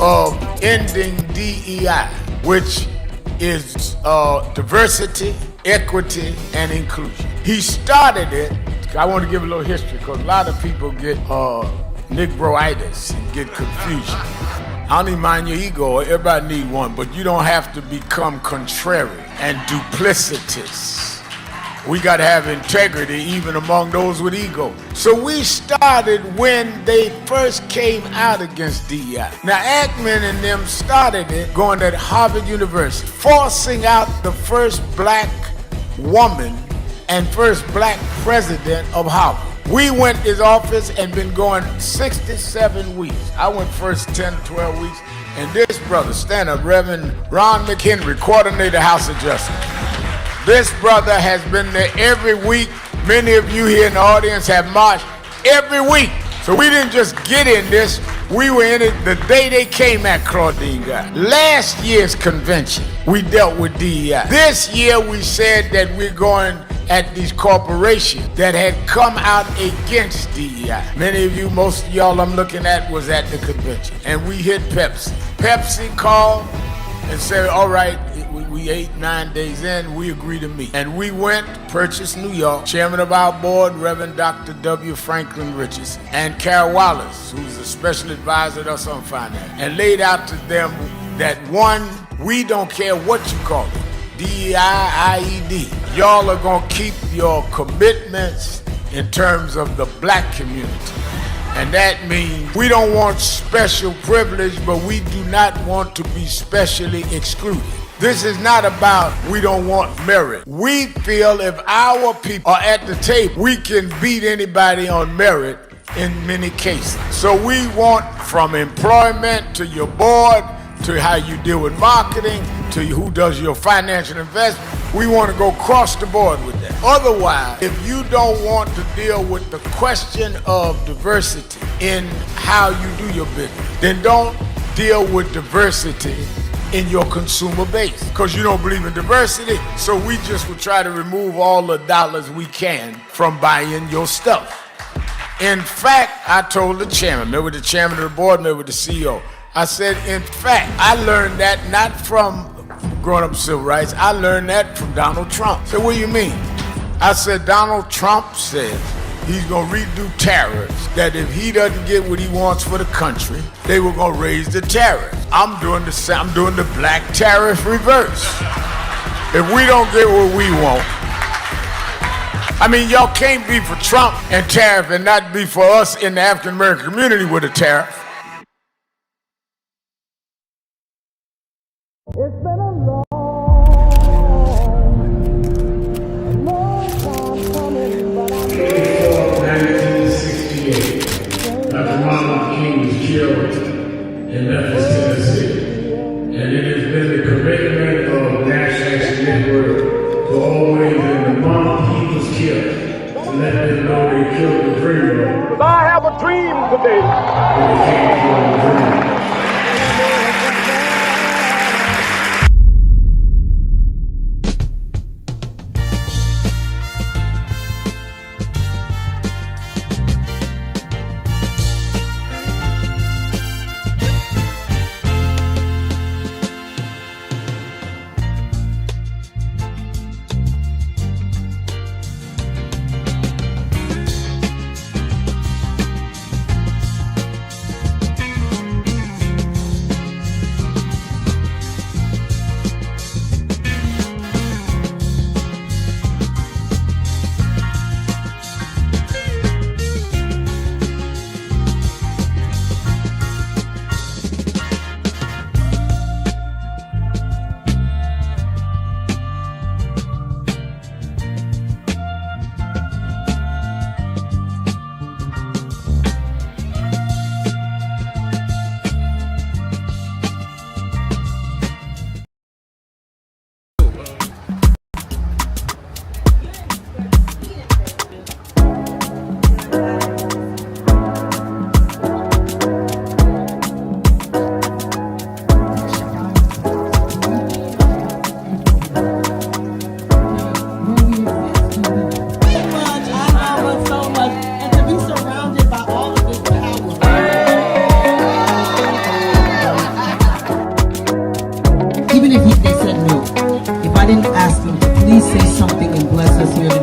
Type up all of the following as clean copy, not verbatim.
of ending DEI, which is diversity, equity, and inclusion. He started it. I want to give a little history because a lot of people get Negroitis and get confusion. I don't even mind your ego. Everybody need one, but you don't have to become contrary and duplicitous. We got to have integrity even among those with ego. So we started when they first came out against DEI. Now Ackman and them started it going at Harvard University, forcing out the first black woman and first black president of Harvard. We went to his office and been going 67 weeks. I went first 10 to 12 weeks. And this brother, stand up, Reverend Ron McHenry, coordinator House of Justice. This brother has been there every week. Many of you here in the audience have marched every week. So we didn't just get in this, we were in it the day they came at Claudine Guy. Last year's convention, we dealt with DEI. This year we said that we're going at these corporations that had come out against DEI. Many of you, most of y'all I'm looking at was at the convention. And we hit Pepsi. Pepsi called and said, all right, we 8-9 days in, we agree to meet. And we went, purchased New York. Chairman of our board, Reverend Dr. W. Franklin Richardson, and Carol Wallace, who's a special advisor to us on finance, and laid out to them that one, we don't care what you call it, DEI, IED. Y'all are gonna keep your commitments in terms of the black community. And that means we don't want special privilege, but we do not want to be specially excluded. This is not about we don't want merit. We feel if our people are at the table, we can beat anybody on merit in many cases. So we want from employment to your board, to how you deal with marketing, to who does your financial investment. We want to go across the board with that. Otherwise, if you don't want to deal with the question of diversity in how you do your business, then don't deal with diversity in your consumer base, because you don't believe in diversity. So we just will try to remove all the dollars we can from buying your stuff. In fact, I told the chairman, maybe with the chairman of the board, maybe with the CEO, I said, in fact, I learned that not from growing up civil rights, I learned that from Donald Trump. So what do you mean? I said, Donald Trump said he's gonna redo tariffs, that if he doesn't get what he wants for the country, they were gonna raise the tariffs. I'm doing the black tariff reverse. If we don't get what we want, I mean, y'all can't be for Trump and tariff and not be for us in the African American community with a tariff. It's been a long time coming, but I know. 1968, Dr. Martin King was killed in Memphis, Tennessee. And it has been the commitment of National Action Network to always, in the month he was killed, to let them know they killed the dreamer. Because I have a dream today. They can't kill the dreamer.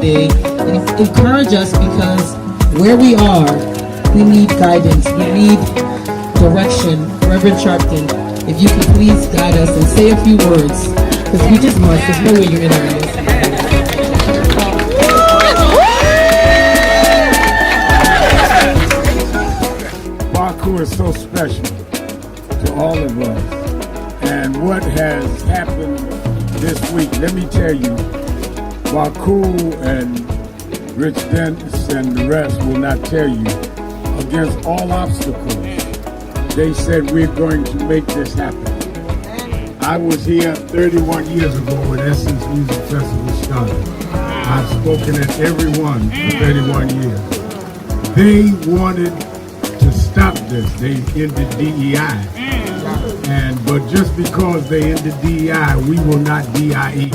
today and encourage us, because where we are, we need guidance, we need direction. Reverend Sharpton, if you could please guide us and say a few words, because we just must. There's no way you're in our midst. Baku is so special to all of us. And what has happened this week, let me tell you, Baku and Rich Dennis and the rest will not tell you, against all obstacles, they said we're going to make this happen. I was here 31 years ago when Essence Music Festival started. I've spoken at every one for 31 years. They wanted to stop this. They ended DEI. But just because they ended DEI, we will not DIE.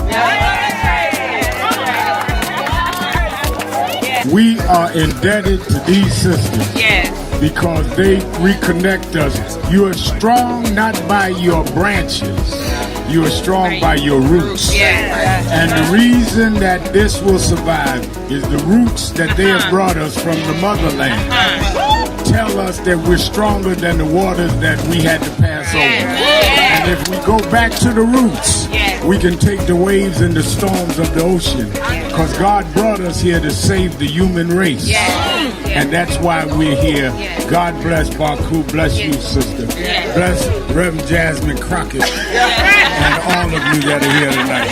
We are indebted to these sisters because they reconnect us. You are strong not by your branches, you are strong by your roots. And the reason that this will survive is the roots that they have brought us from the motherland. Tell us that we're stronger than the waters that we had to pass over. And if we go back to the roots, we can take the waves and the storms of the ocean, because God brought us here to save the human race. And that's why we're here. God bless Baku, bless you, sister. Bless Reverend Jasmine Crockett and all of you that are here tonight.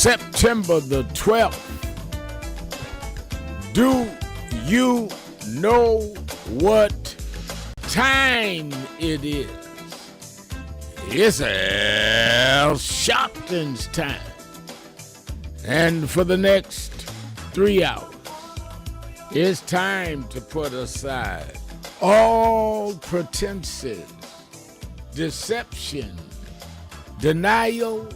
September the 12th. Do you know what time it is? It's Al Sharpton's time. And for the next 3 hours, it's time to put aside all pretenses, deception, denial,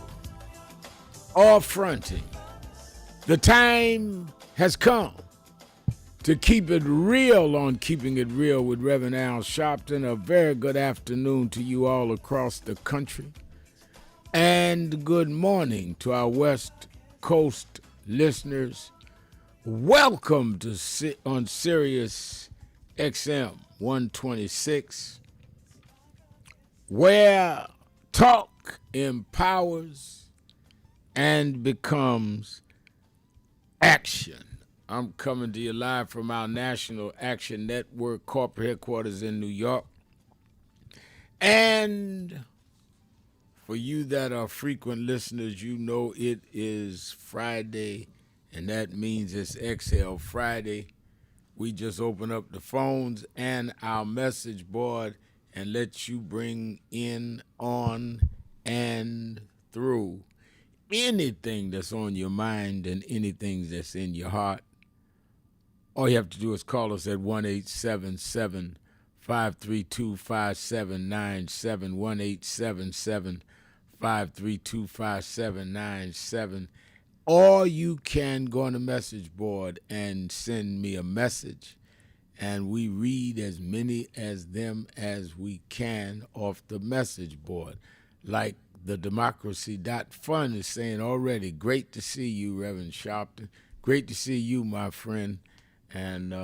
or fronting. The time has come to keep it real on Keeping It Real with Reverend Al Sharpton. A very good afternoon to you all across the country. And good morning to our West Coast listeners. Welcome to on Sirius XM 126, where talk empowers and becomes action. I'm coming to you live from our National Action Network corporate headquarters in New York. And for you that are frequent listeners, you know it is Friday, and that means it's Exhale Friday. We just open up the phones and our message board and let you bring in, on, and through anything that's on your mind and anything that's in your heart. All you have to do is call us at 1-877-532-5797, 1-877-532-5797. Or you can go on the message board and send me a message, and we read as many as them as we can off the message board. Like the Democracy.Fund is saying already, great to see you, Reverend Sharpton. Great to see you, my friend, and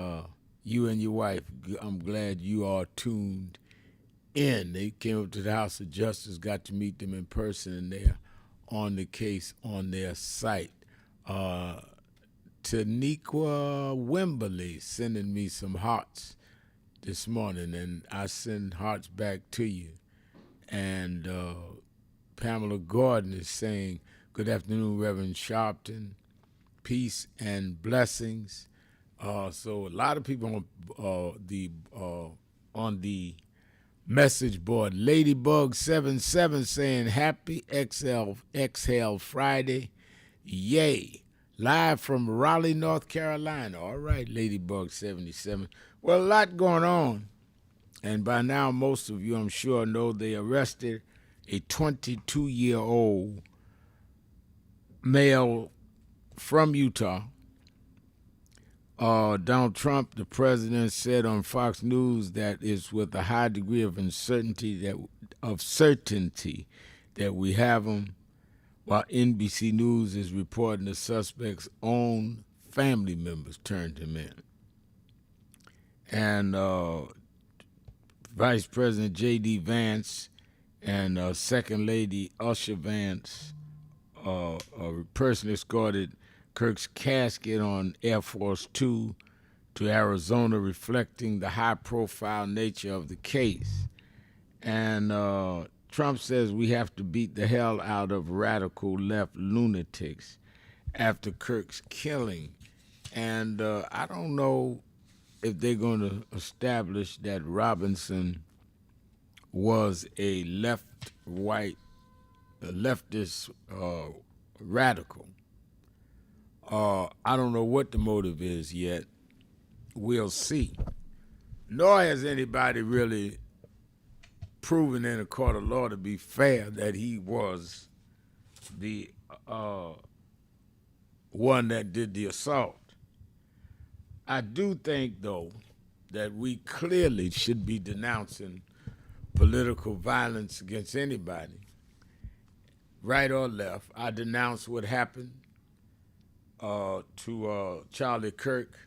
you and your wife. I'm glad you are tuned in. They came up to the House of Justice, got to meet them in person, and they're on the case on their site. Taniqua Wimberly sending me some hearts this morning, and I send hearts back to you. And Pamela Gordon is saying, good afternoon, Reverend Sharpton. Peace and blessings. So a lot of people on the message board. Ladybug77 saying happy Exhale Friday. Yay. Live from Raleigh, North Carolina. All right, Ladybug77. Well, a lot going on. And by now, most of you, I'm sure, know they arrested a 22-year-old male from Utah. Donald Trump, the president, said on Fox News that it's with a high degree of certainty that we have him, while NBC News is reporting the suspect's own family members turned him in. And Vice President J.D. Vance and Second Lady Usher Vance personally escorted Kirk's casket on Air Force Two to Arizona, reflecting the high-profile nature of the case. And Trump says we have to beat the hell out of radical left lunatics after Kirk's killing. And I don't know if they're going to establish that Robinson was a leftist radical. I don't know what the motive is yet. We'll see. Nor has anybody really proven in a court of law to be fair that he was the one that did the assault. I do think, though, that we clearly should be denouncing political violence against anybody, right or left. I denounce what happened to Charlie Kirk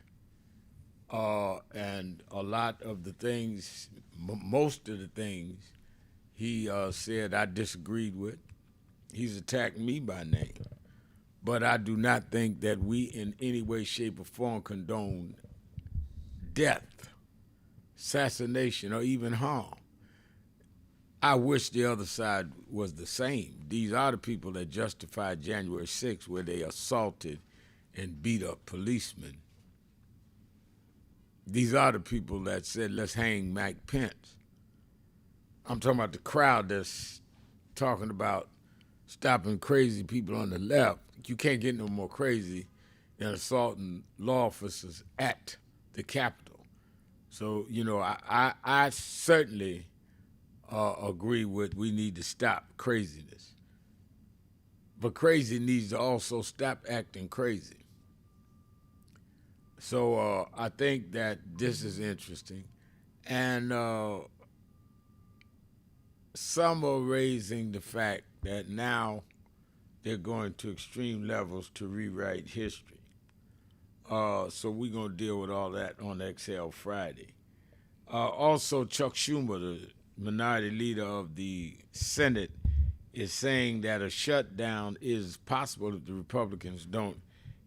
and a lot of the things, most of the things he said I disagreed with. He's attacked me by name. But I do not think that we in any way, shape, or form condone death, assassination, or even harm. I wish the other side was the same. These are the people that justified January 6th, where they assaulted and beat up policemen. These are the people that said, let's hang Mike Pence. I'm talking about the crowd that's talking about stopping crazy people on the left. You can't get no more crazy than assaulting law officers at the Capitol. So, you know, I certainly agree with we need to stop craziness. But crazy needs to also stop acting crazy. So I think that this is interesting. And some are raising the fact that now they're going to extreme levels to rewrite history. So we're going to deal with all that on Exhale Friday. Also, Chuck Schumer, the minority leader of the Senate, is saying that a shutdown is possible if the Republicans don't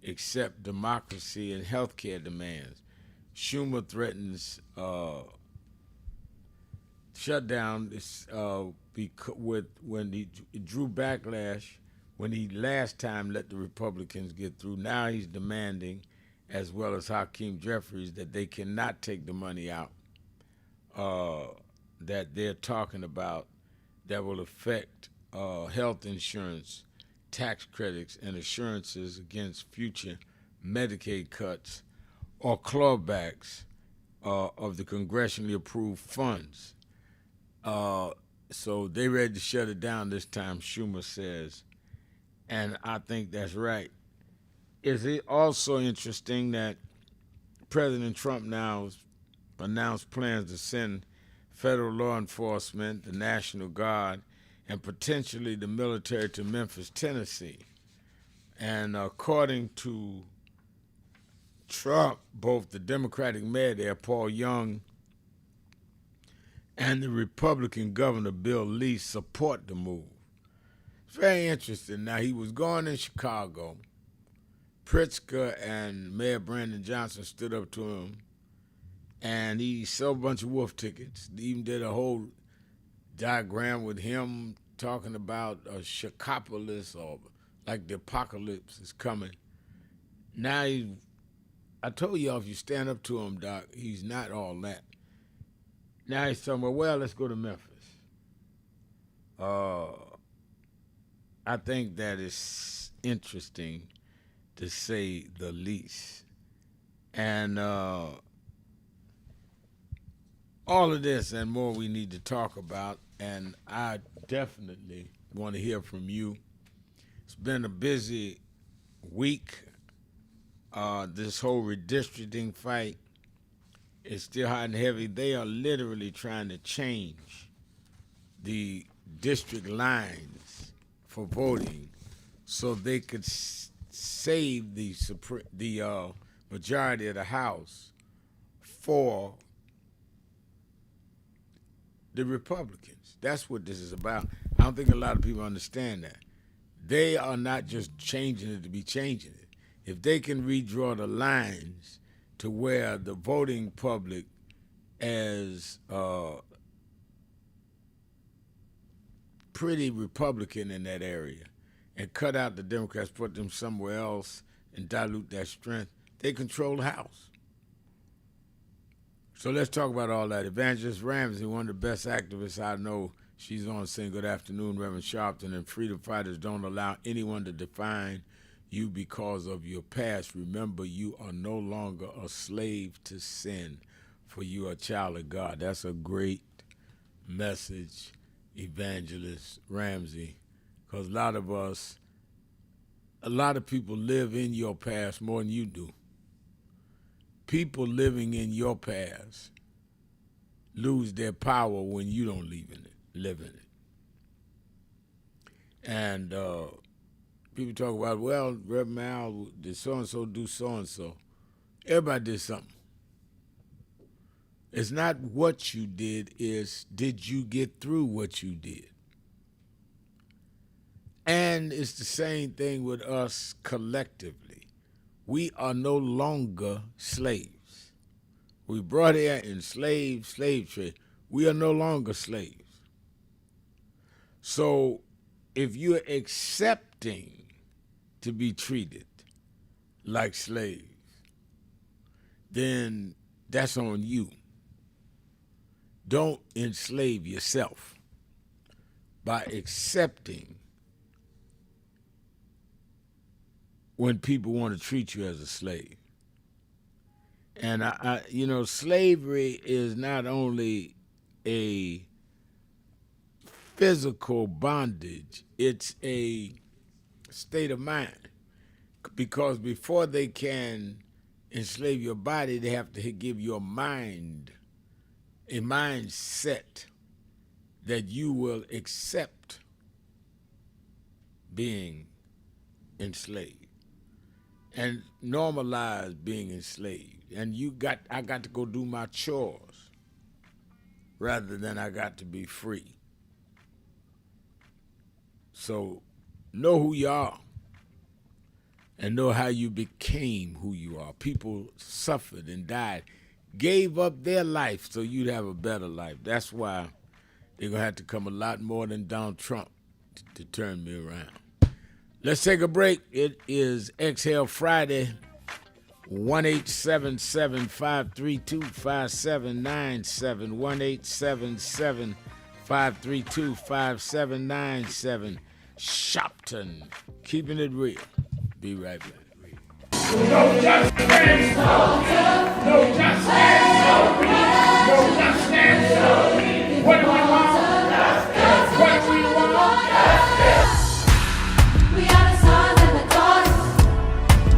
accept democracy and health care demands. Schumer threatens shutdown when he drew backlash when he last time let the Republicans get through. Now he's demanding, as well as Hakeem Jeffries, that they cannot take the money out that they're talking about that will affect health insurance, tax credits, and assurances against future Medicaid cuts or clawbacks of the congressionally approved funds. So they ready to shut it down this time, Schumer says, and I think that's right. Is it also interesting that President Trump now has announced plans to send federal law enforcement, the National Guard, and potentially the military to Memphis, Tennessee? And according to Trump, both the Democratic mayor there, Paul Young, and the Republican governor, Bill Lee, support the move. It's very interesting. Now, he was going in Chicago. Pritzker and Mayor Brandon Johnson stood up to him and he sold a bunch of wolf tickets. Even did a whole diagram with him talking about a Shakopolis, or like the apocalypse is coming. Now I told y'all, if you stand up to him, Doc, he's not all that. Now he's talking about, well, let's go to Memphis. I think that is interesting, to say the least. And all of this and more we need to talk about, and I definitely want to hear from you. It's been a busy week. This whole redistricting fight is still hot and heavy. They are literally trying to change the district lines for voting so they could save the majority of the House for the Republicans. That's what this is about. I don't think a lot of people understand that. They are not just changing it to be changing it. If they can redraw the lines to where the voting public is pretty Republican in that area, and cut out the Democrats, put them somewhere else, and dilute that strength, they control the House. So let's talk about all that. Evangelist Ramsey, one of the best activists I know, she's on saying, good afternoon, Reverend Sharpton, and freedom fighters don't allow anyone to define you because of your past. Remember, you are no longer a slave to sin, for you are a child of God. That's a great message, Evangelist Ramsey, because a lot of people live in your past more than you do. People living in your past lose their power when you don't live in it. And people talk about, well, Reverend Mal, did so-and-so do so-and-so? Everybody did something. It's not what you did, it's did you get through what you did? And it's the same thing with us collectively. We are no longer slaves. We brought here enslaved, slave trade. We are no longer slaves. So if you're accepting to be treated like slaves, then that's on you. Don't enslave yourself by accepting when people want to treat you as a slave. And slavery is not only a physical bondage, it's a state of mind. Because before they can enslave your body, they have to give your mind a mindset that you will accept being enslaved and normalize being enslaved. And I got to go do my chores rather than I got to be free. So know who you are and know how you became who you are. People suffered and died, gave up their life so you'd have a better life. That's why they're going to have to come a lot more than Donald Trump to turn me around. Let's take a break. It is Exhale Friday. 1-877-532-5797. 1-877-532-5797. Shopton, keeping it real. Be right back. No justice, no justice, no justice. What do we want? What do we want? We are the sons and the daughters.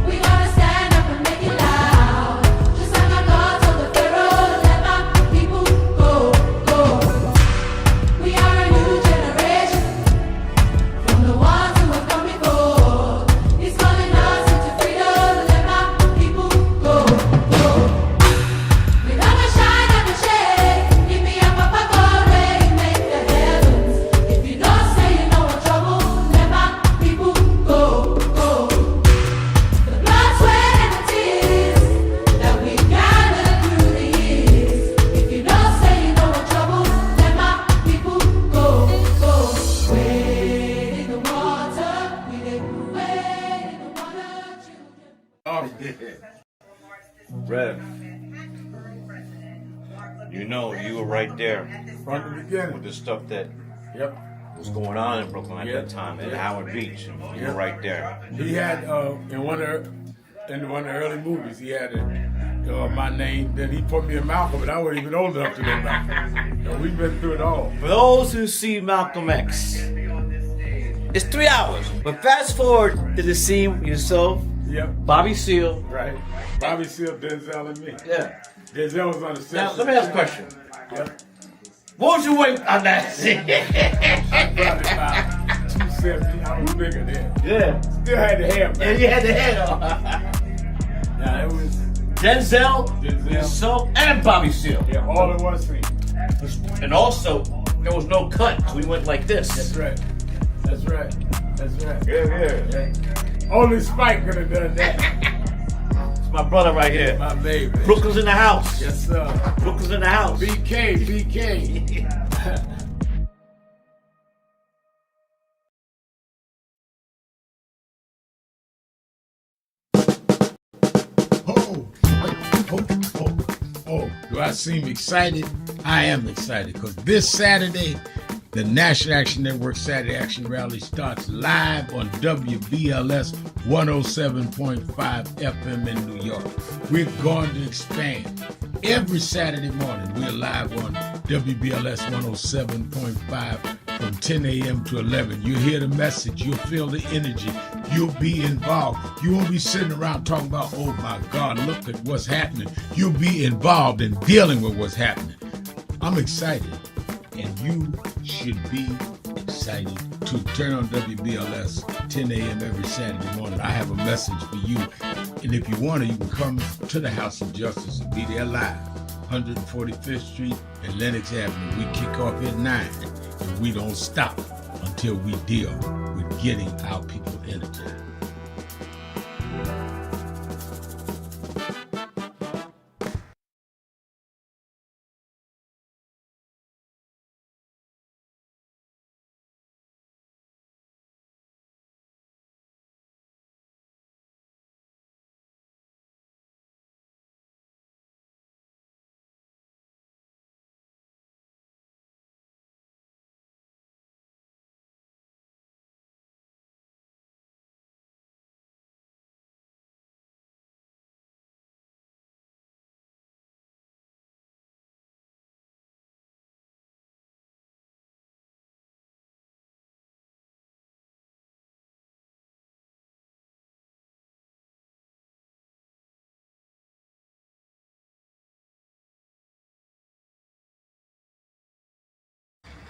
We gotta stand up and make it loud. Just like our God told the Pharaoh, let my people go, go. We are a new generation from the ones who have come before. He's calling us into freedom, let my people go, go. We never shy, never shake. Give me a papa, go. Rev, you know, you were right there From the beginning. with the stuff that Yep. was going on in Brooklyn at that time, at Howard Beach. You were right there. He had in one of the early movies, he had my name. Then he put me in Malcolm, and I wasn't even old enough to know Malcolm. So we've been through it all. For those who see Malcolm X, it's 3 hours. But fast forward to the scene yourself, Yep. Bobby Seale. Right. Bobby Seale, Denzel, and me. Yeah. Denzel was on the set. Now, let me ask a question. Yep. What was your weight on that scene? I probably about 270. I was bigger then. Yeah. Still had the hair, Yeah, man. you had the head on. Yeah, it was. Denzel, yourself, and Bobby Seale. Yeah, all in one scene. And also, there was no cut. We went like this. That's right. That's right. That's right. Yeah. Only Spike could have done that. It's my brother right here. My baby. Brooklyn's in the house. Yes, sir. Brooklyn's in the house. BK. Oh, do I seem excited? I am excited because this Saturday, the National Action Network Saturday Action Rally starts live on WBLS 107.5 FM in New York. We're going to expand. Every Saturday morning, we're live on WBLS 107.5 from 10 a.m. to 11. You'll hear the message. You'll feel the energy. You'll be involved. You won't be sitting around talking about, oh my God, look at what's happening. You'll be involved in dealing with what's happening. I'm excited, and you should be excited too. Turn on WBLS 10 a.m. every Saturday morning. I have a message for you, and if you want to, you can come to the House of Justice and be there live, 145th Street and Lenox Avenue. We kick off at 9, and we don't stop until we deal with getting our people energized.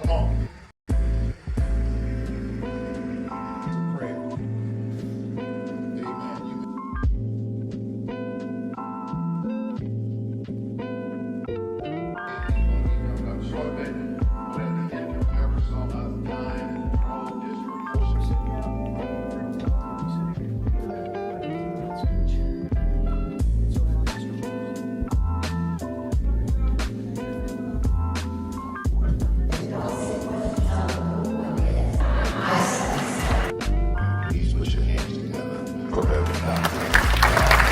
Come on. Pray. Please put your hands together for everybody.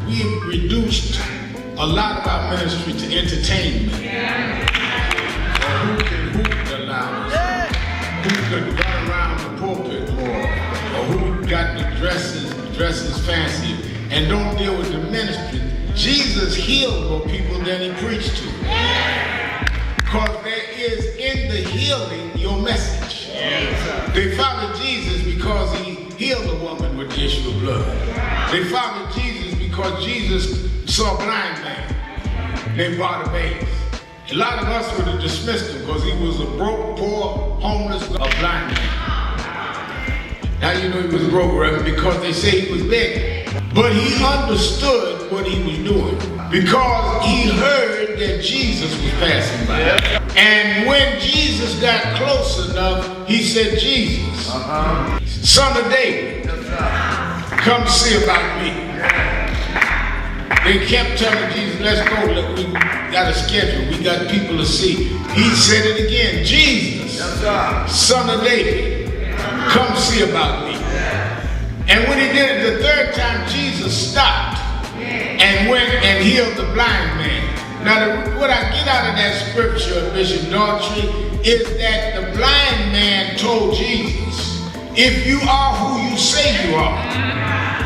We've reduced a lot of our ministry to entertainment. Or who can hoop the loudest? Who could run around the pulpit more? Or who got the dresses fancy and don't deal with the ministry? Jesus healed more people than he preached to. Because there is in the healing your message. They followed Jesus because he healed a woman with the issue of blood. They followed Jesus because Jesus saw a blind man named Bartimaeus. A lot of us would have dismissed him because he was a broke, poor, homeless, a blind man. How you know he was broke, Reverend? Because they say he was begging. But he understood what he was doing because he heard that Jesus was passing by. And when Jesus got close enough, he said, Jesus, son of David, come see about me. They kept telling Jesus, let's go, look, we got a schedule, we got people to see. He said it again, Jesus, son of David, come see about me. And when he did it the third time, Jesus stopped and went and healed the blind man. Now, what I get out of that scripture, Bishop Daughtry, is that the blind man told Jesus, if you are who you say you are,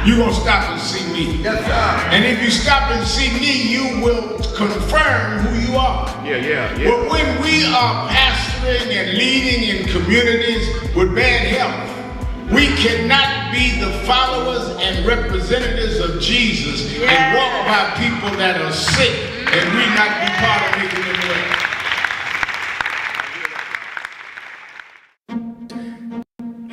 you're going to stop and see me. And if you stop and see me, you will confirm who you are. But when we are pastoring and leading in communities with bad health, we cannot be the followers and representatives of Jesus and walk by people that are sick and we not be part of making them well.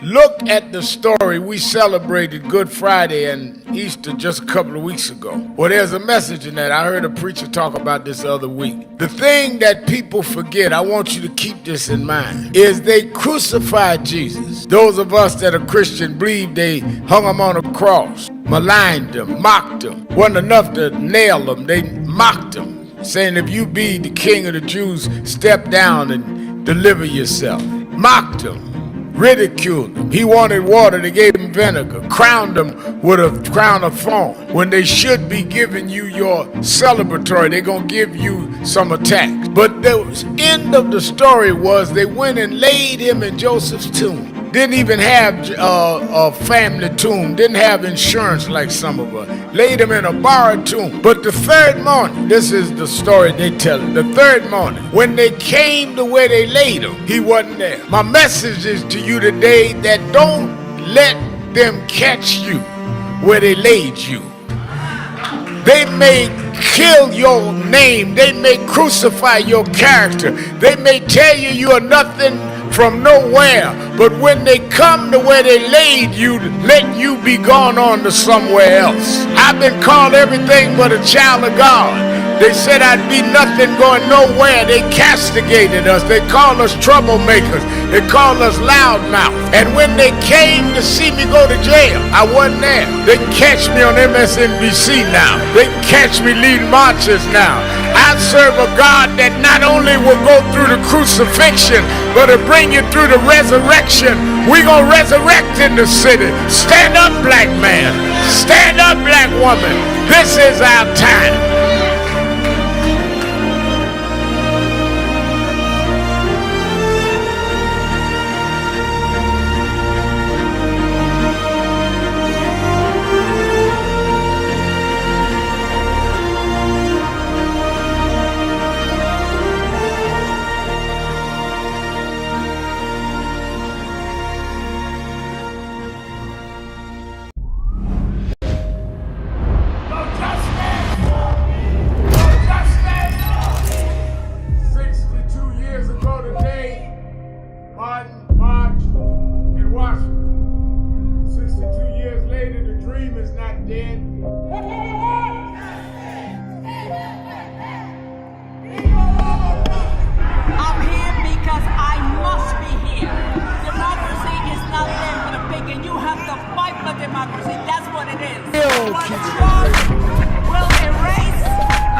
Look at the story. We celebrated Good Friday and Easter just a couple of weeks ago. Well, there's a message in that. I heard a preacher talk about this the other week. The thing that people forget, I want you to keep this in mind, is they crucified Jesus. Those of us that are Christian believe they hung him on a cross, maligned him, mocked him. Wasn't enough to nail him. They mocked him, saying if you be the king of the Jews, step down and deliver yourself. Mocked him. Ridiculed him. He wanted water, they gave him vinegar. Crowned him with a crown of thorns. When they should be giving you your celebratory, they're going to give you some attacks. But the end of the story was they went and laid him in Joseph's tomb. Didn't even have a family tomb. Didn't have insurance like some of us. Laid him in a borrowed tomb. But the third morning, this is the story they tell. The third morning, when they came to where they laid him, he wasn't there. My message is to you today that don't let them catch you where they laid you. They may kill your name. They may crucify your character. They may tell you you are nothing from nowhere, but when they come to where they laid you, let you be gone on to somewhere else. I've been called everything but a child of God. They said I'd be nothing going nowhere. They castigated us. They called us troublemakers. They called us loudmouth. And when they came to see me go to jail, I wasn't there. They catch me on MSNBC now. They catch me leading marches now. I serve a God that not only will go through the crucifixion, but to bring you through the resurrection. We're going to resurrect in the city. Stand up, black man. Stand up, black woman. This is our time.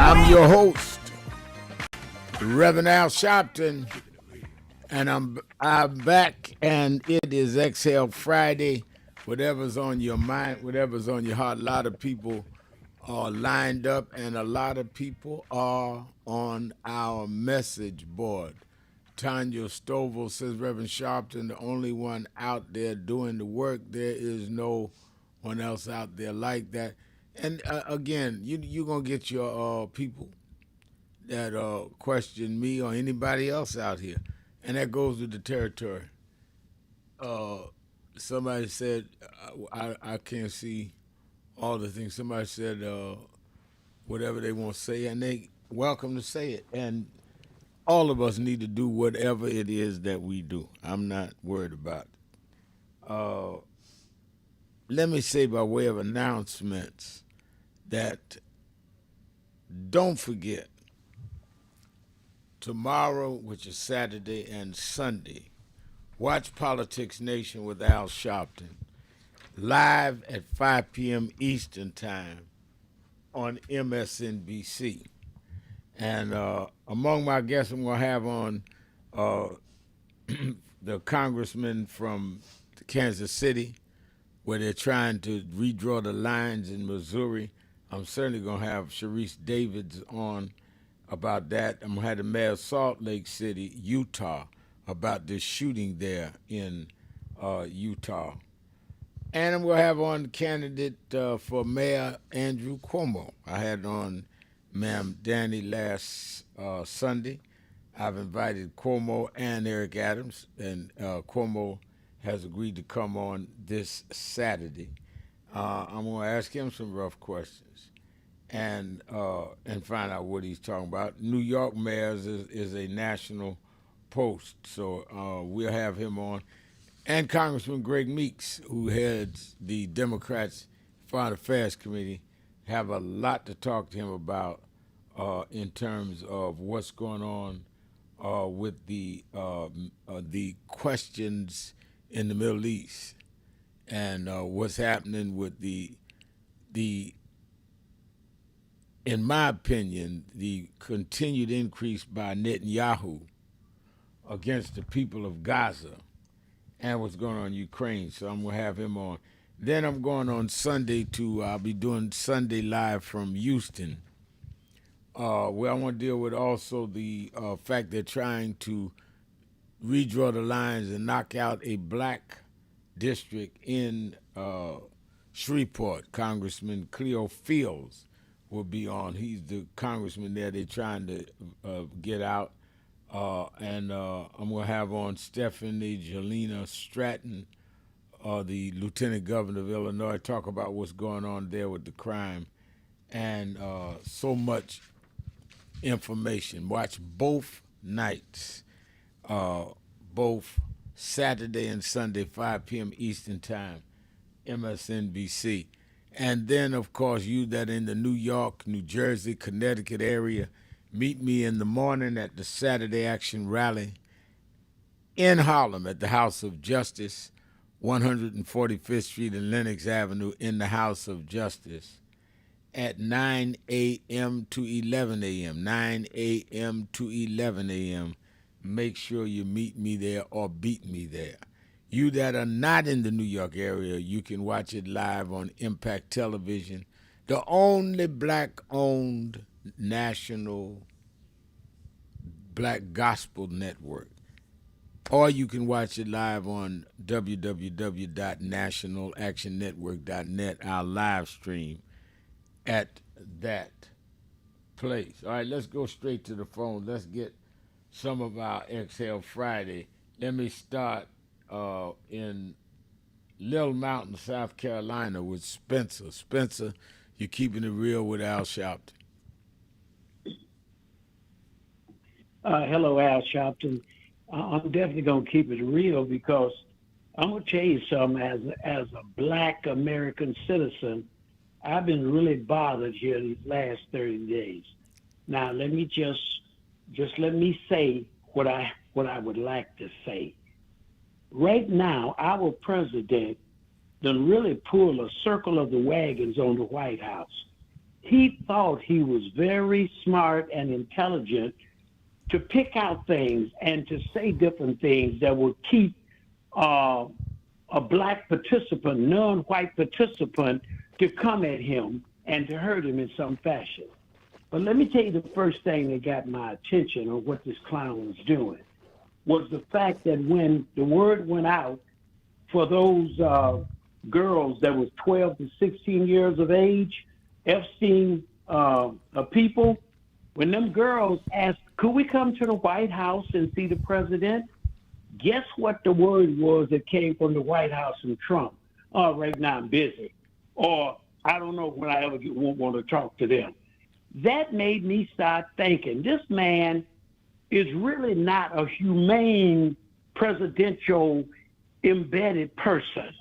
I'm your host, Reverend Al Sharpton, and I'm back, and it is Exhale Friday. Whatever's on your mind, whatever's on your heart. A lot of people are lined up, and a lot of people are on our message board. Tanya Stovall says, Reverend Sharpton, the only one out there doing the work. There is no one else out there like that. And again, you're going to get your people that question me or anybody else out here. And that goes with the territory. Somebody said, I can't see all the things. Somebody said whatever they want to say, and they welcome to say it. And all of us need to do whatever it is that we do. I'm not worried about it. Let me say by way of announcements that don't forget, tomorrow, which is Saturday and Sunday, watch Politics Nation with Al Sharpton, live at 5 p.m. Eastern Time on MSNBC. And among my guests, I'm going to have on uh, the congressman from Kansas City, where they're trying to redraw the lines in Missouri. I'm certainly going to have Sharice Davids on about that. I'm going to have the mayor of Salt Lake City, Utah, about this shooting there in Utah. And I'm going to have on the candidate for Mayor Andrew Cuomo. I had on Ma'am Danny last Sunday. I've invited Cuomo and Eric Adams, and Cuomo has agreed to come on this Saturday. I'm going to ask him some rough questions and find out what he's talking about. New York mayors is a national post, so we'll have him on. And Congressman Greg Meeks, who heads the Democrats' Foreign Affairs Committee, have a lot to talk to him about in terms of what's going on with the questions in the Middle East and what's happening with the in my opinion, the continued increase by Netanyahu against the people of Gaza and what's going on in Ukraine. So I'm going to have him on. Then I'm going on Sunday I'll be doing Sunday Live from Houston, where I want to deal with also the fact they're trying to redraw the lines and knock out a black district in Shreveport. Congressman Cleo Fields will be on. He's the congressman there they're trying to get out. And I'm going to have on Stephanie Jelena Stratton, the lieutenant governor of Illinois, talk about what's going on there with the crime. And so much information. Watch both nights, both Saturday and Sunday, 5 p.m. Eastern Time, MSNBC. And then, of course, you that in the New York, New Jersey, Connecticut area, meet me in the morning at the Saturday Action Rally in Harlem at the House of Justice, 145th Street and Lenox Avenue in the House of Justice at 9 a.m. to 11 a.m., 9 a.m. to 11 a.m. Make sure you meet me there or beat me there. You that are not in the New York area, you can watch it live on Impact Television, the only black-owned national black gospel network. Or you can watch it live on www.nationalactionnetwork.net, our live stream at that place. All right, let's go straight to the phone. Let's get some of our Exhale Friday. Let me start in Little Mountain, South Carolina with Spencer. Spencer, you're keeping it real with Al Sharpton. Hello, Al Sharpton. I'm definitely going to keep it real because I'm going to tell you something. As a black American citizen, I've been really bothered here these last 30 days. Now, let me just let me say what I would like to say. Right now, our president done really pulled a circle of the wagons on the White House. He thought he was very smart and intelligent to pick out things and to say different things that would keep a black participant, non-white participant, to come at him and to hurt him in some fashion. But let me tell you the first thing that got my attention on what this clown was doing was the fact that when the word went out for those girls that was 12 to 16 years of age, Epstein people, when them girls asked, could we come to the White House and see the president? Guess what the word was that came from the White House from Trump? Oh, right now I'm busy. Or I don't know when I ever won't want to talk to them. That made me start thinking, this man is really not a humane presidential embedded person.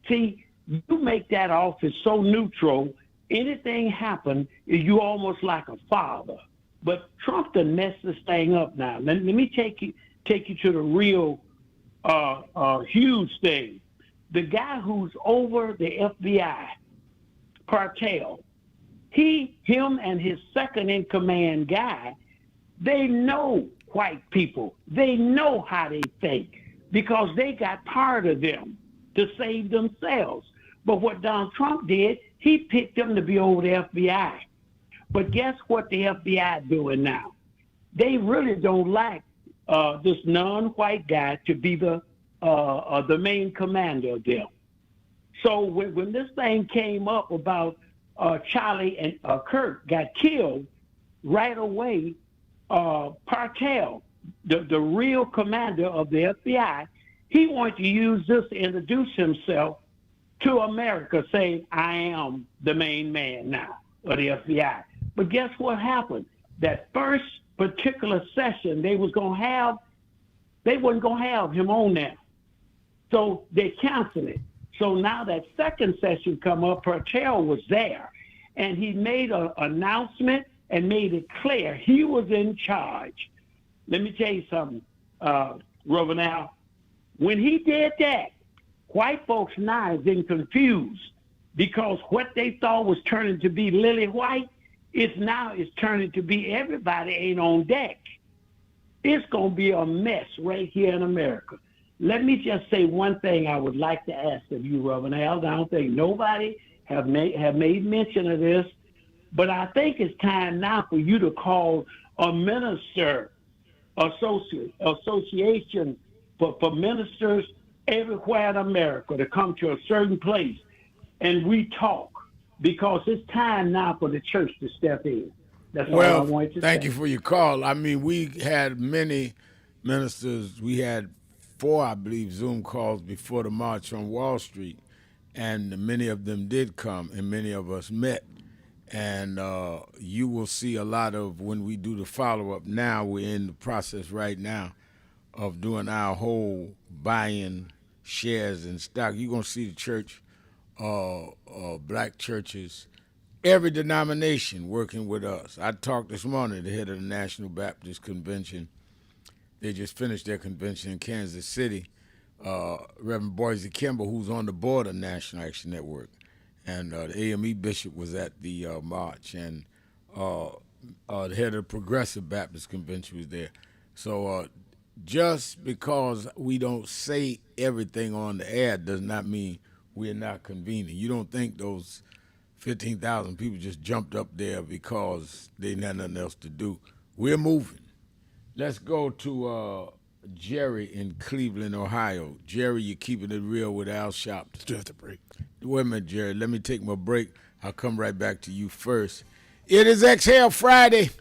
See, you make that office so neutral, anything happen, you almost like a father. But Trump done messed this thing up now. Let me take you to the real huge thing. The guy who's over the FBI, Parental, him and his second in command guy, they know white people. They know how they think because they got part of them to save themselves. But what Donald Trump did, he picked them to be over the FBI. But guess what the FBI doing now? They really don't like this non-white guy to be the main commander of them. So when this thing came up about Charlie and Kirk got killed, right away, Parental, the real commander of the FBI, he wanted to use this to introduce himself to America, saying, I am the main man now of the FBI. But guess what happened? That first particular session they wasn't gonna have him on there. So they canceled it. So now that second session come up, Parental was there, and he made an announcement and made it clear he was in charge. Let me tell you something, Reverend Al. When he did that, white folks now is in confused because what they thought was turning to be lily white is turning to be everybody ain't on deck. It's going to be a mess right here in America. Let me just say one thing I would like to ask of you, Reverend Al. I don't think nobody have made mention of this, but I think it's time now for you to call a minister association for ministers everywhere in America to come to a certain place and we talk, because it's time now for the church to step in. That's all I wanted to say. Thank you for your call. I mean, we had many ministers. We had 4, I believe, Zoom calls before the March on Wall Street, and many of them did come, and many of us met. And you will see a lot of, when we do the follow-up now, we're in the process right now of doing our whole buying shares and stock. You're going to see the church, black churches, every denomination working with us. I talked this morning to the head of the National Baptist Convention. They just finished their convention in Kansas City. Reverend Boise Kimball, who's on the board of National Action Network, and the AME bishop was at the march, and the head of the Progressive Baptist Convention was there. So just because we don't say everything on the air does not mean we're not convening. You don't think those 15,000 people just jumped up there because they had nothing else to do. We're moving. Let's go to Jerry in Cleveland, Ohio. Jerry, you're keeping it real with Al Sharpton. Still have to break. Wait a minute, Jerry. Let me take my break. I'll come right back to you first. It is Exhale Friday.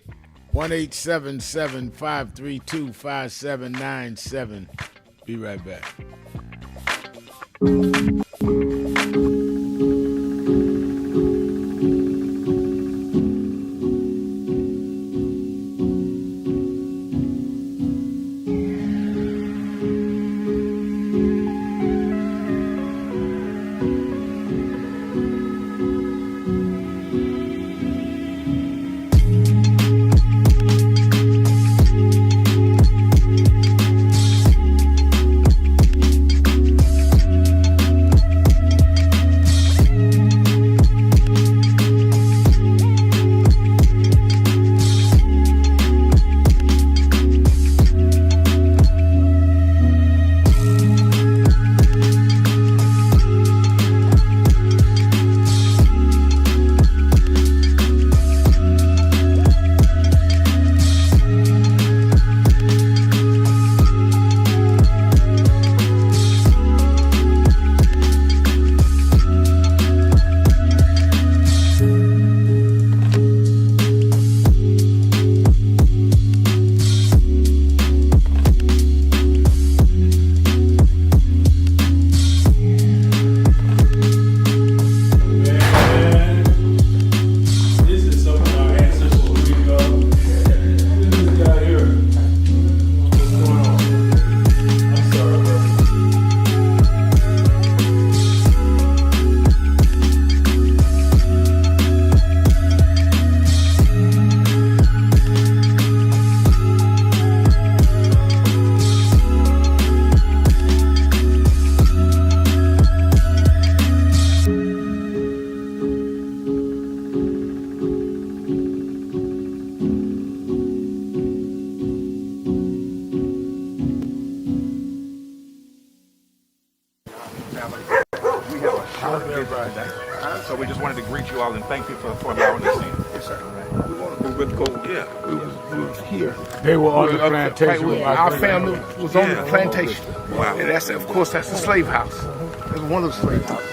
1-877-532-5797. Be right back. just wanted to greet you all and thank you for allowing us in. Yes, sir. We went to go. Yeah, we was here. They were on the plantation. with my Our grandmother. family was on the plantation. Wow. And that's, of course, that's the slave house. That's one of the slave houses.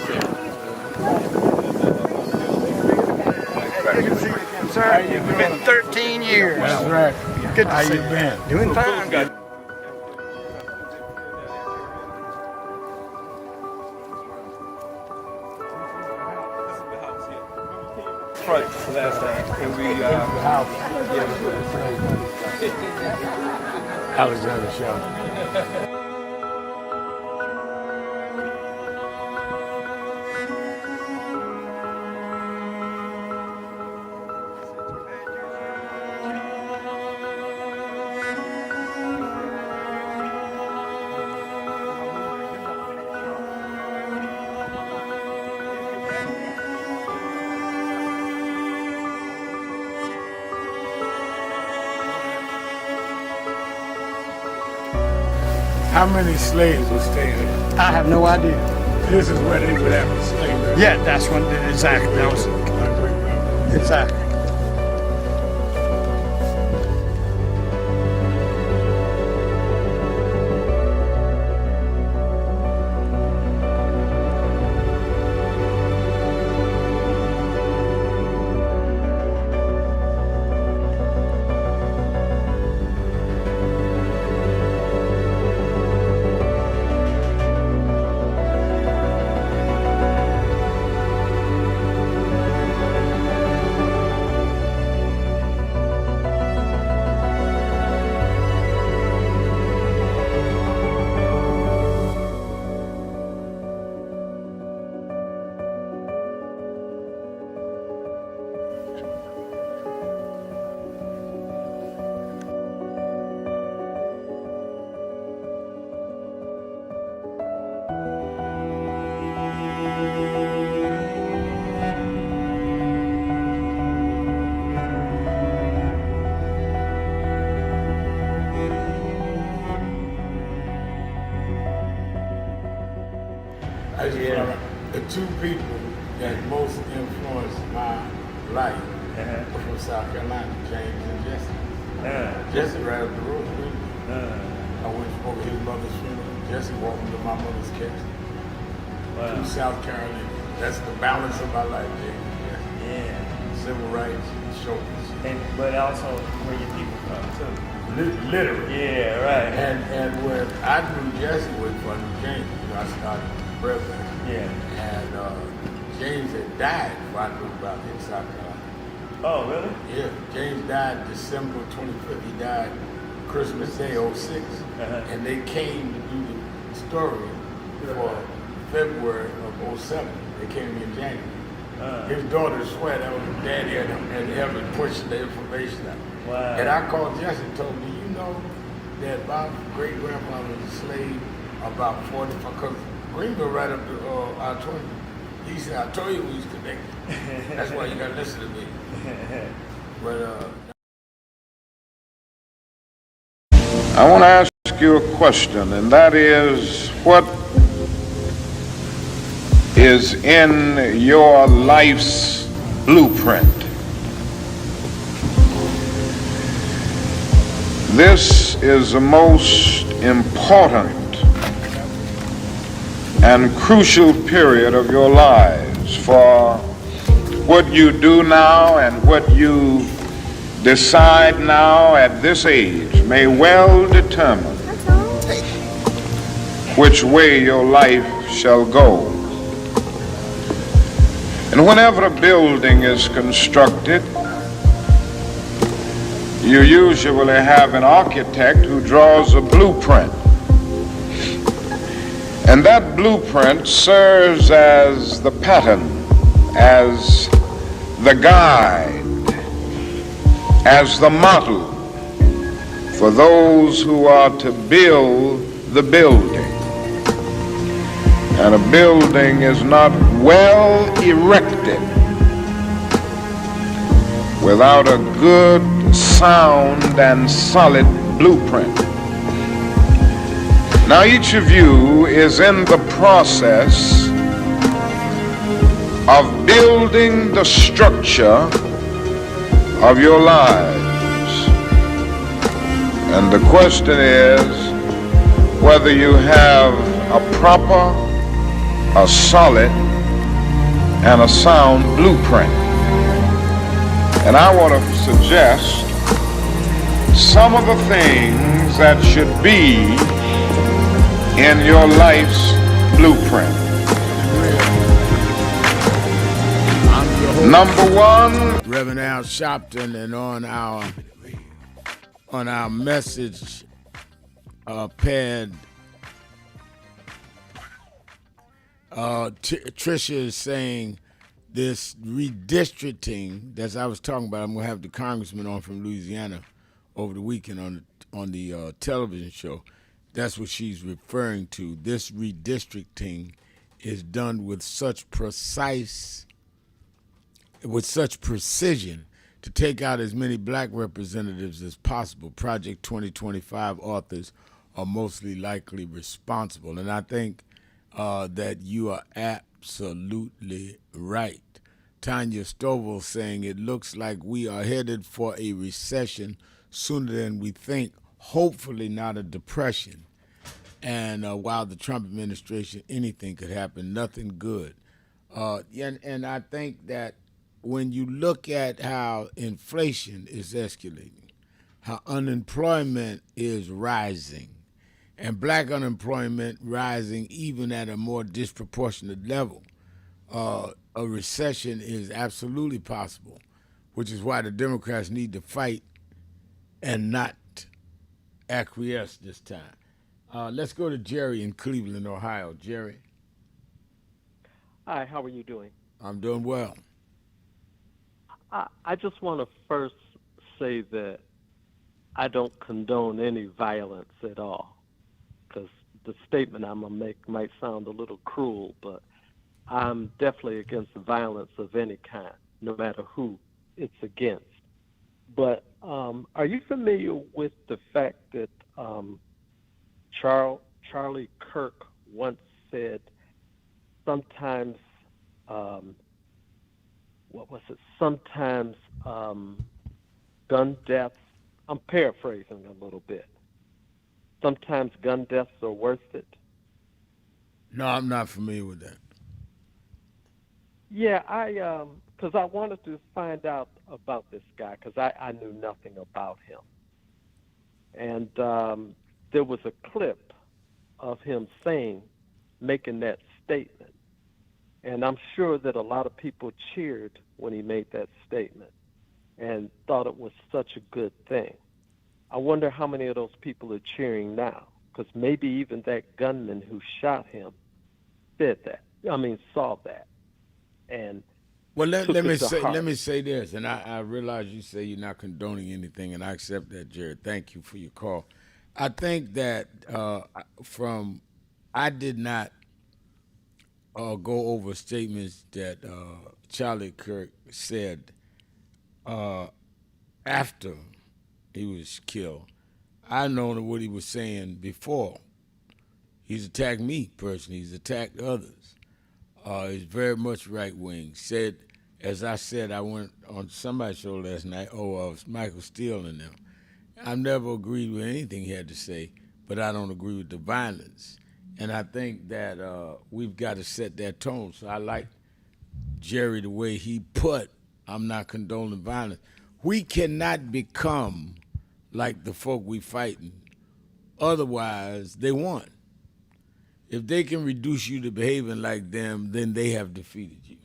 Sir, it's been 13 years. That's right. Good to How see you been? Doing fine. Last time. And we, Alexander Sharpton. How many slaves were staying here? I have no idea. This is where they would have a slave. Yeah, that's when exactly. That was exactly. The two people that most influenced my life were from South Carolina, James and Jesse. Jesse right up the road with me. I went over his mother's funeral. Jesse walked into my mother's casket. To South Carolina. That's the balance of my life, James. Yeah. Civil rights, shoulders. But also where your people from too. Literally. Yeah, right. And when I knew Jesse was from James, I started president. Yeah. And James had died before I knew about him in South Carolina. Oh, really? Yeah. James died December 25th. He died Christmas Day, 06. And they came to do the story for February of 07. They came in January. His daughter swear that was his daddy and having pushed the information out. Wow. And I called Jesse and told him, do you know that my great-grandfather was a slave about 45, because Greenville right up to I-20. He said, I told you we was connected. That's why you got to listen to me. But I want to ask you a question, and that is, what is in your life's blueprint? This is the most important and crucial period of your lives, for what you do now and what you decide now at this age may well determine which way your life shall go. And whenever a building is constructed, you usually have an architect who draws a blueprint. And that blueprint serves as the pattern, as the guide, as the model for those who are to build the building. And a building is not well erected without a good, sound, and solid blueprint. Now each of you is in the process of building the structure of your lives. And the question is whether you have a proper, a solid, and a sound blueprint. And I want to suggest some of the things that should be in your life's blueprint. Number one, Reverend Al Sharpton, and on our message pad, Tricia is saying this redistricting that I was talking about. I'm gonna have the congressman on from Louisiana over the weekend on the television show. That's what she's referring to. This redistricting is done with such precision to take out as many black representatives as possible. Project 2025 authors are mostly likely responsible. And I think that you are absolutely right. Tanya Stovall saying it looks like we are headed for a recession sooner than we think, hopefully not a depression. And while the Trump administration, anything could happen, nothing good. And I think that when you look at how inflation is escalating, how unemployment is rising, and black unemployment rising even at a more disproportionate level, a recession is absolutely possible, which is why the Democrats need to fight and not acquiesce this time. Let's go to Jerry in Cleveland, Ohio. Jerry. Hi, how are you doing? I'm doing well. I just want to first say that I don't condone any violence at all, because the statement I'm going to make might sound a little cruel, but I'm definitely against violence of any kind, no matter who it's against. But are you familiar with the fact that Charlie Kirk once said sometimes, sometimes gun deaths, I'm paraphrasing a little bit, sometimes gun deaths are worth it? No, I'm not familiar with that. Yeah, because I wanted to find out about this guy, because I knew nothing about him. And there was a clip of him making that statement. And I'm sure that a lot of people cheered when he made that statement and thought it was such a good thing. I wonder how many of those people are cheering now, because maybe even that gunman who shot him saw that. And well, let me say this, and I realize you say you're not condoning anything, and I accept that, Jared. Thank you for your call. I think that I did not go over statements that Charlie Kirk said after he was killed. I know what he was saying before. He's attacked me personally. He's attacked others. He's very much right-wing. Said, as I said, I went on somebody's show last night, Michael Steele and them. I've never agreed with anything he had to say, but I don't agree with the violence. And I think that we've got to set that tone. So I like Jerry the way he put, I'm not condoning violence. We cannot become like the folk we fighting. Otherwise, they won. If they can reduce you to behaving like them, then they have defeated you.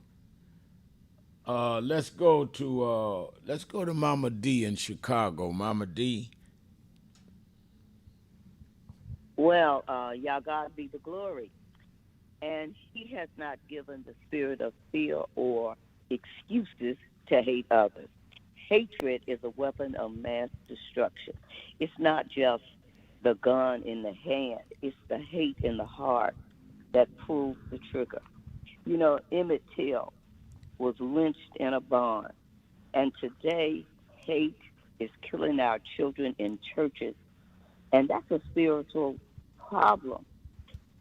Let's go to Mama D in Chicago. Mama D. Well, y'all God be the glory. And he has not given the spirit of fear or excuses to hate others. Hatred is a weapon of mass destruction. It's not just the gun in the hand. It's the hate in the heart that pulls the trigger. You know, Emmett Till was lynched in a barn. And today, hate is killing our children in churches. And that's a spiritual problem.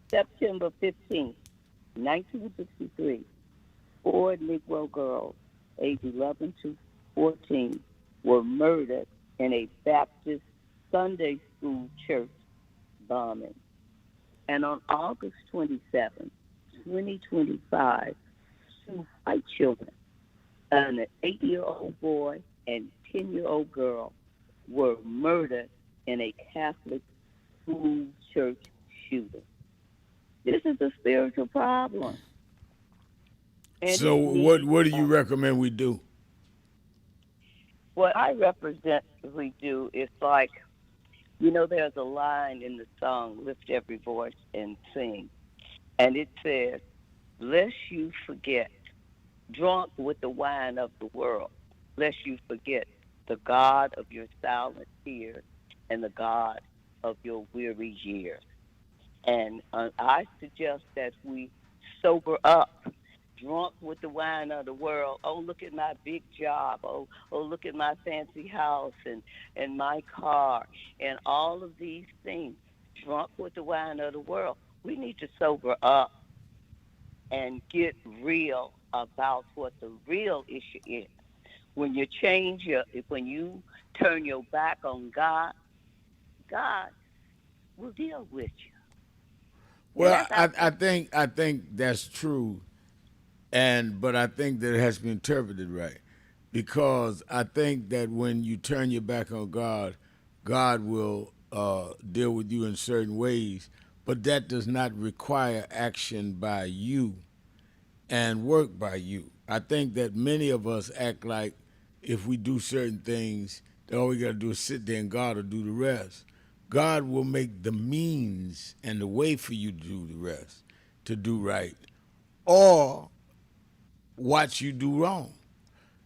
September 15th, 1963, 4 Negro girls, age 11 to 14, were murdered in a Baptist Sunday school church bombing. And on August 27, 2025, 2 white children, an 8-year-old boy and 10-year-old girl, were murdered in a Catholic school church shooting. This is a spiritual problem. And So what do you recommend we do? what I represent we do is like, there's a line in the song, Lift Every Voice and Sing. And it says, lest you forget, drunk with the wine of the world, lest you forget the God of your silent tears and the God of your weary years. And I suggest that we sober up, drunk with the wine of the world. Oh, look at my big job. Oh, look at my fancy house and my car and all of these things. Drunk with the wine of the world. We need to sober up and get real about what the real issue is. When you when you turn your back on God, God will deal with you. Well, I think that's true, but I think that it has to be interpreted right, because I think that when you turn your back on God, God will deal with you in certain ways, but that does not require action by you and work by you. I think that many of us act like if we do certain things, that all we got to do is sit there and God will do the rest. God will make the means and the way for you to do the rest, to do right, or watch you do wrong.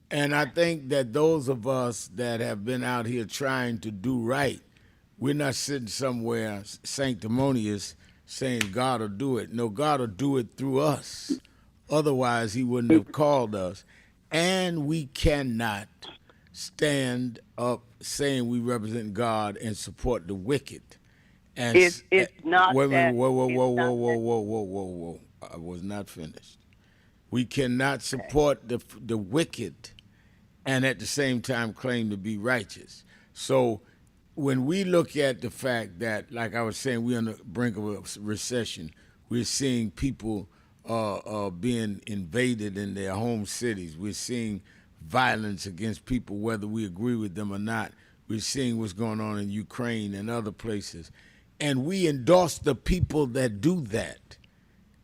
And I think that those of us that have been out here trying to do right, we're not sitting somewhere sanctimonious saying God will do it. No, God will do it through us. Otherwise, he wouldn't have called us. And we cannot stand up saying we represent God and support the wicked. And it's not wait a minute, that. whoa. I was not finished. We cannot support the wicked and at the same time claim to be righteous. So when we look at the fact that, like I was saying, we're on the brink of a recession, we're seeing people being invaded in their home cities. We're seeing violence against people, whether we agree with them or not. We're seeing what's going on in Ukraine and other places. And we endorse the people that do that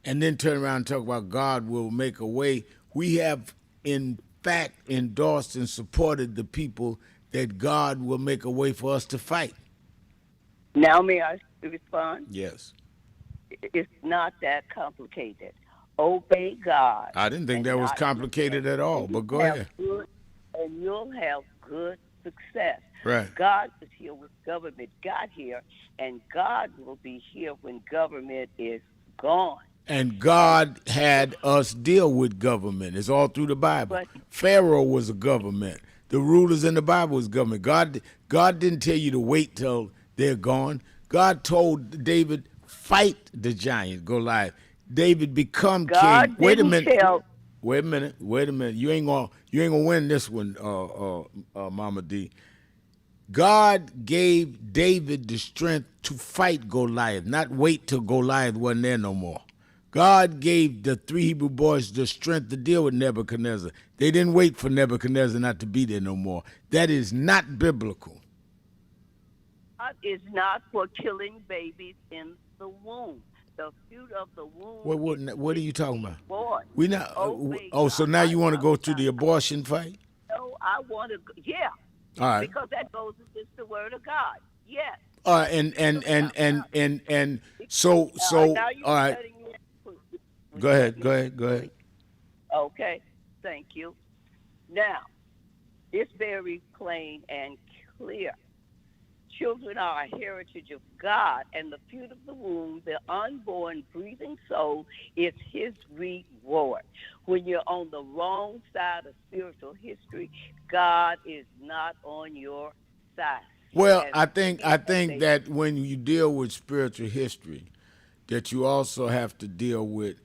and then turn around and talk about God will make a way. We have, in fact, endorsed and supported the people that God will make a way for us to fight. Now, may I respond? Yes. It's not that complicated. Obey God. I didn't think that was complicated at all, but go ahead. And you'll have good success. Right. God is here when government got here, and God will be here when government is gone. And God had us deal with government. It's all through the Bible. But Pharaoh was a government. The rulers in the Bible was government. God didn't tell you to wait till they're gone. God told David, fight the giant, Goliath. David become king. Wait a minute. You ain't gonna win this one, Mama D. God gave David the strength to fight Goliath, not wait till Goliath wasn't there no more. God gave the 3 Hebrew boys the strength to deal with Nebuchadnezzar. They didn't wait for Nebuchadnezzar not to be there no more. That is not biblical. God is not for killing babies in the womb. The fruit of the womb. What are you talking about? Boy, We not. So now you want to go to the abortion fight? No, I want to. Yeah. All right. Because that goes against the word of God. Yes. And so all right. Go ahead. Okay. Thank you. Now, it's very plain and clear. Children are a heritage of God, and the fruit of the womb, the unborn, breathing soul, is his reward. When you're on the wrong side of spiritual history, God is not on your side. Well, I think that when you deal with spiritual history, that you also have to deal with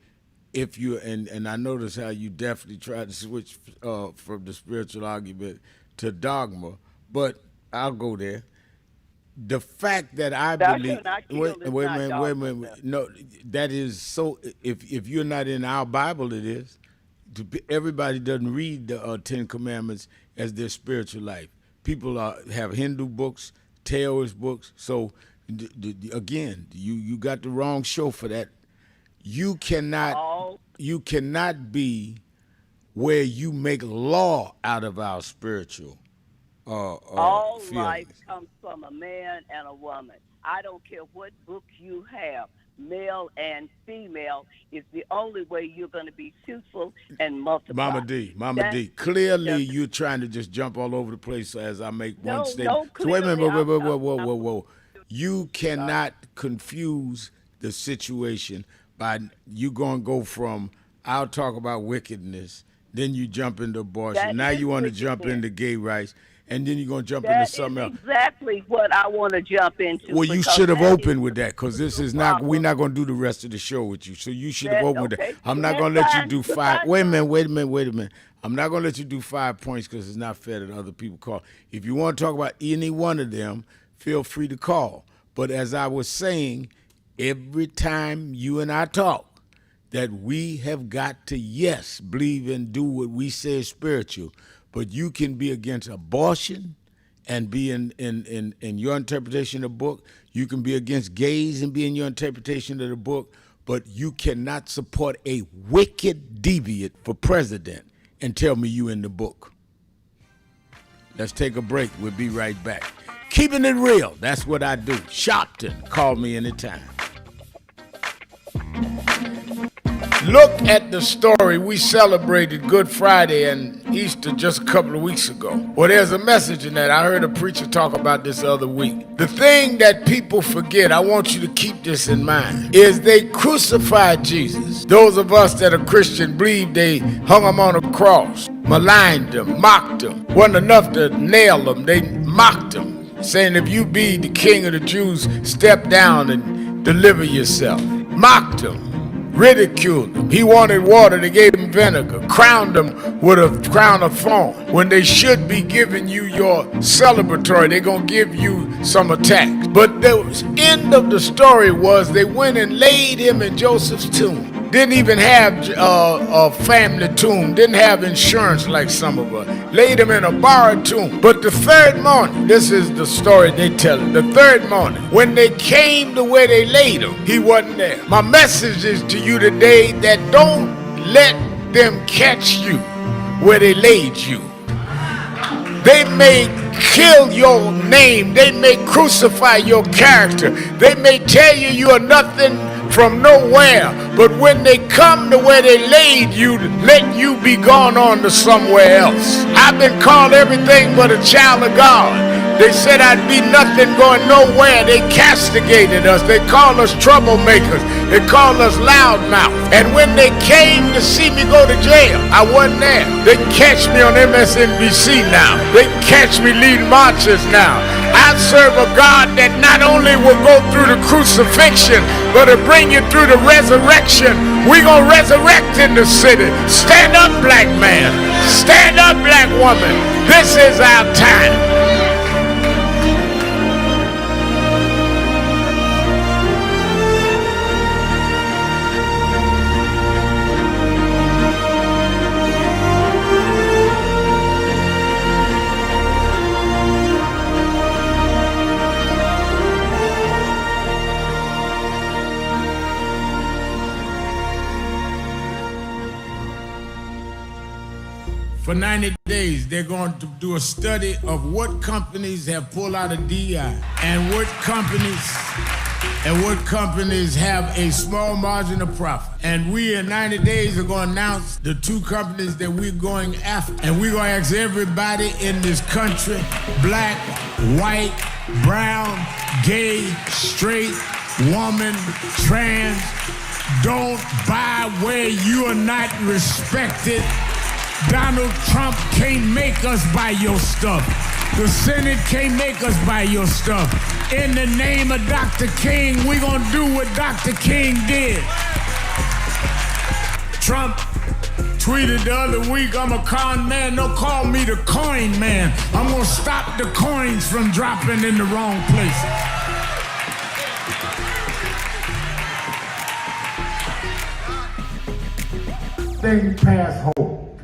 if you and I notice how you definitely tried to switch from the spiritual argument to dogma, but I'll go there. The fact that I believe wait a minute. No, that is so. If you're not in our Bible, it is. Everybody doesn't read the Ten Commandments as their spiritual life. People have Hindu books, Taoist books. So again, you got the wrong show for that. You cannot be where you make law out of our spiritual all feelings. life comes from a man and a woman. I don't care what book you have. Male and female is the only way you're going to be fruitful and multiply. Mama D. Clearly, you're trying to just jump all over the place as I make one statement. No, so wait a minute, whoa. You cannot confuse the situation by you going to go from I'll talk about wickedness, then you jump into abortion. Now you want to jump into gay rights. And then you're going to jump into something else. That's exactly what I want to jump into. Well, you should have opened with that because this is not, we're not going to do the rest of the show with you. So you should have opened with that. I'm not going to let you do five. Wait a minute. I'm not going to let you do 5 points because it's not fair that other people call. If you want to talk about any one of them, feel free to call. But as I was saying, every time you and I talk, that we have got to, yes, believe and do what we say is spiritual. But you can be against abortion and be in your interpretation of the book. You can be against gays and be in your interpretation of the book. But you cannot support a wicked deviant for president and tell me you in the book. Let's take a break. We'll be right back. Keeping it real. That's what I do. Sharpton. Call me anytime. Look at the story. We celebrated Good Friday and Easter just a couple of weeks ago. Well, there's a message in that. I heard a preacher talk about this the other week. The thing that people forget, I want you to keep this in mind, is they crucified Jesus. Those of us that are Christian believe they hung him on a cross, maligned him, mocked him. Wasn't enough to nail him. They mocked him, saying if you be the king of the Jews, step down and deliver yourself. Mocked him. Ridiculed him. He wanted water, they gave him vinegar. Crowned him with a crown of thorns. When they should be giving you your celebratory, they're going to give you some attacks. But the end of the story was they went and laid him in Joseph's tomb. Didn't even have a family tomb. Didn't have insurance like some of us. Laid him in a borrowed tomb. But the third morning, this is the story they tell it. The third morning, when they came to where they laid him, he wasn't there. My message is to you today that don't let them catch you where they laid you. They may kill your name. They may crucify your character. They may tell you you are nothing from nowhere, but when they come to where they laid you, let you be gone on to somewhere else. I've been called everything but a child of God. They said I'd be nothing going nowhere. They castigated us. They called us troublemakers. They called us loudmouth. And when they came to see me go to jail, I wasn't there. They catch me on MSNBC now. They catch me leading marches now. I serve a God that not only will go through the crucifixion, but to bring you through the resurrection. We're going to resurrect in the city. Stand up, black man. Stand up, black woman. This is our time. For 90 days, they're going to do a study of what companies have pulled out of DI and what companies have a small margin of profit. And we in 90 days are going to announce the 2 companies that we're going after. And we're going to ask everybody in this country, black, white, brown, gay, straight, woman, trans, don't buy where you are not respected. Donald Trump can't make us buy your stuff. The Senate can't make us buy your stuff. In the name of Dr. King, we're going to do what Dr. King did. Trump tweeted the other week, I'm a con man, don't call me the coin man. I'm gonna stop the coins from dropping in the wrong place. Things past hope.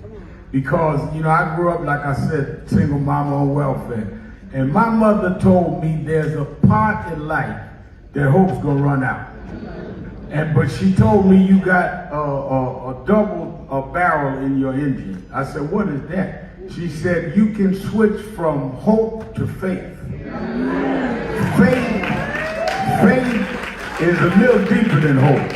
Because, I grew up, like I said, single mama on welfare. And my mother told me there's a part in life that hope's gonna run out. But she told me you got a double barrel in your engine. I said, what is that? She said, you can switch from hope to faith. Faith is a little deeper than hope.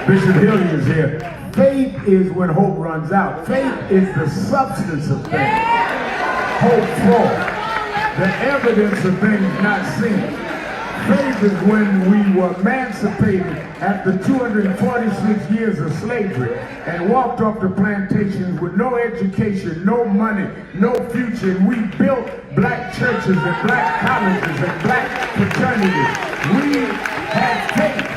Bishop Hilliard is here. Faith is when hope runs out. Faith is the substance of things. Hope for the evidence of things not seen. Faith is when we were emancipated after 246 years of slavery and walked off the plantations with no education, no money, no future. And we built black churches and black colleges and black fraternities. We had faith.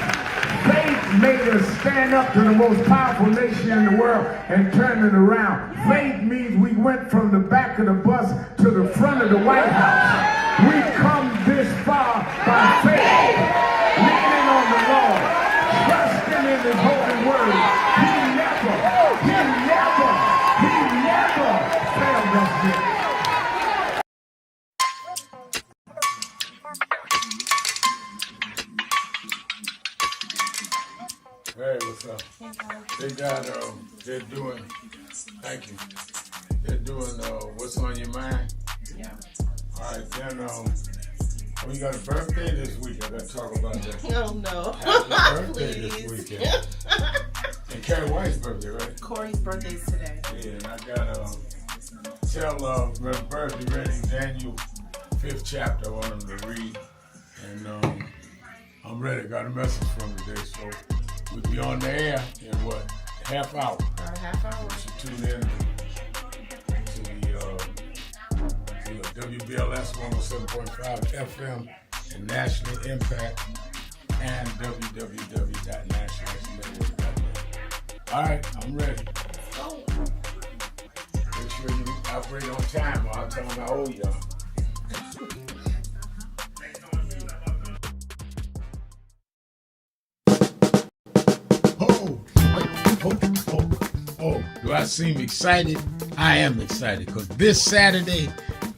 Faith made us stand up to the most powerful nation in the world and turn it around. Faith means we went from the back of the bus to the front of the White House. We come this far by faith, leaning on the Lord, trusting in His holy word. He never failed us yet. Hey, what's up? They got, they're doing, thank you. They're doing, what's on your mind? Yeah. All right, then, we got a birthday this week. I got to talk about that. Oh, no. Happy birthday this weekend. And Carrie White's birthday, right? Corey's birthday is today. Yeah, and I got to tell Reverend Birthday reading Daniel 5th chapter. I want him to read. And I'm ready. I got a message from today, so we'll be on the air in what? Half hour. About a half hour. You should tune in to the WBLS 107.5 FM and National Impact and www.nationalnetwork.net. All right, I'm ready. Make sure you operate on time or I'll tell them I owe y'all. Oh, do I seem excited? I am excited because this Saturday,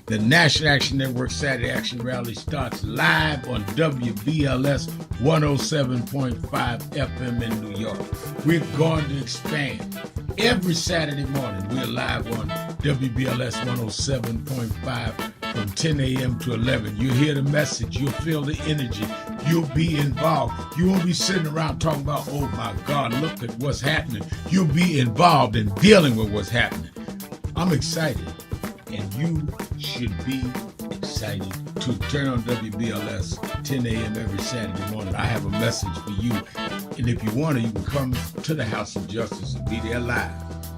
the National Action Network Saturday Action Rally starts live on WBLS 107.5 FM in New York. We're going to expand. Every Saturday morning, we're live on WBLS 107.5 from 10 a.m. to 11. You'll hear the message. You'll feel the energy. You'll be involved. You won't be sitting around talking about, oh my God, look at what's happening. You'll be involved in dealing with what's happening. I'm excited, and you should be excited too. Turn on WBLS 10 a.m. every Saturday morning. I have a message for you, and if you want to, you can come to the House of Justice and be there live,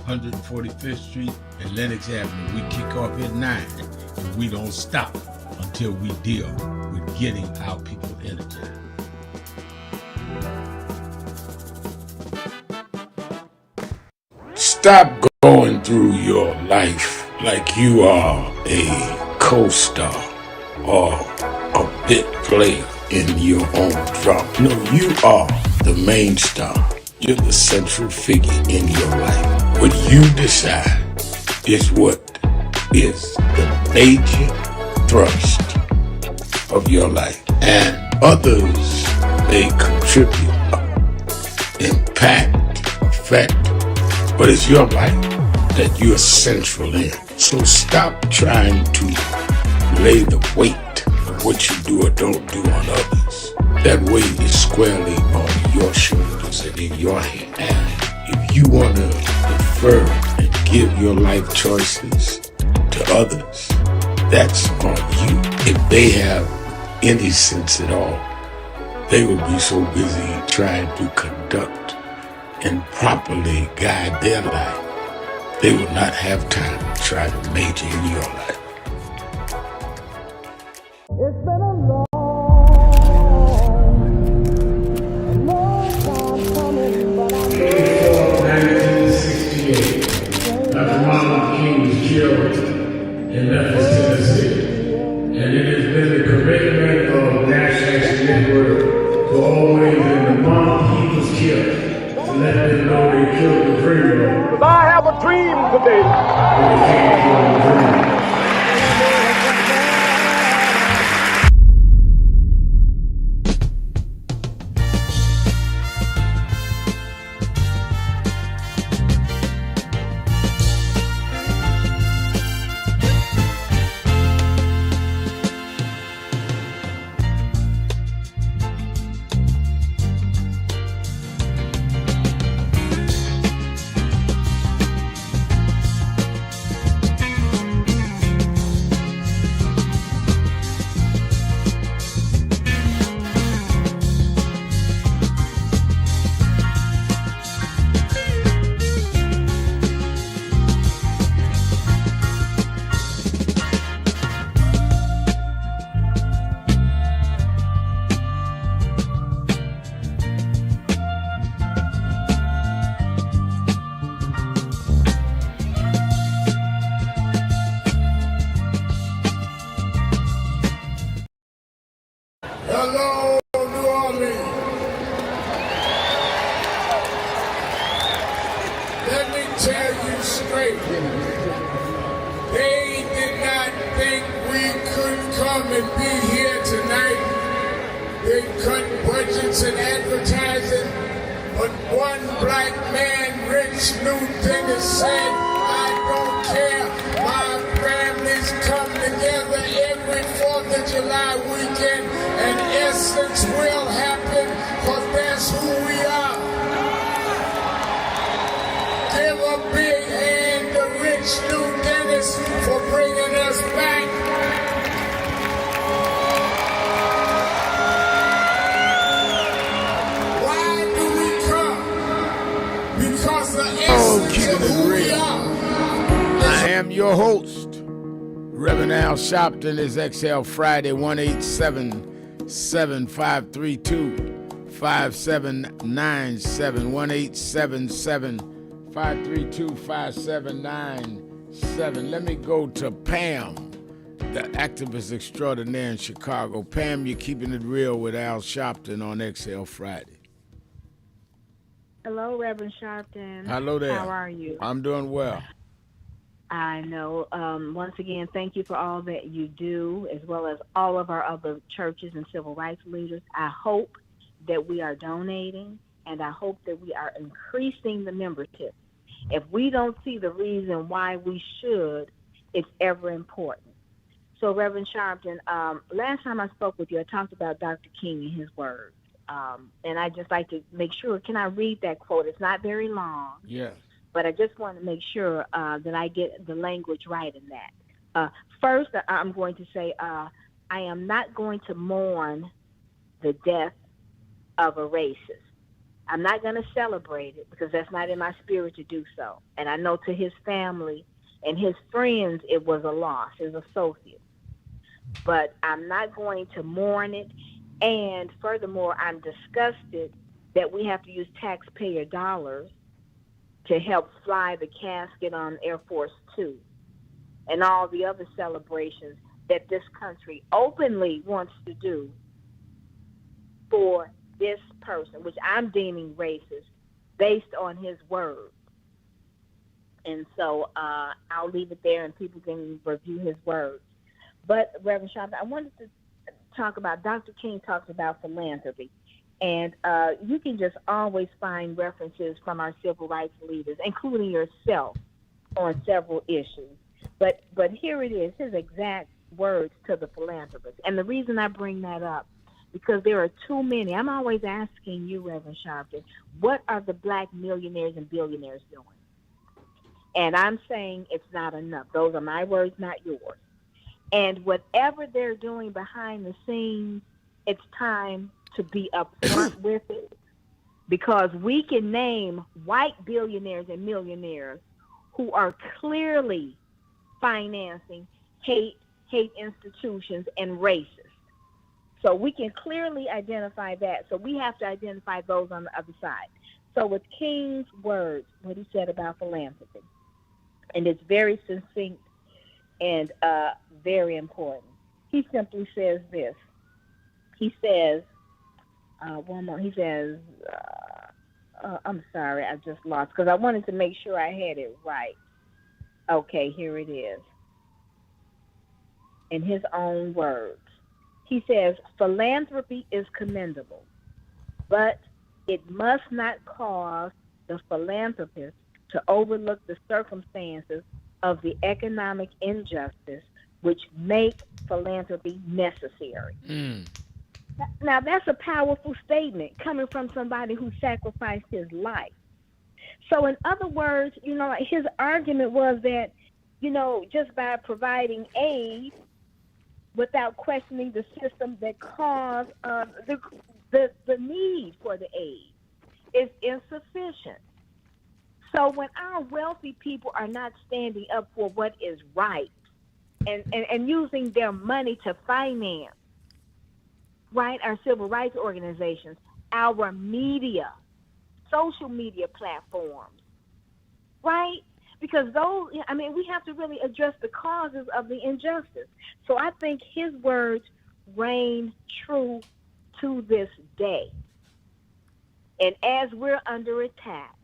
145th Street and Lenox Avenue. We kick off at 9, and we don't stop until we deal with getting our people energized. Stop going through your life like you are a co-star or a bit player in your own drama. No, you are the main star. You're the central figure in your life. What you decide is what is the major thrust of your life. And others may contribute, impact, affect, but it's your life that you're central in. So stop trying to lay the weight of what you do or don't do on others. That weight is squarely on your shoulders and in your hand. And if you want to defer and give your life choices to others, that's on you. If they have any sense at all, they will be so busy trying to conduct and properly guide their life, they will not have time to try to major in your life. It's been a long time coming, but I know Hello, New Orleans. Let me tell you straight. They did not think we could come and be here tonight. They cut budgets and advertising, but one black man, Rich New Dennis, said, I don't care. My families come together every 4th of July weekend, and essence will happen, because that's who we are. Give a big hand to Rich New Dennis for bringing us back. Why do we come? Because the essence of who we are. I am your host, Reverend Al Sharpton. Is XL Friday, 1-877-532-5797, 1-877-532-5797. Let me go to Pam, the activist extraordinaire in Chicago. Pam, you're keeping it real with Al Sharpton on XL Friday. Hello, Reverend Sharpton. Hello there. How are you? I'm doing well. I know. Once again, thank you for all that you do, as well as all of our other churches and civil rights leaders. I hope that we are donating, and I hope that we are increasing the membership. If we don't see the reason why we should, it's ever important. So, Reverend Sharpton, last time I spoke with you, I talked about Dr. King and his words. And I just like to make sure, can I read that quote? It's not very long. Yes. But I just want to make sure that I get the language right in that. First, I'm going to say I am not going to mourn the death of a racist. I'm not going to celebrate it because that's not in my spirit to do so. And I know to his family and his friends it was a loss, his associates. But I'm not going to mourn it. And furthermore, I'm disgusted that we have to use taxpayer dollars to help fly the casket on Air Force Two and all the other celebrations that this country openly wants to do for this person, which I'm deeming racist, based on his words. And so I'll leave it there and people can review his words. But, Reverend Sharpton, I wanted to talk about, Dr. King talks about philanthropy. And you can just always find references from our civil rights leaders, including yourself, on several issues. But here it is, his exact words to the philanthropist. And the reason I bring that up, because there are too many. I'm always asking you, Reverend Sharpton, what are the black millionaires and billionaires doing? And I'm saying it's not enough. Those are my words, not yours. And whatever they're doing behind the scenes, it's time to be upfront with it, because we can name white billionaires and millionaires who are clearly financing hate institutions and racists. So we can clearly identify that. So we have to identify those on the other side. So with King's words, what he said about philanthropy, and it's very succinct and very important. He simply says this. He says, one more. He says, I'm sorry, I just lost, because I wanted to make sure I had it right. Okay, here it is. In his own words, he says, philanthropy is commendable, but it must not cause the philanthropist to overlook the circumstances of the economic injustice which make philanthropy necessary. Now, that's a powerful statement coming from somebody who sacrificed his life. So, in other words, like his argument was that, just by providing aid without questioning the system that caused the need for the aid is insufficient. So when our wealthy people are not standing up for what is right and using their money to finance, right, our civil rights organizations, our media, social media platforms, right? Because we have to really address the causes of the injustice. So I think his words reign true to this day. And as we're under attack,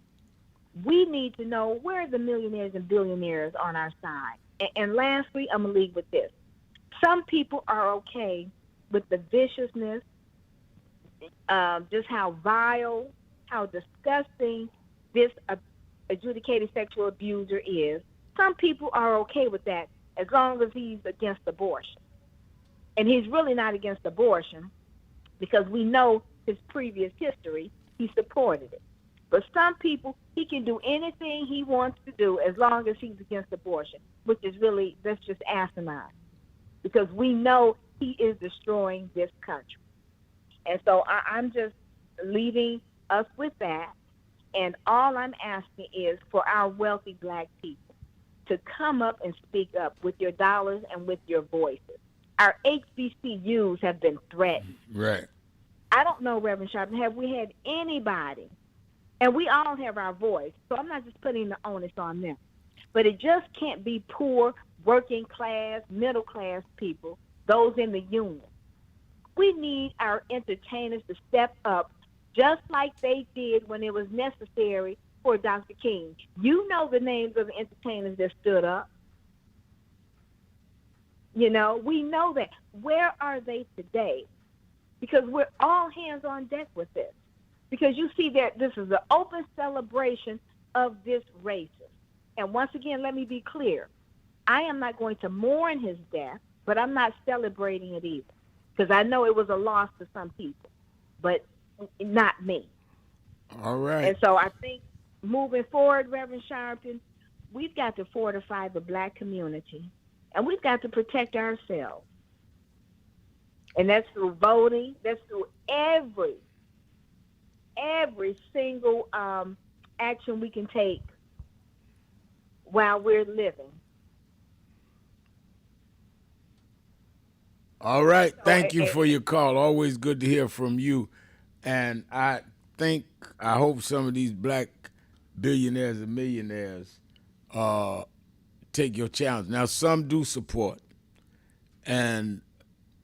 we need to know where are the millionaires and billionaires on our side. And lastly, I'm going to leave with this. Some people are okay with the viciousness, just how vile, how disgusting this adjudicated sexual abuser is. Some people are okay with that as long as he's against abortion. And he's really not against abortion because we know his previous history, he supported it. But some people, he can do anything he wants to do as long as he's against abortion, which is really, that's just asinine. Because we know he is destroying this country. And so I'm just leaving us with that. And all I'm asking is for our wealthy black people to come up and speak up with your dollars and with your voices. Our HBCUs have been threatened. Right. I don't know, Reverend Sharpton, have we had anybody, and we all have our voice, so I'm not just putting the onus on them, but it just can't be poor, working class, middle class people, those in the union. We need our entertainers to step up just like they did when it was necessary for Dr. King. You know the names of the entertainers that stood up. We know that. Where are they today? Because we're all hands on deck with this. Because you see that this is an open celebration of this racist. And once again, let me be clear. I am not going to mourn his death, but I'm not celebrating it either. Because I know it was a loss to some people, but not me. All right. And so I think moving forward, Reverend Sharpton, we've got to fortify the black community, and we've got to protect ourselves. And that's through voting. That's through every single action we can take while we're living. All right. Thank you for your call. Always good to hear from you. And I hope some of these black billionaires and millionaires take your challenge. Now, some do support, and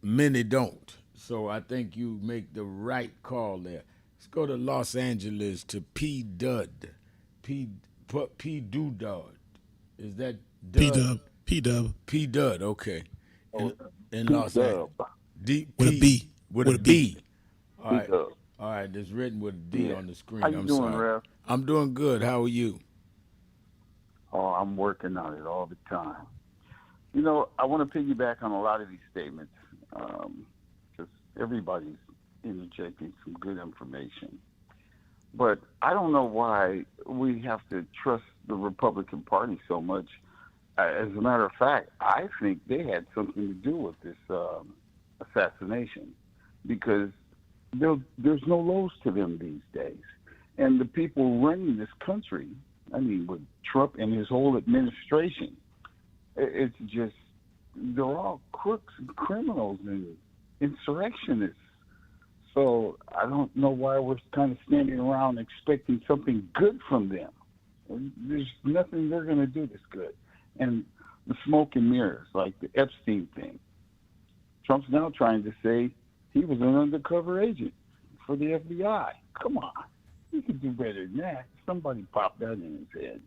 many don't. So I think you make the right call there. Let's go to Los Angeles to P. Dud. P. Dudad. Is that Dud? P. Dub. P. Dub. P. Dud. Okay. In Los Angeles. With a B. With a B. All right. All right. It's written with a D on the screen. How you doing, sorry. Rev? I'm doing good. How are you? Oh, I'm working on it all the time. I want to piggyback on a lot of these statements because everybody's interjecting some good information. But I don't know why we have to trust the Republican Party so much. As a matter of fact, I think they had something to do with this assassination because there's no lows to them these days. And the people running this country, with Trump and his whole administration, it's just, they're all crooks and criminals and insurrectionists. So I don't know why we're kind of standing around expecting something good from them. There's nothing they're going to do that's good. And the smoke and mirrors, like the Epstein thing. Trump's now trying to say he was an undercover agent for the FBI. Come on. You can do better than that. Somebody popped that in his head.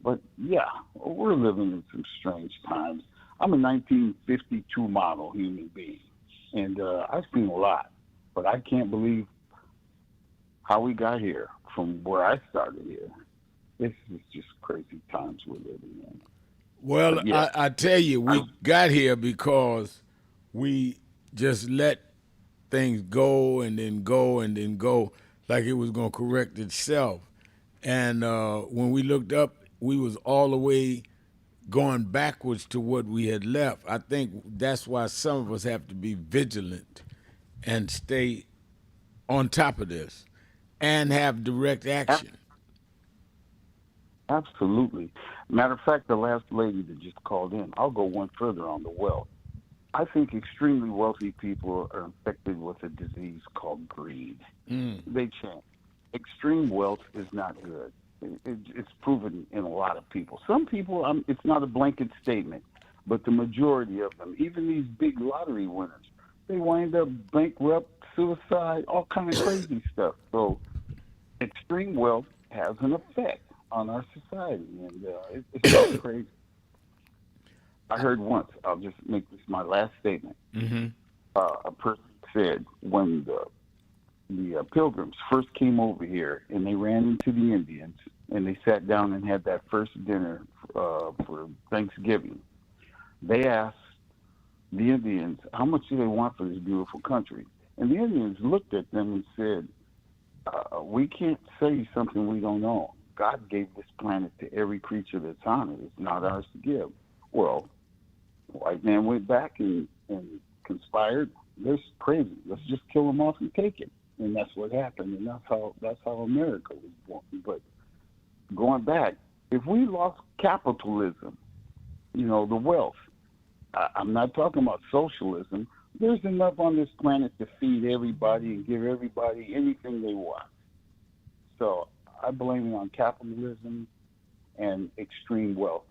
But yeah, we're living in some strange times. I'm a 1952 model human being, and I've seen a lot, but I can't believe how we got here from where I started here. This is just crazy times we're living in. Well, yeah, I tell you, we got here because we just let things go and then go and then go like it was going to correct itself. And when we looked up, we was all the way going backwards to what we had left. I think that's why some of us have to be vigilant and stay on top of this and have direct action. Absolutely. Matter of fact, the last lady that just called in, I'll go one further on the wealth. I think extremely wealthy people are infected with a disease called greed. They chant. Extreme wealth is not good. It's proven in a lot of people. Some people, it's not a blanket statement, but the majority of them, even these big lottery winners, they wind up bankrupt, suicide, all kind of crazy stuff. So extreme wealth has an effect on our society, and it's so crazy. I heard once, I'll just make this my last statement. A person said when the Pilgrims first came over here and they ran into the Indians and they sat down and had that first dinner for Thanksgiving, they asked the Indians, how much do they want for this beautiful country? And the Indians looked at them and said, we can't say something we don't know. God gave this planet to every creature that's on it. It's not ours to give. Well, the white man went back and conspired. They're crazy. Let's just kill them off and take it. And that's what happened, and that's how America was born. But going back, if we lost capitalism, the wealth, I'm not talking about socialism. There's enough on this planet to feed everybody and give everybody anything they want. So I blame it on capitalism and extreme wealth.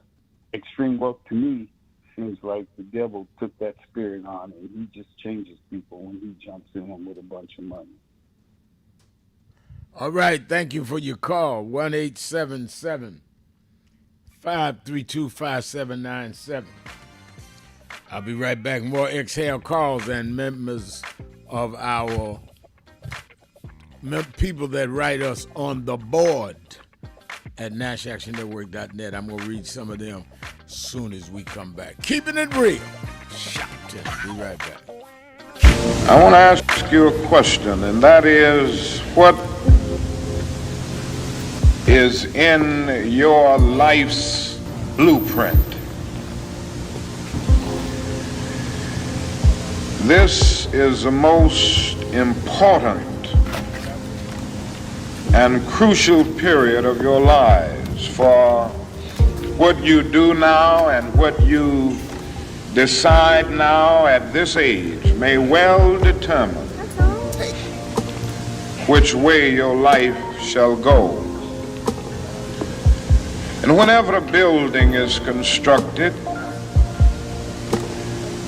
Extreme wealth, to me, seems like the devil took that spirit on, and he just changes people when he jumps in them with a bunch of money. All right, thank you for your call. 1-877-532-5797. I'll be right back. More Exhale calls and members of our people that write us on the board at NashActionNetwork.net. I'm going to read some of them as soon as we come back. Keeping it real. Sharpton. Be right back. I want to ask you a question, and that is, what is in your life's blueprint? This is the most important and crucial period of your lives, for what you do now and what you decide now at this age may well determine which way your life shall go. And whenever a building is constructed,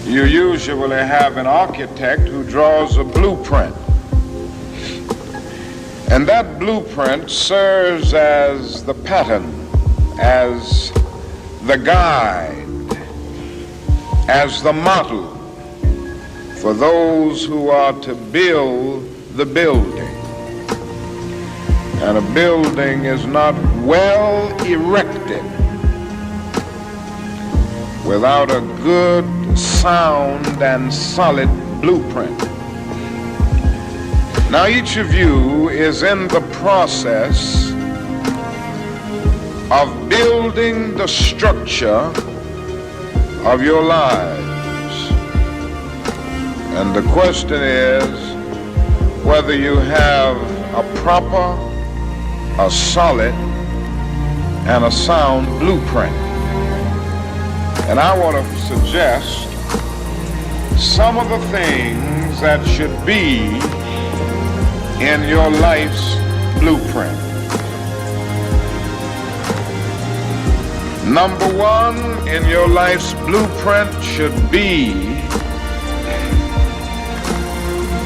you usually have an architect who draws a blueprint. And that blueprint serves as the pattern, as the guide, as the model for those who are to build the building. And a building is not well erected without a good, sound, and solid blueprint. Now, each of you is in the process of building the structure of your lives. And the question is whether you have a proper, a solid, and a sound blueprint. And I want to suggest some of the things that should be in your life's blueprint. Number one in your life's blueprint should be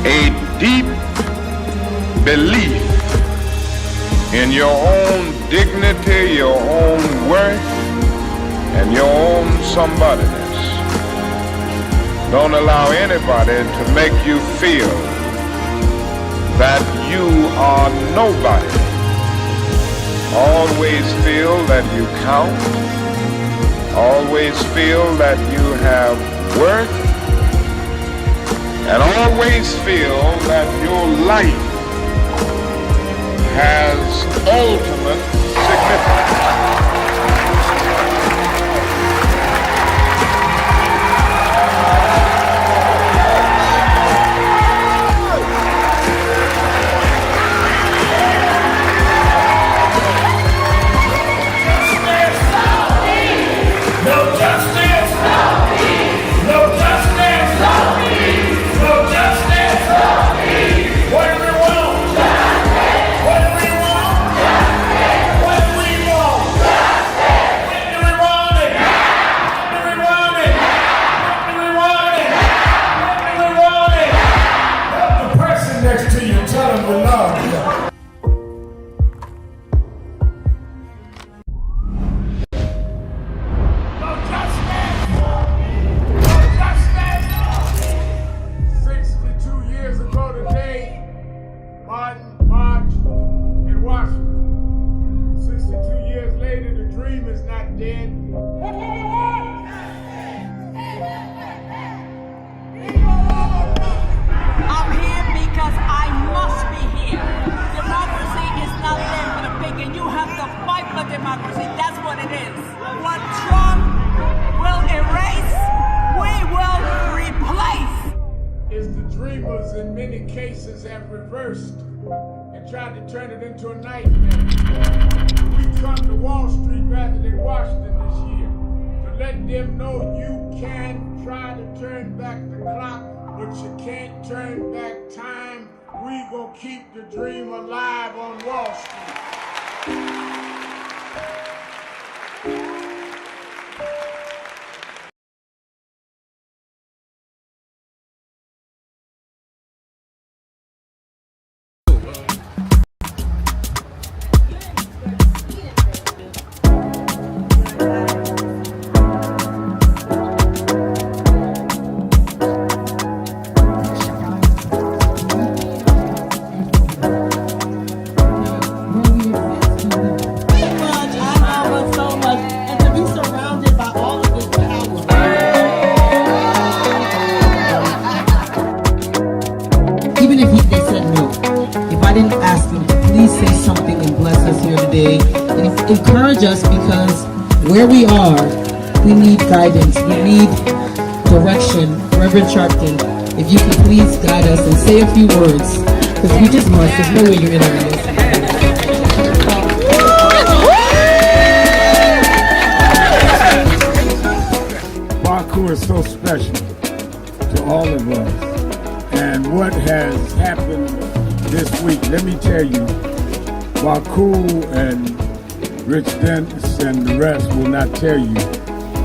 a deep belief in your own dignity, your own worth, and your own somebodyness. Don't allow anybody to make you feel that you are nobody. Always feel that you count. Always feel that you have worth. And always feel that your life has ultimate significance. Have reversed and tried to turn it into a nightmare. We come to Wall Street rather than Washington this year to let them know you can try to turn back the clock, but you can't turn back time. We gonna keep the dream alive on Wall Street. Encourage us, because where we are, we need guidance, we need direction. Reverend Sharpton, if you can please guide us and say a few words, because we just must. There's no way you're interviewing us. Baku is so special to all of us, and what has happened this week, let me tell you, Baku and Rich Dennis and the rest will not tell you,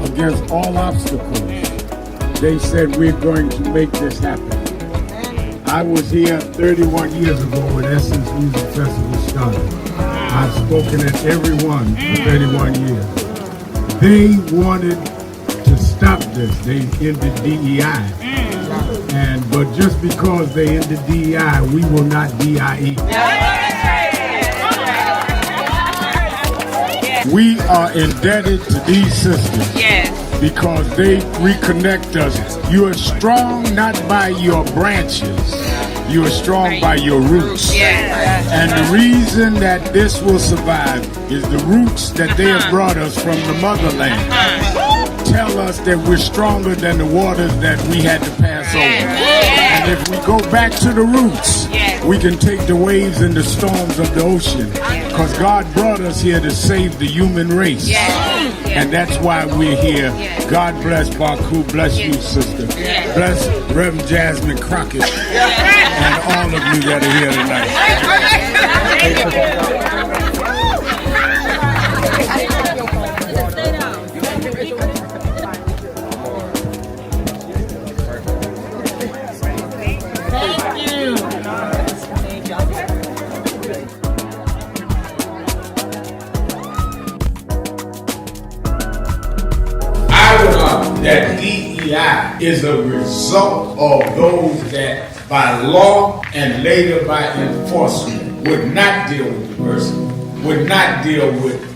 against all obstacles, they said we're going to make this happen. I was here 31 years ago when Essence Music Festival started. I've spoken at every one for 31 years. They wanted to stop this. They ended DEI. But just because they ended DEI, we will not DIE. We are indebted to these sisters because they reconnect us. You are strong not by your branches, you are strong by your roots. And the reason that this will survive is the roots that they have brought us from the motherland. Tell us that we're stronger than the waters that we had to pass over. And if we go back to the roots, we can take the waves and the storms of the ocean, because God brought us here to save the human race. And that's why we're here. God bless Baku, bless you, sister. Bless Reverend Jasmine Crockett and all of you that are here tonight. is a result of those that by law and later by enforcement would not deal with diversity, would not deal with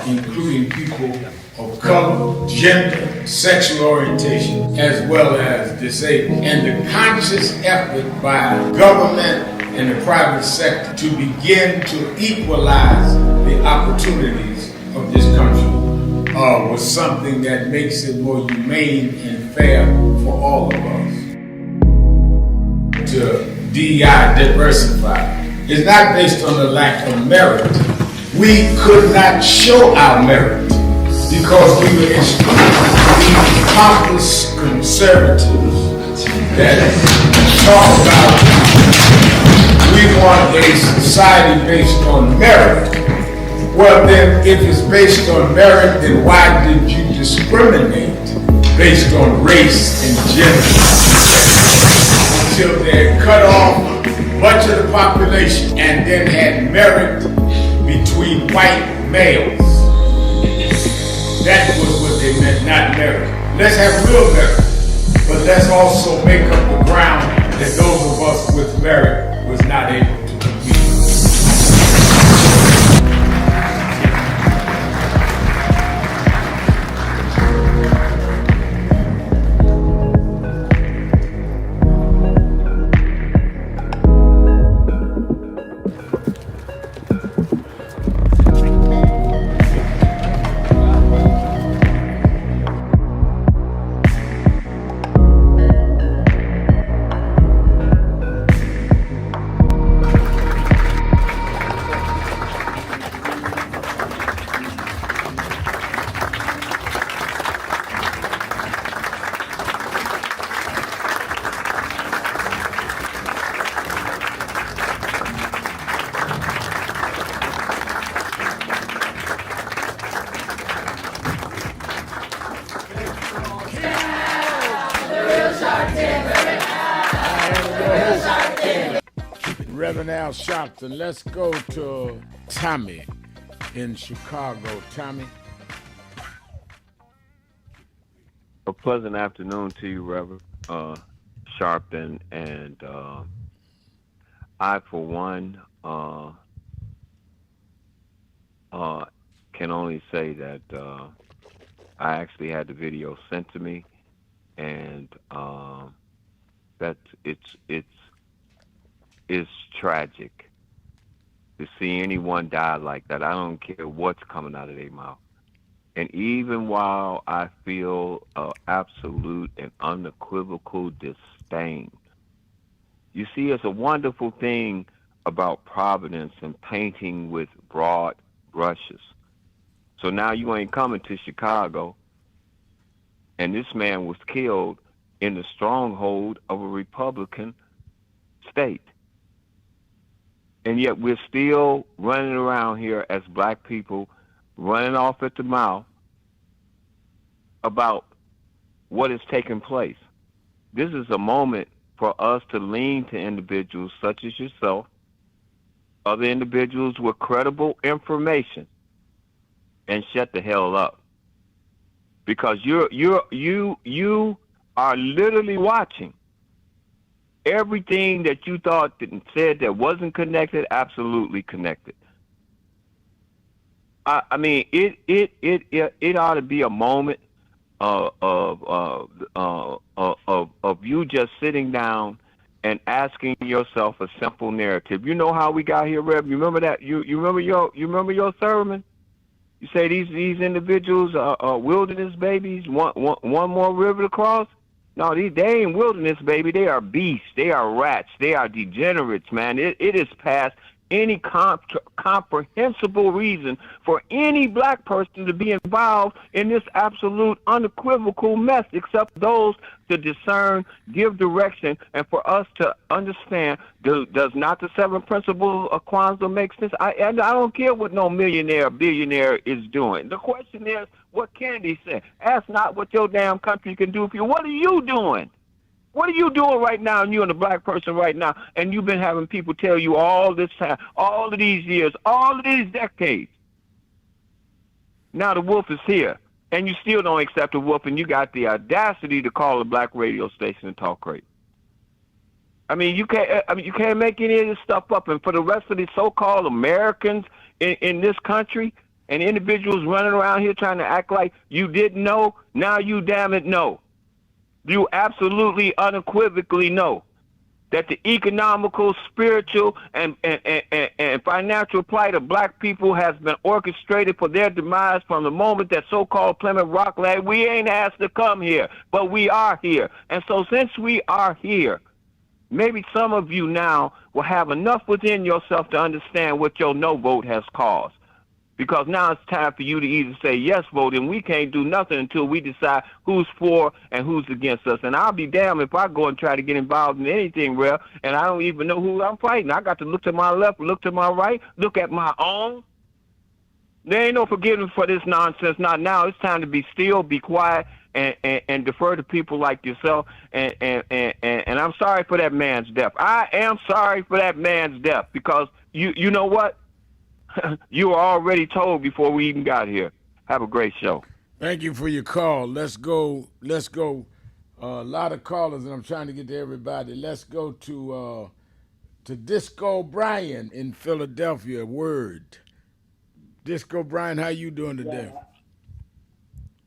including people of color, gender, sexual orientation, as well as disabled. And the conscious effort by government and the private sector to begin to equalize the opportunities of this country was something that makes it more humane and fair for all of us. To DEI, diversify, is not based on the lack of merit. We could not show our merit because we were the pompous conservatives that talk about we want a society based on merit. Well then, if it's based on merit, then why did you discriminate based on race and gender? Until they had cut off much of the population and then had merit between white males. That was what they meant, not merit. Let's have real merit, but let's also make up the ground that those of us with merit was not able to compete. Reverend Sharpton, let's go to Tommy in Chicago. Tommy. A pleasant afternoon to you, Reverend Sharpton, and I, for one, can only say that I actually had the video sent to me, and that it's tragic to see anyone die like that. I don't care what's coming out of their mouth. And even while I feel absolute and unequivocal disdain, you see, it's a wonderful thing about Providence and painting with broad brushes. So now you ain't coming to Chicago, and this man was killed in the stronghold of a Republican state. And yet we're still running around here as black people, running off at the mouth about what is taking place. This is a moment for us to lean to individuals such as yourself, other individuals with credible information, and shut the hell up. Because you are literally watching everything that you thought and said that wasn't connected, absolutely connected. I mean, it ought to be a moment of you just sitting down and asking yourself a simple narrative. You know how we got here, Rev? You remember that? You remember your sermon? You say these individuals are wilderness babies. One more river to cross. No, they ain't wilderness, baby. They are beasts. They are rats. They are degenerates, man. It is past any comprehensible reason for any black person to be involved in this absolute unequivocal mess, except those to discern, give direction, and for us to understand, does not the seven principles of Kwanzaa make sense? I don't care what no millionaire or billionaire is doing. The question is, what can they say? Ask not what your damn country can do for you. What are you doing? What are you doing right now, and you and the black person right now, and you've been having people tell you all this time, all of these years, all of these decades. Now the wolf is here. and you still don't accept a whooping. You got the audacity to call a black radio station and talk crazy. I mean, you can't make any of this stuff up. And for the rest of the so-called Americans in this country and individuals running around here trying to act like you didn't know, now you damn it know. You absolutely unequivocally know that the economical, spiritual, and financial plight of black people has been orchestrated for their demise from the moment that so-called Plymouth Rock lad. We ain't asked to come here, but we are here. And so since we are here, maybe some of you now will have enough within yourself to understand what your no vote has caused. Because now it's time for you to either say yes vote, and we can't do nothing until we decide who's for and who's against us. And I'll be damned if I go and try to get involved in anything, Rev, and I don't even know who I'm fighting. I got to look to my left, look to my right, look at my own. There ain't no forgiveness for this nonsense. Not now. It's time to be still, be quiet, and defer to people like yourself. And I'm sorry for that man's death. I am sorry for that man's death because you know what? You were already told before we even got here. Have a great show. Thank you for your call. Let's go. A lot of callers, and I'm trying to get to everybody. Let's go to Disco Brian in Philadelphia. Word. Disco Brian, how you doing today?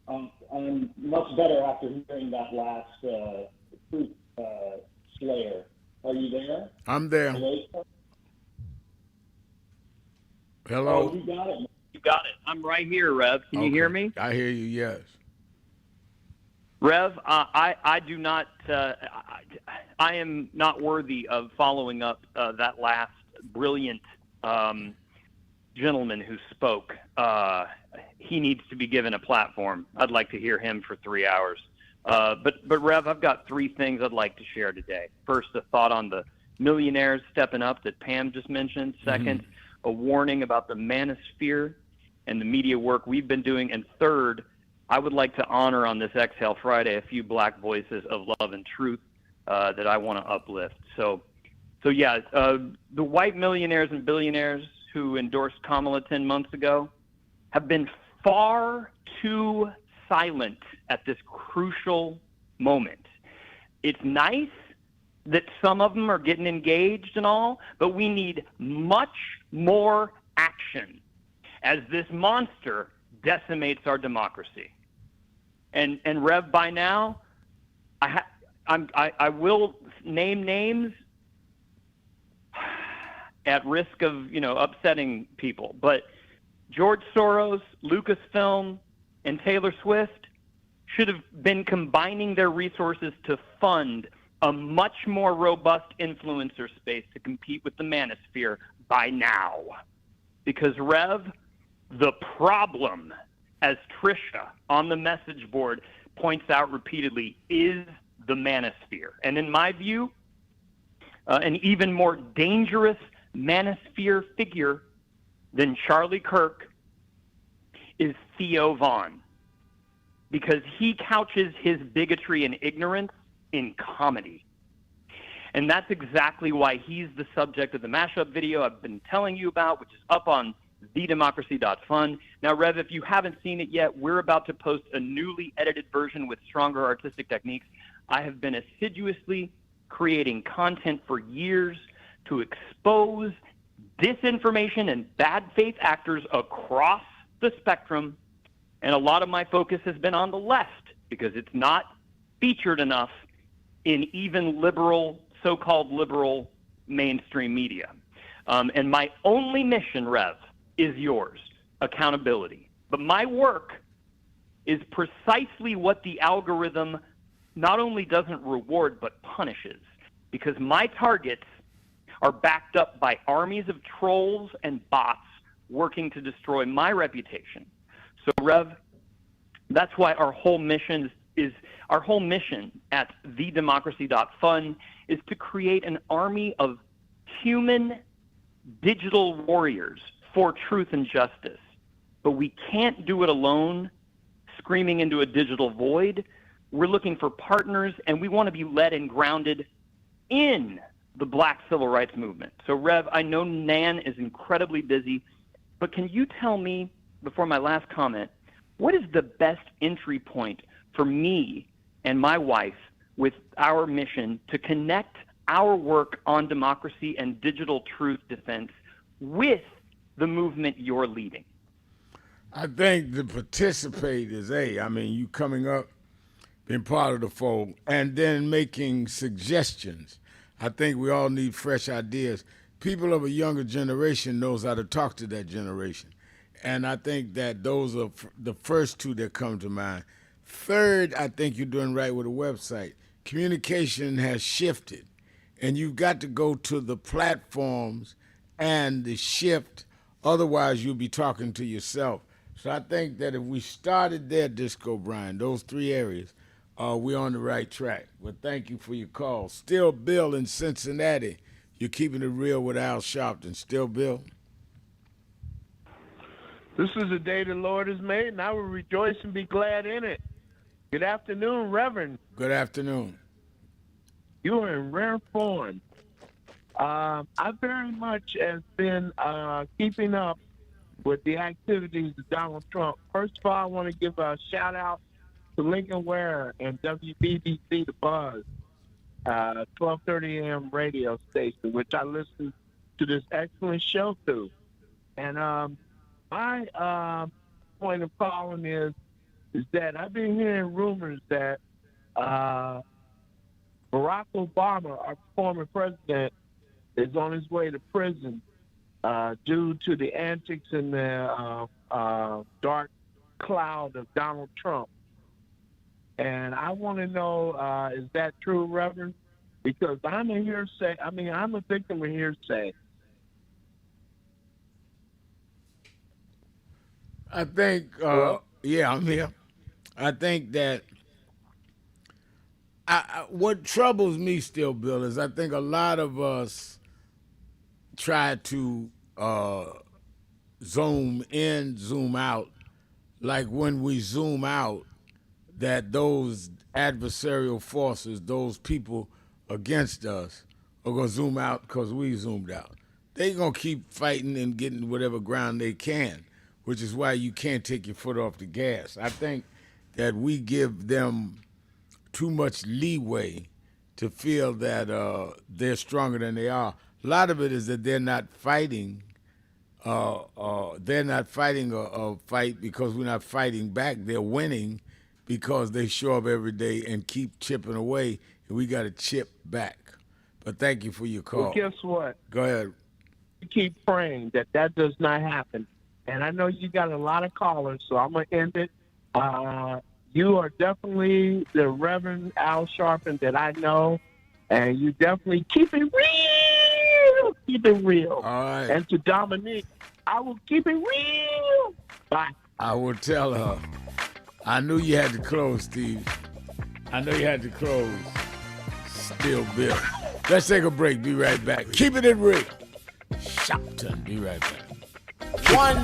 I'm much better after hearing that last Truth Slayer. Are you there? I'm there. Hello? Oh, you got it. You got it. I'm right here, Rev. Can you hear me? I hear you, yes. Rev, I do not, I am not worthy of following up that last brilliant gentleman who spoke. He needs to be given a platform. I'd like to hear him for 3 hours. But Rev, I've got 3 things I'd like to share today. First, a thought on the millionaires stepping up that Pam just mentioned. Second, a warning about the manosphere and the media work we've been doing. And third, I would like to honor on this Exhale Friday a few black voices of love and truth that I want to uplift. So yeah, the white millionaires and billionaires who endorsed Kamala 10 months ago have been far too silent at this crucial moment. It's nice that some of them are getting engaged and all, but we need much more action as this monster decimates our democracy. And Rev, by now, I will name names at risk of upsetting people, but George Soros, Lucasfilm, and Taylor Swift should have been combining their resources to fund a much more robust influencer space to compete with the manosphere by now. Because, Rev, the problem, as Trisha on the message board points out repeatedly, is the manosphere. And in my view, an even more dangerous manosphere figure than Charlie Kirk is Theo Vaughn. Because he couches his bigotry and ignorance in comedy. And that's exactly why he's the subject of the mashup video I've been telling you about, which is up on thedemocracy.fun. Now, Rev, if you haven't seen it yet, we're about to post a newly edited version with stronger artistic techniques. I have been assiduously creating content for years to expose disinformation and bad faith actors across the spectrum. And a lot of my focus has been on the left because it's not featured enough in even liberal, so-called liberal mainstream media. And my only mission, Rev, is yours, accountability. But my work is precisely what the algorithm not only doesn't reward, but punishes. Because my targets are backed up by armies of trolls and bots working to destroy my reputation. So, Rev, that's why our whole mission at thedemocracy.fun is to create an army of human digital warriors for truth and justice. But we can't do it alone, screaming into a digital void. We're looking for partners, and we want to be led and grounded in the Black Civil Rights Movement. So, Rev, I know Nan is incredibly busy, but can you tell me, before my last comment, what is the best entry point for me and my wife with our mission to connect our work on democracy and digital truth defense with the movement you're leading? I think the participate is you coming up, being part of the fold, and then making suggestions. I think we all need fresh ideas. People of a younger generation knows how to talk to that generation. And I think that those are the first two that come to mind. Third, I think you're doing right with a website. Communication has shifted, and you've got to go to the platforms and the shift. Otherwise, you'll be talking to yourself. So I think that if we started there, Disco Brian, those three areas, we're on the right track. But thank you for your call. Still Bill in Cincinnati. You're keeping it real with Al Sharpton. Still Bill? This is the day the Lord has made, and I will rejoice and be glad in it. Good afternoon, Reverend. Good afternoon. You are in rare form. I very much have been keeping up with the activities of Donald Trump. First of all, I want to give a shout-out to Lincoln Ware and WBBC The Buzz, 12:30 a.m. radio station, which I listen to this excellent show to. And my point of calling is that I've been hearing rumors that Barack Obama, our former president, is on his way to prison due to the antics and the dark cloud of Donald Trump. And I want to know, is that true, Reverend? Because I'm a hearsay. I'm a victim of hearsay. I think, yeah, I'm here. I think that what troubles me still, Bill, is I think a lot of us try to zoom in, zoom out. Like when we zoom out, that those adversarial forces, those people against us, are going to zoom out because we zoomed out. They're going to keep fighting and getting whatever ground they can, which is why you can't take your foot off the gas. I think that we give them too much leeway to feel that they're stronger than they are. A lot of it is that they're not fighting. They're not fighting a fight because we're not fighting back. They're winning because they show up every day and keep chipping away, and we got to chip back. But thank you for your call. Well, guess what? Go ahead. We keep praying that does not happen. And I know you got a lot of callers, so I'm going to end it. You are definitely the Reverend Al Sharpton that I know, and you definitely keep it real. Keep it real. All right. And to Dominique, I will keep it real. Bye. I will tell her. I knew you had to close, Steve. I know you had to close. Still Bill. Let's take a break. Be right back. Keeping it real. Sharpton. Be right back. 1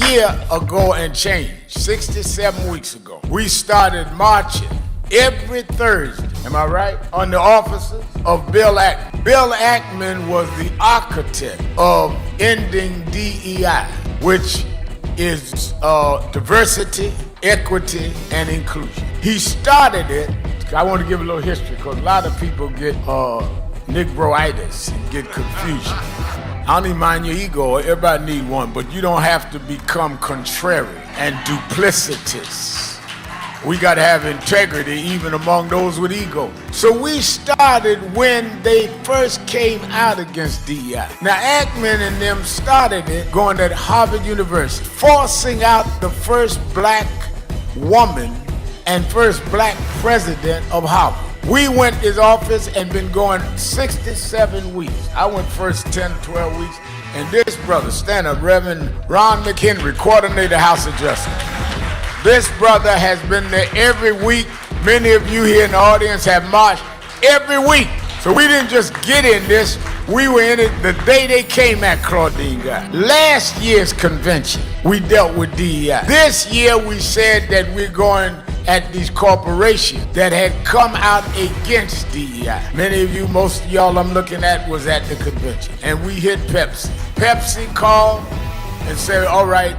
year ago and change, 67 weeks ago, we started marching every Thursday, am I right, on the offices of Bill Ackman. Bill Ackman was the architect of ending DEI, which is diversity, equity, and inclusion. He started it. I want to give a little history because a lot of people get Negroitis and get confusion. I don't even mind your ego. Everybody need one, but you don't have to become contrary and duplicitous. We got to have integrity even among those with ego. So we started when they first came out against DEI. Now, Ackman and them started it going to Harvard University, forcing out the first black woman and first black president of Harvard. We went to his office and been going 67 weeks. I went first 10, 12 weeks. And this brother, stand up, Reverend Ron McHenry, coordinator House of Justice. This brother has been there every week. Many of you here in the audience have marched every week. So we didn't just get in this. We were in it the day they came at Claudine Guy. Last year's convention, we dealt with DEI. This year, we said that we're going at these corporations that had come out against DEI. Many of you, most of y'all I'm looking at was at the convention. And we hit Pepsi. Pepsi called and said, all right,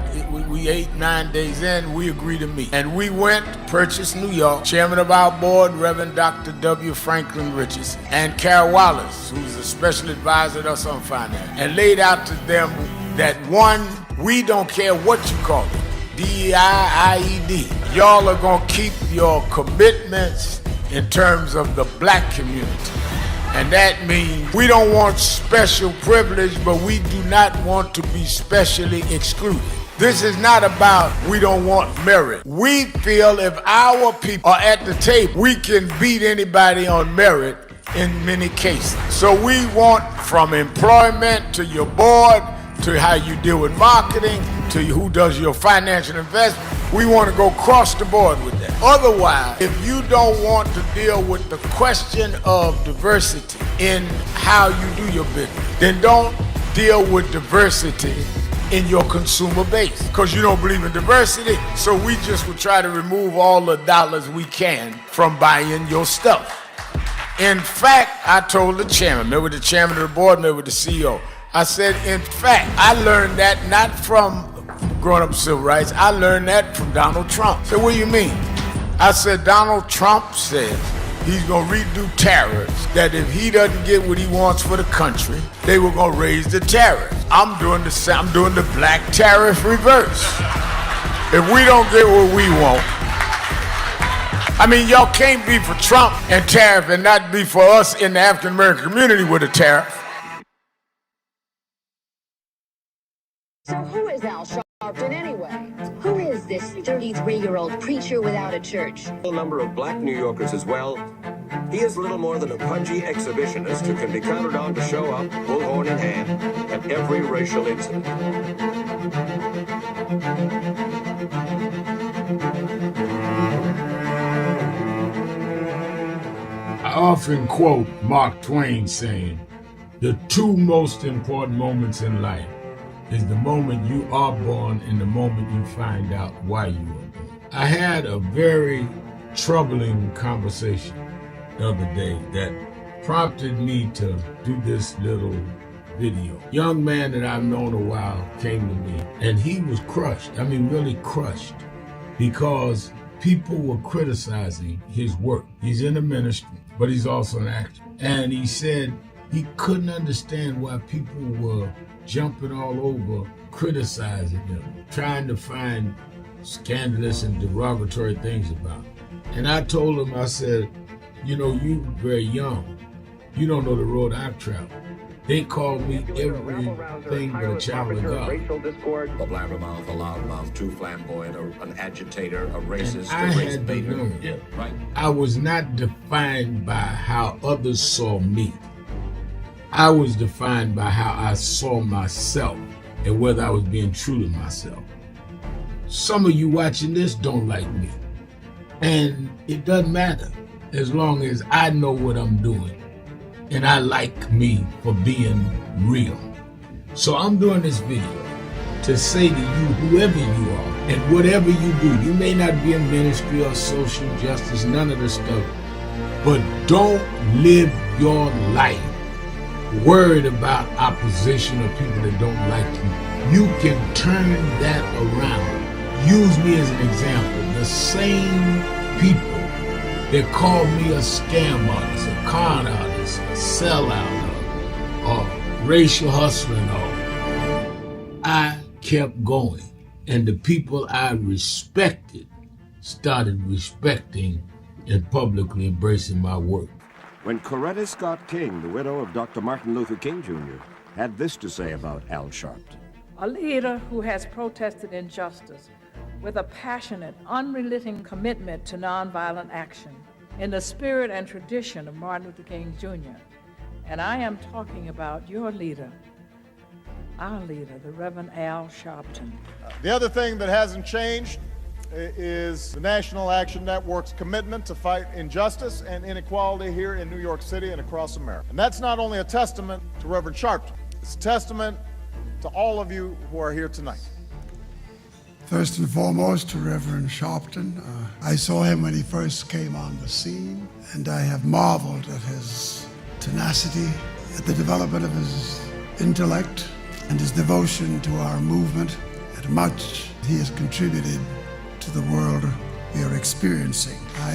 We 8-9 days in, we agreed to meet. And we went to Purchase, New York. Chairman of our board, Reverend Dr. W. Franklin Richardson, and Carol Wallace, who's a special advisor to us on finance, and laid out to them that one, we don't care what you call it, DEI, IED. Y'all are gonna keep your commitments in terms of the black community. And that means we don't want special privilege, but we do not want to be specially excluded. This is not about we don't want merit. We feel if our people are at the table, we can beat anybody on merit in many cases. So we want from employment to your board, to how you deal with marketing, to who does your financial investment. We want to go across the board with that. Otherwise, if you don't want to deal with the question of diversity in how you do your business, then don't deal with diversity in your consumer base, because you don't believe in diversity. So we just would try to remove all the dollars we can from buying your stuff. In fact, I told the chairman, met with the chairman of the board, met with the CEO. I said, in fact, I learned that not from growing up civil rights, I learned that from Donald Trump. I said, what do you mean? I said, Donald Trump said he's gonna redo tariffs, that if he doesn't get what he wants for the country, they were gonna raise the tariffs. I'm doing the black tariff reverse. If we don't get what we want, I mean, y'all can't be for Trump and tariff and not be for us in the African American community with a tariff. So who is Al Sharpton anyway? Who is this 33-year-old preacher without a church? A number of black New Yorkers as well. He is little more than a pudgy exhibitionist who can be counted on to show up, bullhorn in hand, at every racial incident. I often quote Mark Twain saying, the two most important moments in life is the moment you are born and the moment you find out why you were born. I had a very troubling conversation the other day that prompted me to do this little video. Young man that I've known a while came to me and he was crushed, I mean really crushed, because people were criticizing his work. He's in the ministry, but he's also an actor. And he said he couldn't understand why people were jumping all over, criticizing him, trying to find scandalous and derogatory things about him. And I told him, I said, you know, you very young. You don't know the road I've traveled. They call me everything but a child of God. Racial discord, a blabbermouth, a loudmouth, too flamboyant, an agitator, a racist, I had to learn. Right. I was not defined by how others saw me. I was defined by how I saw myself and whether I was being true to myself. Some of you watching this don't like me. And it doesn't matter as long as I know what I'm doing and I like me for being real. So I'm doing this video to say to you, whoever you are and whatever you do, you may not be in ministry or social justice, none of this stuff, but don't live your life worried about opposition or people that don't like you. You can turn that around. Use me as an example. The same people that called me a scam artist, a con artist, a sellout, or racial hustler and all, I kept going. And the people I respected started respecting and publicly embracing my work. When Coretta Scott King, the widow of Dr. Martin Luther King Jr., had this to say about Al Sharpton. A leader who has protested injustice with a passionate, unrelenting commitment to nonviolent action in the spirit and tradition of Martin Luther King Jr. And I am talking about your leader, our leader, the Reverend Al Sharpton. The other thing that hasn't changed is the National Action Network's commitment to fight injustice and inequality here in New York City and across America. And that's not only a testament to Reverend Sharpton, it's a testament to all of you who are here tonight. First and foremost, to Reverend Sharpton. I saw him when he first came on the scene, and I have marveled at his tenacity, at the development of his intellect, and his devotion to our movement, and much he has contributed to the world we are experiencing. I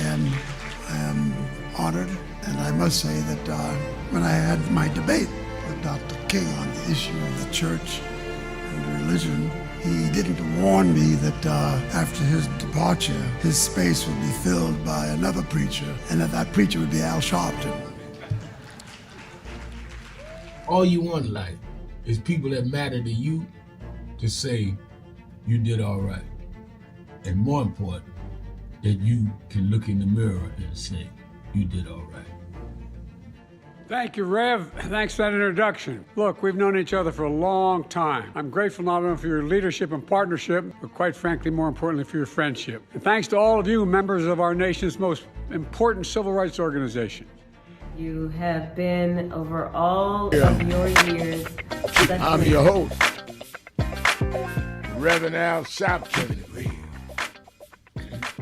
am honored, and I must say that when I had my debate with Dr. King on the issue of the church and religion, he didn't warn me that after his departure, his space would be filled by another preacher, and that preacher would be Al Sharpton. All you want in life is people that matter to you to say you did all right. And more important, that you can look in the mirror and say you did all right. Thank you, Rev. Thanks for that introduction. Look, we've known each other for a long time. I'm grateful not only for your leadership and partnership, but quite frankly, more importantly, for your friendship. And thanks to all of you, members of our nation's most important civil rights organization. You have been, over all of your years, I'm your host, Reverend Al Sharpton.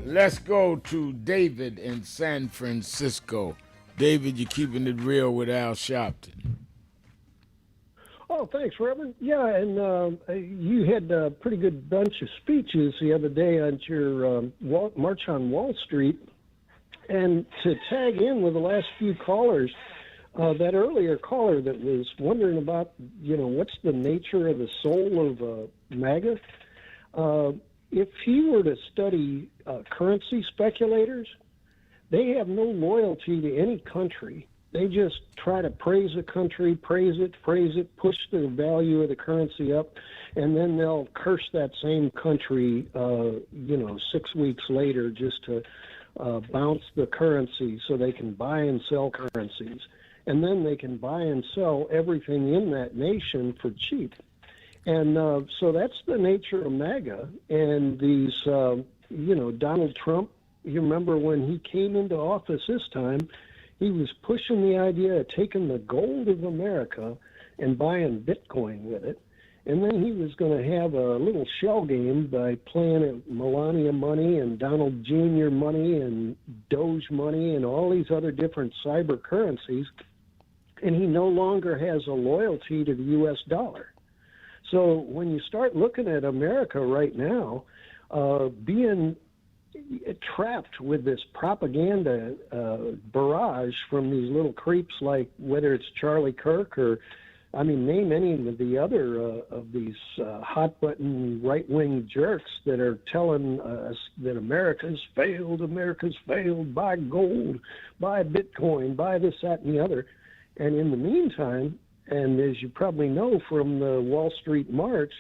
Let's go to David in San Francisco. David, you're keeping it real with Al Sharpton. Oh, thanks, Reverend. Yeah, and you had a pretty good bunch of speeches the other day on your March on Wall Street. And to tag in with the last few callers, that earlier caller that was wondering about, what's the nature of the soul of MAGA, if he were to study currency speculators, they have no loyalty to any country. They just try to praise a country, praise it, push the value of the currency up, and then they'll curse that same country, 6 weeks later just to bounce the currency so they can buy and sell currencies. And then they can buy and sell everything in that nation for cheap. And so that's the nature of MAGA. And these, Donald Trump, you remember when he came into office this time, he was pushing the idea of taking the gold of America and buying Bitcoin with it. And then he was going to have a little shell game by playing at Melania money and Donald Jr. money and Doge money and all these other different cyber currencies. And he no longer has a loyalty to the U.S. dollar. So when you start looking at America right now, being trapped with this propaganda barrage from these little creeps like whether it's Charlie Kirk or, name any of the other of these hot-button right-wing jerks that are telling us that America's failed, buy gold, buy Bitcoin, buy this, that, and the other. And in the meantime, and as you probably know from the Wall Street March,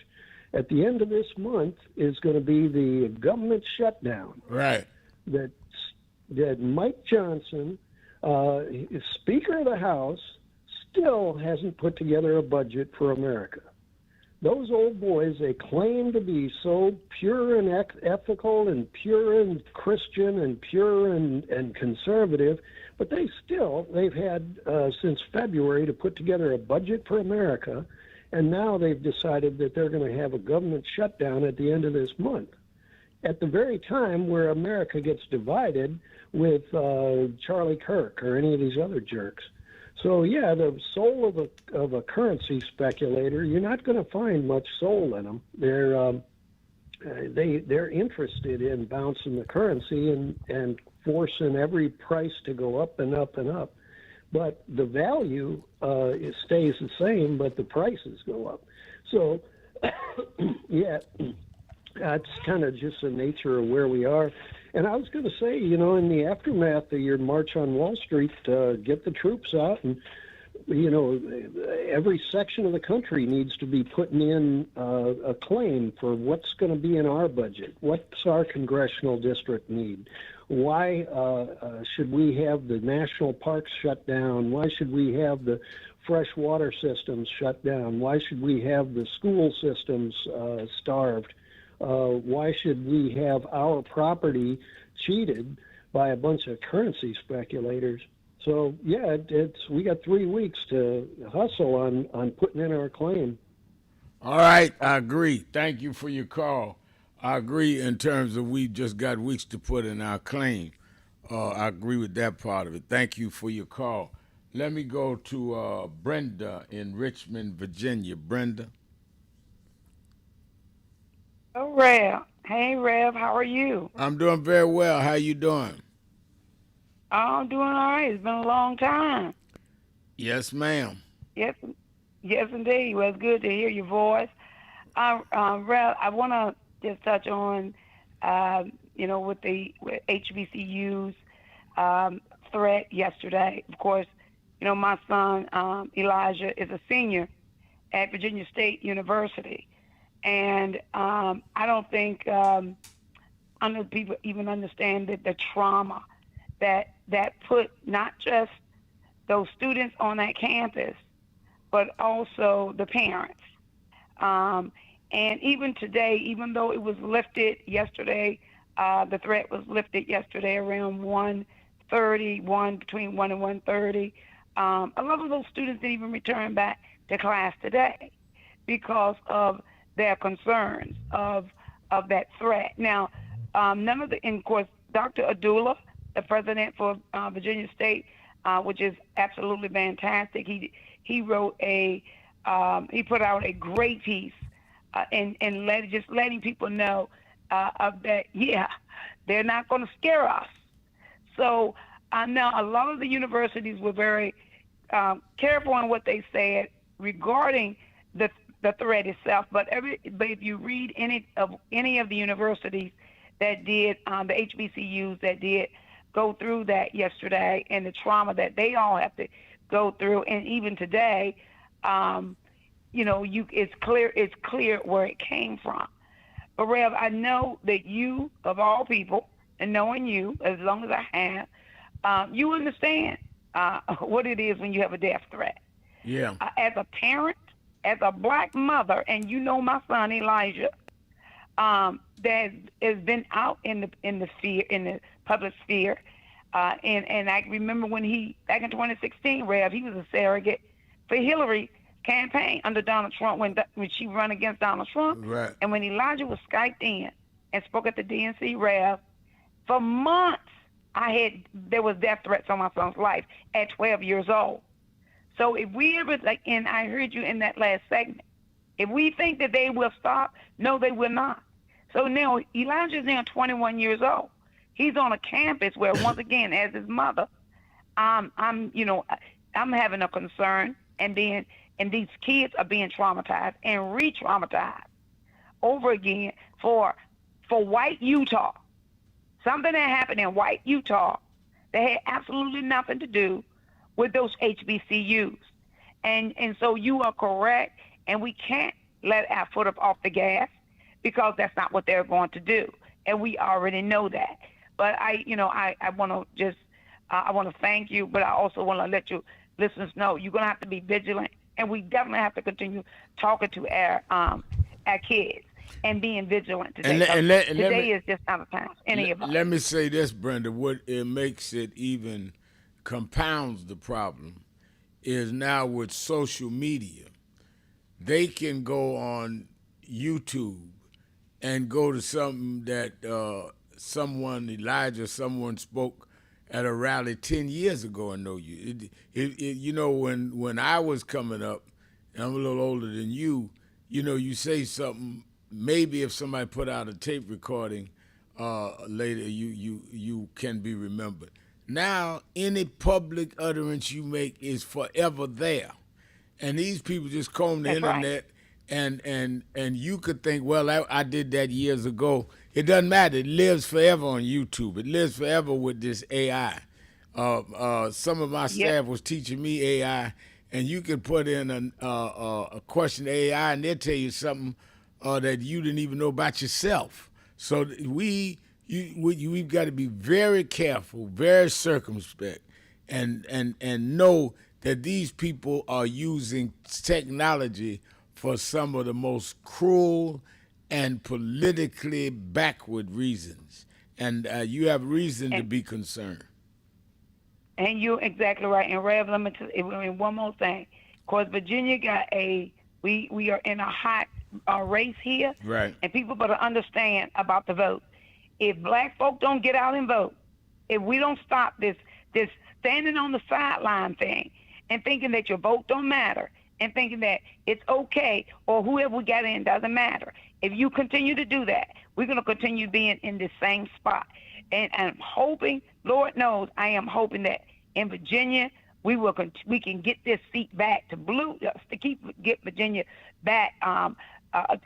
at the end of this month is going to be the government shutdown. Right. That Mike Johnson, Speaker of the House, still hasn't put together a budget for America. Those old boys, they claim to be so pure and ethical and pure and Christian and pure and conservative, but they've had since February to put together a budget for America, and now they've decided that they're going to have a government shutdown at the end of this month, at the very time where America gets divided with Charlie Kirk or any of these other jerks. So yeah, the soul of a currency speculator, you're not going to find much soul in them. They're interested in bouncing the currency and forcing every price to go up and up and up. But the value it stays the same, but the prices go up. So yeah, that's kind of just the nature of where we are. And I was going to say, in the aftermath of your March on Wall Street, get the troops out and, every section of the country needs to be putting in a claim for what's going to be in our budget. What's our congressional district need? Why should we have the national parks shut down? Why should we have the fresh water systems shut down? Why should we have the school systems starved? Why should we have our property cheated by a bunch of currency speculators? So yeah, we got 3 weeks to hustle on putting in our claim. All right, I agree. Thank you for your call. I agree in terms of we just got weeks to put in our claim. I agree with that part of it. Thank you for your call. Let me go to Brenda in Richmond, Virginia. Brenda. Oh, Rev. Hey, Rev, how are you? I'm doing very well. How you doing? Oh, I'm doing all right. It's been a long time. Yes, ma'am. Yes, yes, indeed. Well, it's good to hear your voice. Rev, I want to just touch on, with HBCU's threat yesterday. Of course, my son Elijah is a senior at Virginia State University, and I don't think people even understand the trauma that put not just those students on that campus, but also the parents. And even today, even though it was lifted yesterday, the threat was lifted yesterday around 1:30, between 1 and 1:30. A lot of those students didn't even return back to class today because of their concerns of that threat. Now, and of course, Dr. Abdullah, the president for Virginia State, which is absolutely fantastic. He wrote he put out a great piece, and letting people know of that. Yeah, they're not going to scare us. So now a lot of the universities were very careful on what they said regarding the threat itself. But if you read any of the universities that did the HBCUs that did go through that yesterday and the trauma that they all have to go through, and even today, it's clear where it came from. But Rev, I know that you, of all people, and knowing you as long as I have, you understand what it is when you have a death threat. Yeah. As a parent, as a black mother, and my son Elijah, that has been out in the public sphere, and I remember when back in 2016, Rev, he was a surrogate for Hillary campaign under Donald Trump when she ran against Donald Trump. Right. And when Elijah was Skyped in and spoke at the DNC, Rev, for months there was death threats on my son's life at 12 years old. So if we ever, and I heard you in that last segment, if we think that they will stop, no, they will not. So now Elijah's now 21 years old. He's on a campus where, once again, as his mother, I'm having a concern, and these kids are being traumatized and re-traumatized over again for white Utah. Something that happened in white Utah that had absolutely nothing to do with those HBCUs. And so you are correct, and we can't let our foot up off the gas because that's not what they're going to do. And we already know that. But I want to just, I want to thank you, but I also want to let you listeners know you're going to have to be vigilant, and we definitely have to continue talking to our kids and being vigilant today. Today is just not a time for any of us. Let me say this, Brenda. What it makes it even compounds the problem is now with social media, they can go on YouTube and go to something that someone spoke at a rally 10 years ago and know you. When I was coming up, and I'm a little older than you, you say something, maybe if somebody put out a tape recording later, you can be remembered. Now, any public utterance you make is forever there. And these people just comb the internet, right. and you could think, well, I did that years ago. It doesn't matter. It lives forever on YouTube. It lives forever with this AI. Some of my staff was teaching me AI, and you could put in a question to AI, and they'll tell you something that you didn't even know about yourself. So we've got to be very careful, very circumspect, and know that these people are using technology for some of the most cruel and politically backward reasons. And you have reason to be concerned. And you're exactly right. And Rev, let me tell you one more thing. Of course, Virginia got we are in a hot race here. Right. And people better understand about the vote. If black folk don't get out and vote, if we don't stop this standing on the sideline thing and thinking that your vote don't matter, and thinking that it's okay, or whoever we got in, doesn't matter. If you continue to do that, we're going to continue being in the same spot. And I'm hoping, Lord knows, I am hoping that in Virginia, we can get this seat back to blue, get Virginia back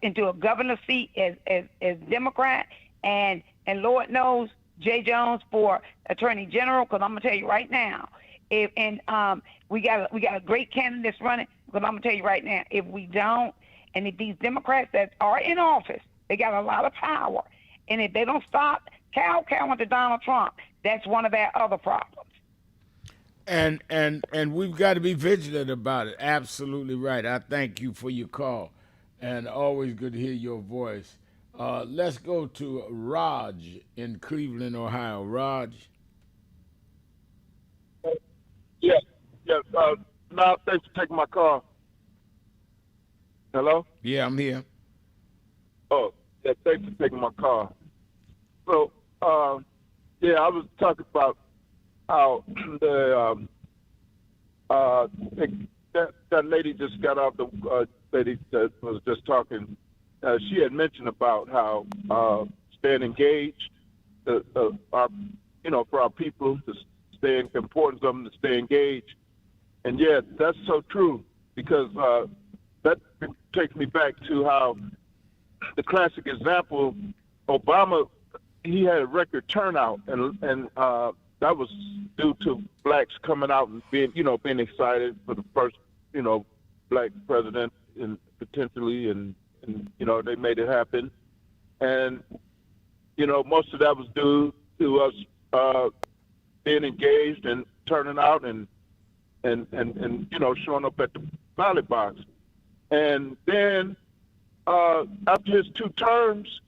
into a governor seat as Democrat, and Lord knows Jay Jones for Attorney General, because I'm gonna tell you right now, we got a great candidate running, because I'm gonna tell you right now, if we don't, and if these Democrats that are in office, they got a lot of power, and if they don't stop kowtowing to Donald Trump, that's one of our other problems. And we've got to be vigilant about it. Absolutely right. I thank you for your call, and always good to hear your voice. Let's go to Raj in Cleveland, Ohio. Raj. Yeah. Now, thanks for taking my call. Hello? Yeah, I'm here. Oh, yeah, thanks for taking my call. So, yeah, I was talking about how that lady just got off, the lady that was just talking. She had mentioned about how staying engaged, for our people to stay, importance of them to stay engaged. And yeah, that's so true, because that takes me back to how the classic example, Obama, he had a record turnout, and that was due to blacks coming out and being excited for the first, black president, and potentially, and they made it happen. And, most of that was due to us being engaged and turning out and showing up at the ballot box. And then after his 2 terms,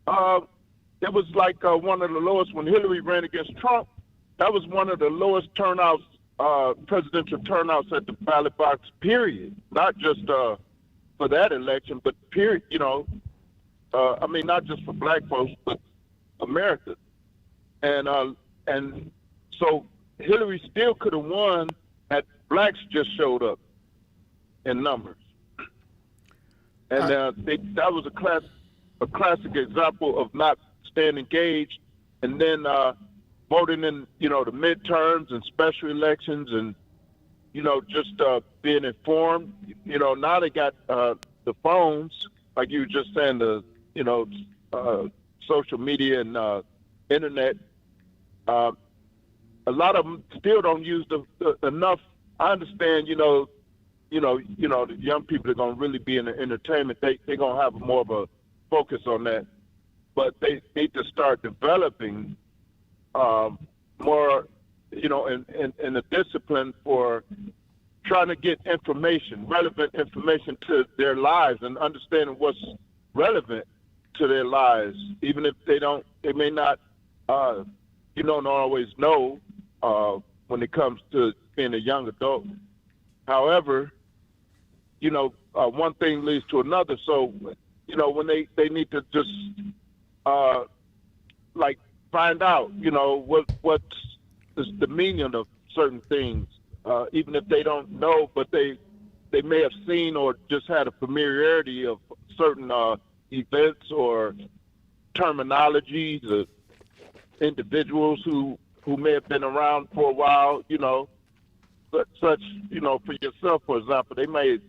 it was like one of the lowest when Hillary ran against Trump. That was one of the lowest turnouts, presidential turnouts at the ballot box, period. Not just for that election, but period, not just for black folks, but America. And so Hillary still could have won had blacks just showed up in numbers. And that was a classic example of not staying engaged, and then voting in, the midterms and special elections, and, just being informed. Now they got the phones, like you were just saying, the, social media and internet. A lot of them still don't use the enough. I understand, the young people are going to really be in the entertainment. They're going to have more of a focus on that. But they need to start developing more, in a discipline for trying to get information, relevant information to their lives, and understanding what's relevant to their lives, even if they may not, don't always know when it comes to being a young adult. However, one thing leads to another. So, when they need to just find out, what's the meaning of certain things, even if they don't know, but they may have seen or just had a familiarity of certain events or terminologies, or individuals who may have been around for a while, such, for yourself, for example, they may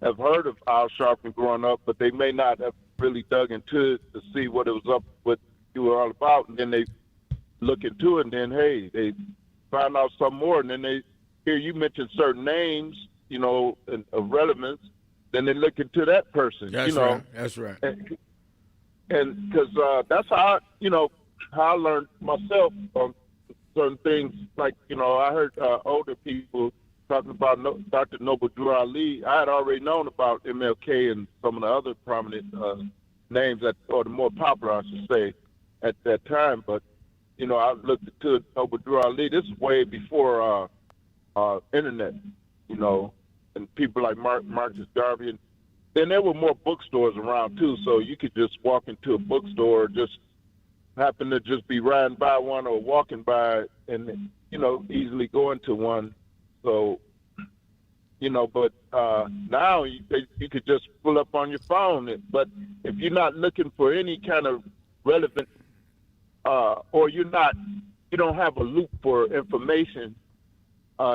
have heard of Al Sharpton growing up, but they may not have really dug into it to see what it was up, what you were all about, and then they look into it, and then, hey, they find out some more, and then they hear you mention certain names, of relevance, then they look into that person, Right. That's right. And because that's how, how I learned myself on certain things. Like, I heard older people talking about Dr. Noble Drew Ali. I had already known about MLK and some of the other prominent names or the more popular, I should say, at that time. But, I looked into Noble Drew Ali. This is way before internet, and people like Marcus Garvey. And then there were more bookstores around, too, so you could just walk into a bookstore, just happen to just be riding by one or walking by and, easily go into one. So, but now you could just pull up on your phone. But if you're not looking for any kind of relevant, or you don't have a loop for information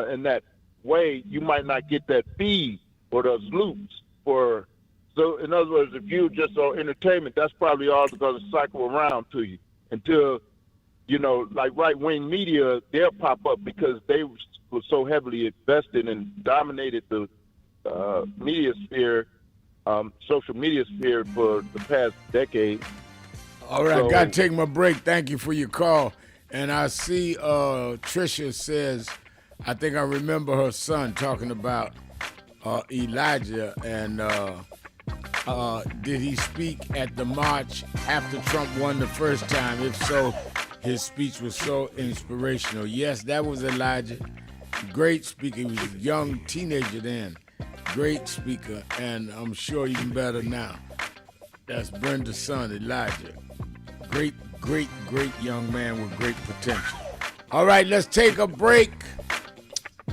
in that way, you might not get that feed or those loops for. So in other words, if you just on entertainment, that's probably all going to cycle around to you until, like right-wing media, they'll pop up because they were so heavily invested and dominated the media sphere, social media sphere for the past decade. All right, I got to take my break. Thank you for your call. And I see Tricia says, I think I remember her son talking about Elijah and did he speak at the march after Trump won the first time? If so, his speech was so inspirational. Yes, that was Elijah. Great speaker. He was a young teenager then. Great speaker, and I'm sure even better now. That's Brenda's son, Elijah. Great, great, great young man with great potential. All right, let's take a break.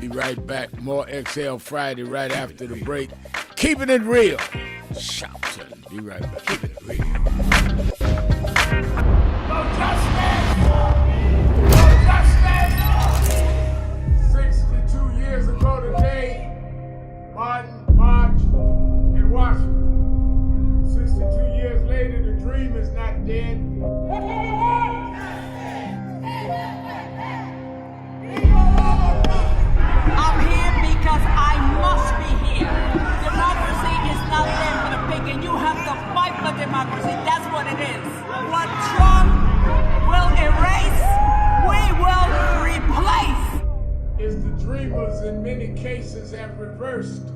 Be right back. More Exhale Friday right after the break. Keeping it real. Sharpton. Be right back. Keeping it real. No justice! No justice! 62 years ago today, Martin marched in Washington. 62 years later, the dream is not dead. I'm here because I must be here. Democracy is not there for the pig, and you have to fight for democracy. That's what it is. What Trump will erase, we will replace. Is the dreamers in many cases have reversed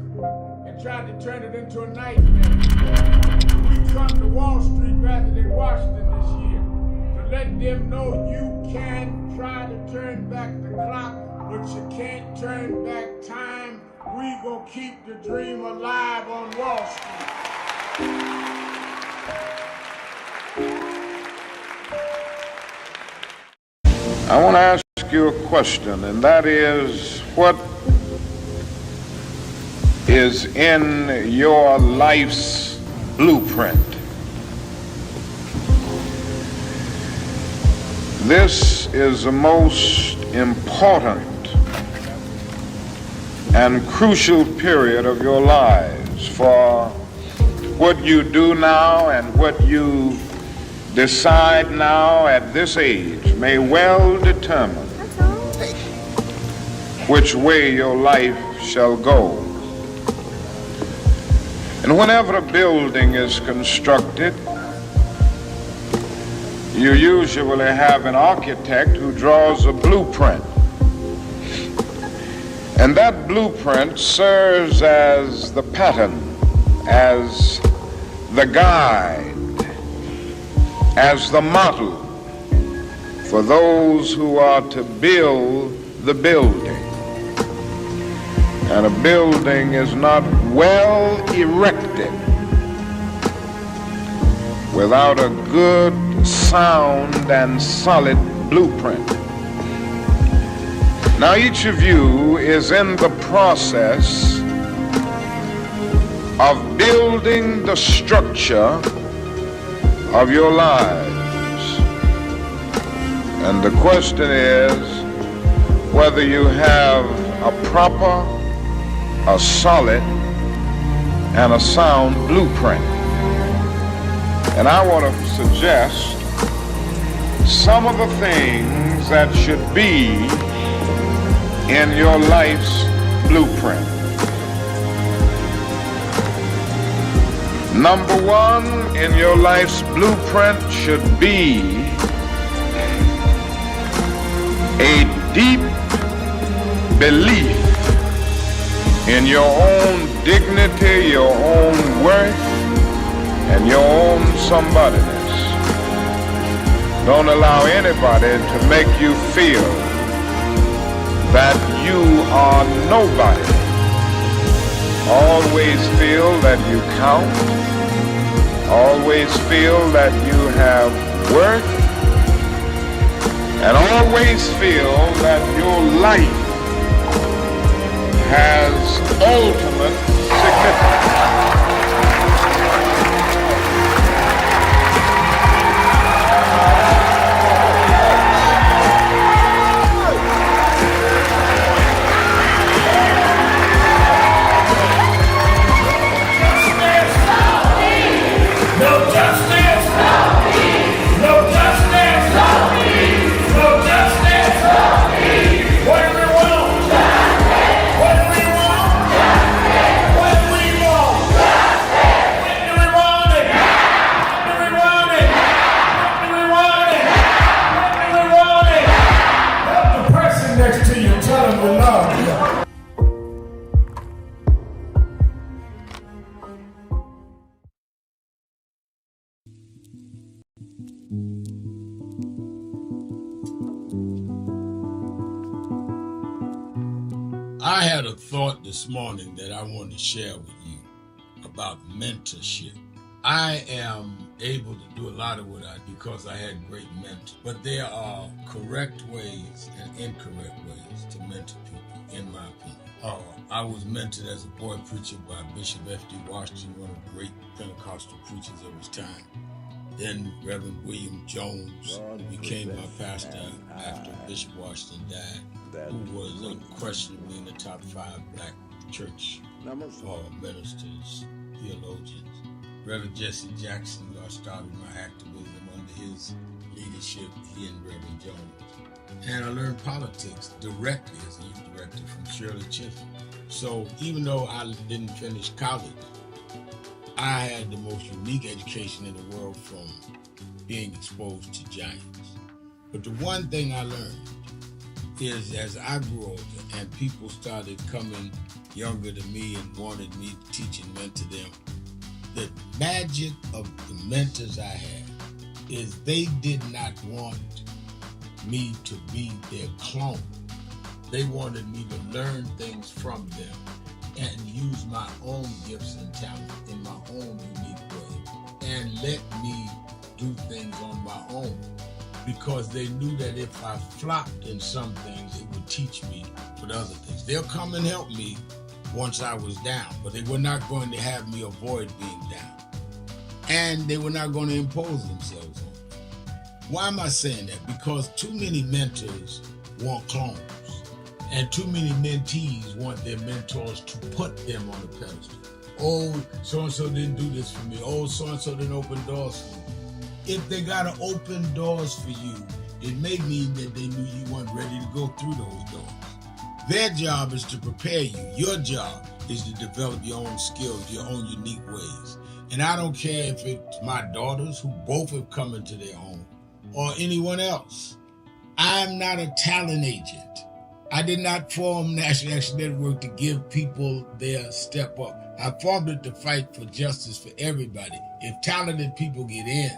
and tried to turn it into a nightmare. We come to Wall Street rather than Washington this year to let them know you can try to turn back the clock, but you can't turn back time. We gonna keep the dream alive on Wall Street. I want to ask you a question, and that is, what is in your life's blueprint? This is the most important and crucial period of your lives, for what you do now and what you decide now at this age may well determine which way your life shall go. And whenever a building is constructed, you usually have an architect who draws a blueprint. And that blueprint serves as the pattern, as the guide, as the model for those who are to build the building. And a building is not well erected without a good, sound, and solid blueprint. Now, each of you is in the process of building the structure of your lives. And the question is whether you have a proper, a solid, and a sound blueprint. And I want to suggest some of the things that should be in your life's blueprint. Number one in your life's blueprint should be a deep belief in your own dignity, your own worth, and your own somebodyness. Don't allow anybody to make you feel that you are nobody. Always feel that you count. Always feel that you have worth. And always feel that your life has ultimate significance. I had a thought this morning that I want to share with you about mentorship. I am able to do a lot of what I do because I had great mentors, but there are correct ways and incorrect ways to mentor people, in my opinion. I was mentored as a boy preacher by Bishop F.D. Washington, one of the great Pentecostal preachers of his time. Then Reverend William Jones became my pastor after Bishop Washington died, who was unquestionably in the top 5 black church ministers, theologians. Reverend Jesse Jackson, who I started my activism under his leadership, he and Reverend Jones. And I learned politics directly as a youth director from Shirley Chisholm. So even though I didn't finish college, I had the most unique education in the world from being exposed to giants. But the one thing I learned is as I grew older and people started coming younger than me and wanted me to teach and mentor them, the magic of the mentors I had is they did not want me to be their clone. They wanted me to learn things from them and use my own gifts and talent in my own unique way and let me do things on my own, because they knew that if I flopped in some things, it would teach me for the other things. They'll come and help me once I was down, but they were not going to have me avoid being down. And they were not going to impose themselves on me. Why am I saying that? Because too many mentors want clones. And too many mentees want their mentors to put them on a pedestal. Oh, so-and-so didn't do this for me. Oh, so-and-so didn't open doors for me. If they gotta open doors for you, it may mean that they knew you weren't ready to go through those doors. Their job is to prepare you. Your job is to develop your own skills, your own unique ways. And I don't care if it's my daughters, who both have come into their own, or anyone else. I'm not a talent agent. I did not form National Action Network to give people their step up. I formed it to fight for justice for everybody. If talented people get in,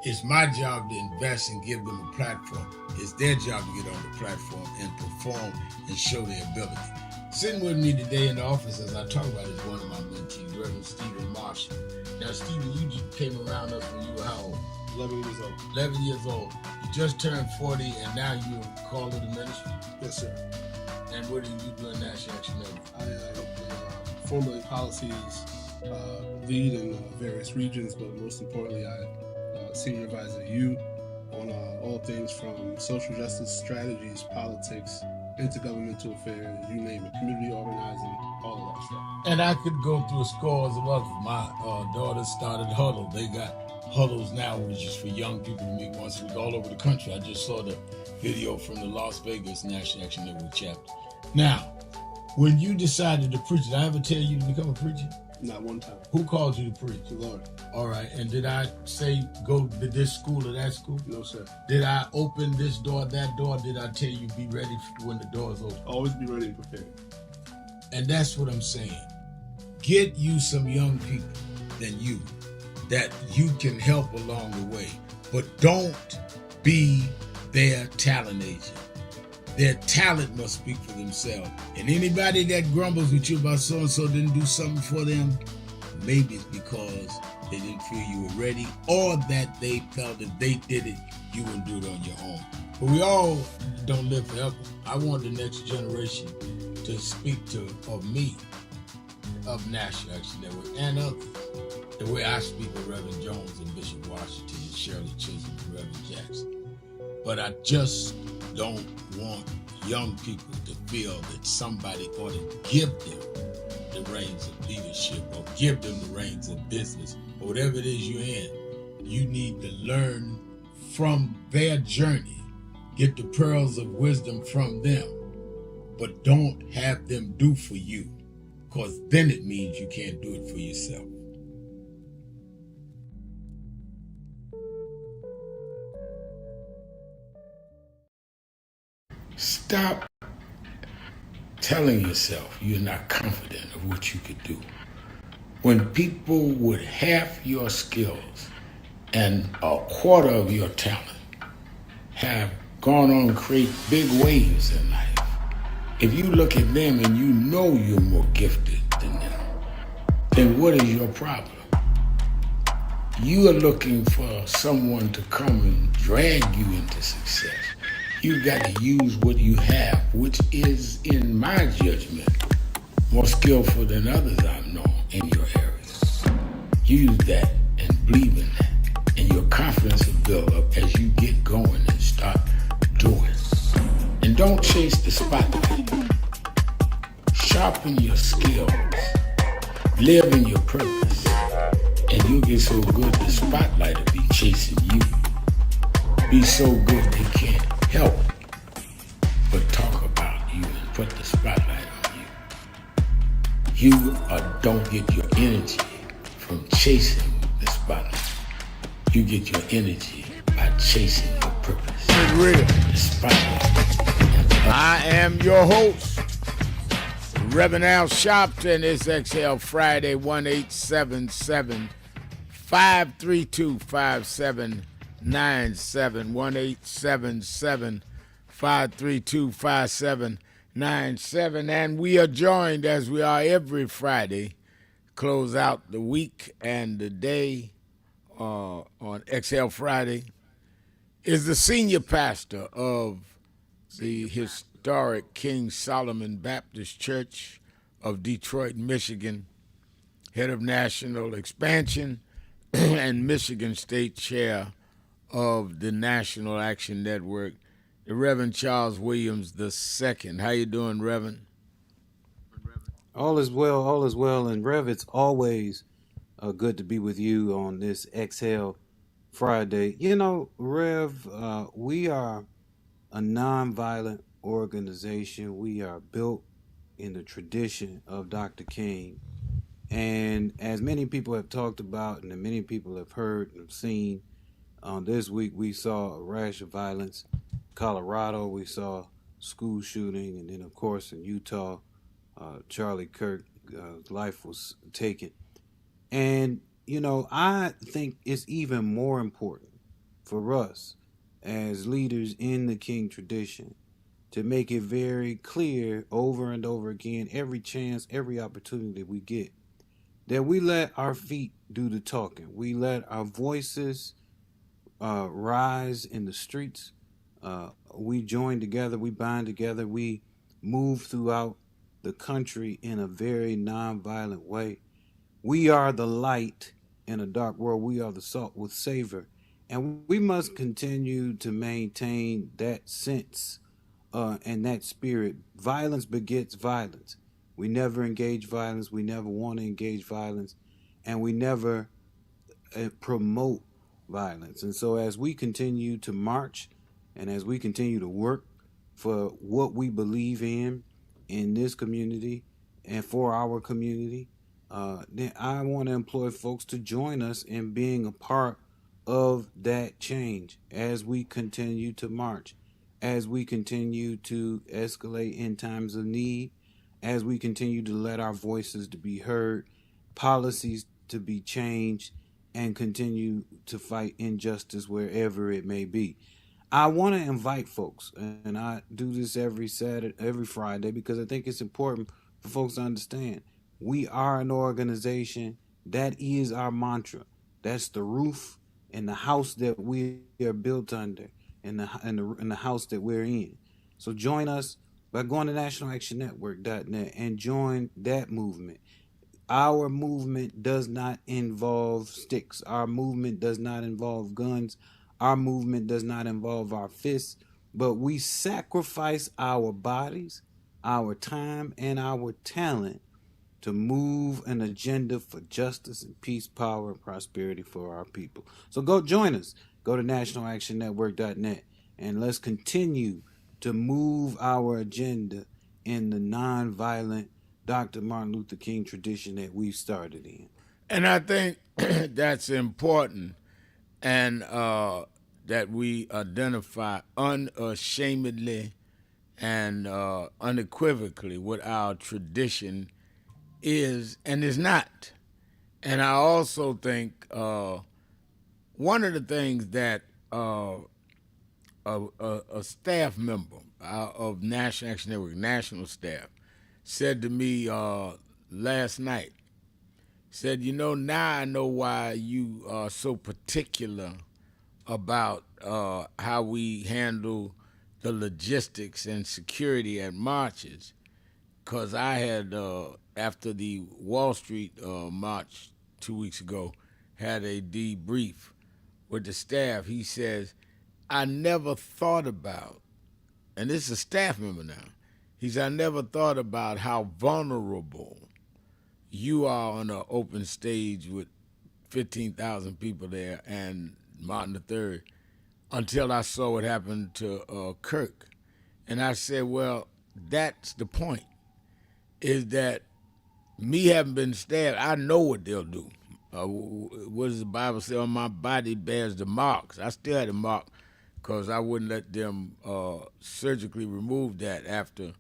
it's my job to invest and give them a platform. It's their job to get on the platform and perform and show their ability. Sitting with me today in the office as I talk about it is one of my mentees, Reverend Stephen Marshall. Now, Stephen, you just came around us when you were how old? 11 years old. 11 years old. You just turned 40 and now you're called to the ministry? Yes, sir. And what do you do in National Action Network? I formulate policies, lead in various regions, but most importantly, I senior advisor to you on all things from social justice strategies, politics, intergovernmental affairs, you name it, community organizing, all of that stuff. And I could go through scores of others. My daughters started Huddle. They got Huddles now, which is for young people to meet once a week all over the country. I just saw the video from the Las Vegas National Action Network chapter. Now, when you decided to preach, did I ever tell you to become a preacher? Not one time. Who called you to preach? The Lord. All right. And did I say go to this school or that school? No, sir. Did I open this door, that door? Did I tell you be ready when the door's open? Always be ready and prepared. And that's what I'm saying. Get you some young people than you that you can help along the way. But don't be their talent agent. Their talent must speak for themselves. And anybody that grumbles with you about so-and-so didn't do something for them, maybe it's because they didn't feel you were ready, or that they felt if they did it, you wouldn't do it on your own. But we all don't live forever. I want the next generation to speak of me, of National Action Network, and others, the way I speak of Reverend Jones and Bishop Washington and Shirley Chisholm and Reverend Jackson. But I just don't want young people to feel that somebody ought to give them the reins of leadership or give them the reins of business or whatever it is you're in. You need to learn from their journey, get the pearls of wisdom from them, but don't have them do for you, because then it means you can't do it for yourself. Stop telling yourself you're not confident of what you could do. When people with half your skills and a quarter of your talent have gone on to create big waves in life, if you look at them and you know you're more gifted than them, then what is your problem? You are looking for someone to come and drag you into success. You got to use what you have, which is, in my judgment, more skillful than others I've known in your areas. Use that and believe in that, and your confidence will build up as you get going and start doing. And don't chase the spotlight. Sharpen your skills. Live in your purpose. And you'll get so good the spotlight will be chasing you. Be so good they can't help but talk about you and put the spotlight on you. You don't get your energy from chasing the spotlight. You get your energy by chasing your purpose. It's real. The spotlight. I am your host, Reverend Al Sharpton. It's XL Friday, 1-877-532-5797, 1-877-532-5797. And we are joined, as we are every Friday, close out the week and the day on XL Friday, is the senior pastor of the historic King Solomon Baptist Church of Detroit, Michigan, head of national expansion and Michigan State Chair of the National Action Network, the Reverend Charles Williams II. How you doing, Reverend? All is well. And Rev, it's always good to be with you on this XL Friday. You know, Rev, we are a nonviolent organization. We are built in the tradition of Dr. King. And as many people have talked about and many people have heard and seen, this week we saw a rash of violence. Colorado, we saw school shooting, and then of course in Utah, Charlie Kirk's life was taken. And, you know, I think it's even more important for us as leaders in the King tradition to make it very clear over and over again, every chance, every opportunity we get, that we let our feet do the talking. We let our voices rise in the streets. We join together, we bind together, we move throughout the country in a very nonviolent way. We are the light in a dark world. We are the salt with savor. And we must continue to maintain that sense and that spirit. Violence begets violence. We never engage violence. We never want to engage violence. And we never promote violence. And so as we continue to march and as we continue to work for what we believe in this community and for our community, then I want to employ folks to join us in being a part of that change as we continue to march, as we continue to escalate in times of need, as we continue to let our voices to be heard, policies to be changed, and continue to fight injustice wherever it may be. I want to invite folks, and I do this every Friday, because I think it's important for folks to understand we are an organization. That is our mantra. That's the roof and the house that we are built under, and the house that we're in. So join us by going to nationalactionnetwork.net and join that movement. Our movement does not involve sticks. Our movement does not involve guns. Our movement does not involve our fists, but we sacrifice our bodies, our time, and our talent to move an agenda for justice and peace, power, and prosperity for our people. So go join us. Go to nationalactionnetwork.net and let's continue to move our agenda in the nonviolent Dr. Martin Luther King tradition that we've started in. And I think that's important, and that we identify unashamedly and unequivocally what our tradition is and is not. And I also think one of the things that a staff member of National Action Network, national staff, said to me last night, said, you know, now I know why you are so particular about how we handle the logistics and security at marches, because I had, after the Wall Street march 2 weeks ago, had a debrief with the staff. He says, I never thought about, and this is a staff member now, he said, I never thought about how vulnerable you are on an open stage with 15,000 people there and Martin III until I saw what happened to Kirk. And I said, well, that's the point, is that me having been stabbed, I know what they'll do. What does the Bible say? On my body bears the marks. I still had a mark because I wouldn't let them surgically remove that after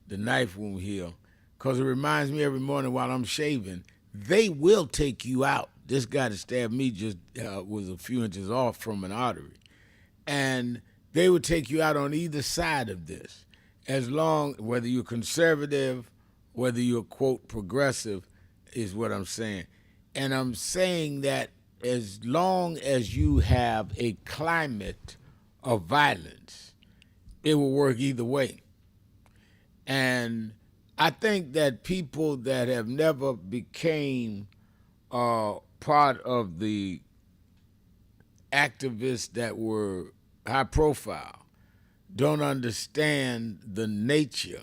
the knife wound healed. Because it reminds me every morning while I'm shaving, they will take you out. This guy that stabbed me just was a few inches off from an artery. And they would take you out on either side of this, as long, whether you're conservative, whether you're, quote, progressive, is what I'm saying. And I'm saying that as long as you have a climate of violence, it will work either way. And I think that people that have never became part of the activists that were high profile don't understand the nature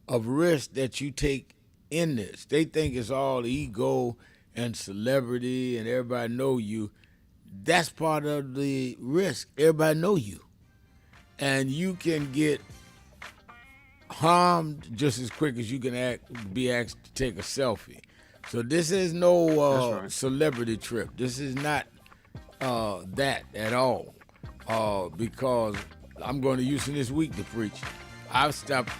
of risk that you take in this. They think it's all ego and celebrity and everybody know you. That's part of the risk. Everybody know you. And you can get harmed just as quick as you can be asked to take a selfie. So this is no celebrity trip. This is not that at all, because I'm going to Houston this week to preach. I get stopped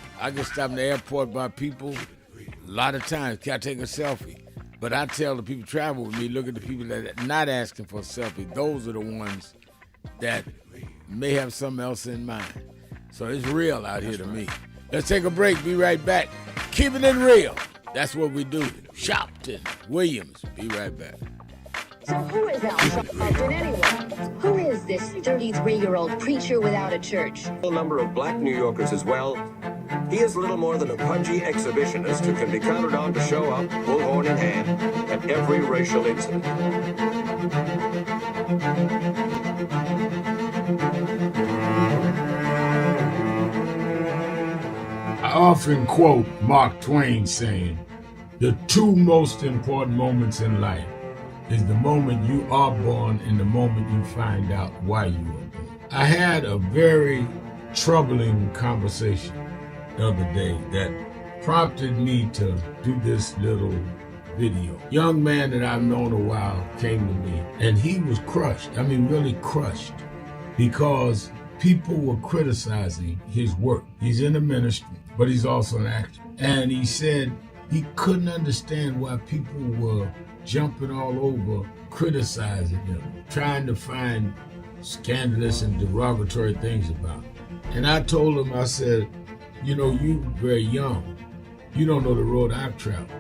in the airport by people a lot of times. Can I take a selfie? But I tell the people travel with me, look at the people that are not asking for a selfie. Those are the ones that may have something else in mind. So it's real out here to me. Let's take a break. Be right back. Keeping it real. That's what we do. Sharpton, Williams. Be right back. So who is Al Sharpton anyway? Who is this 33-year-old preacher without a church? A number of black New Yorkers as well. He is little more than a pudgy exhibitionist who can be counted on to show up, bullhorn in hand, at every racial incident. I often quote Mark Twain saying, the two most important moments in life is the moment you are born and the moment you find out why you were born. I had a very troubling conversation the other day that prompted me to do this little video. Young man that I've known a while came to me and he was crushed. I mean, really crushed, because people were criticizing his work. He's in the ministry, but he's also an actor. And he said he couldn't understand why people were jumping all over, criticizing him, trying to find scandalous and derogatory things about him. And I told him, I said, you know, you very young. You don't know the road I've traveled.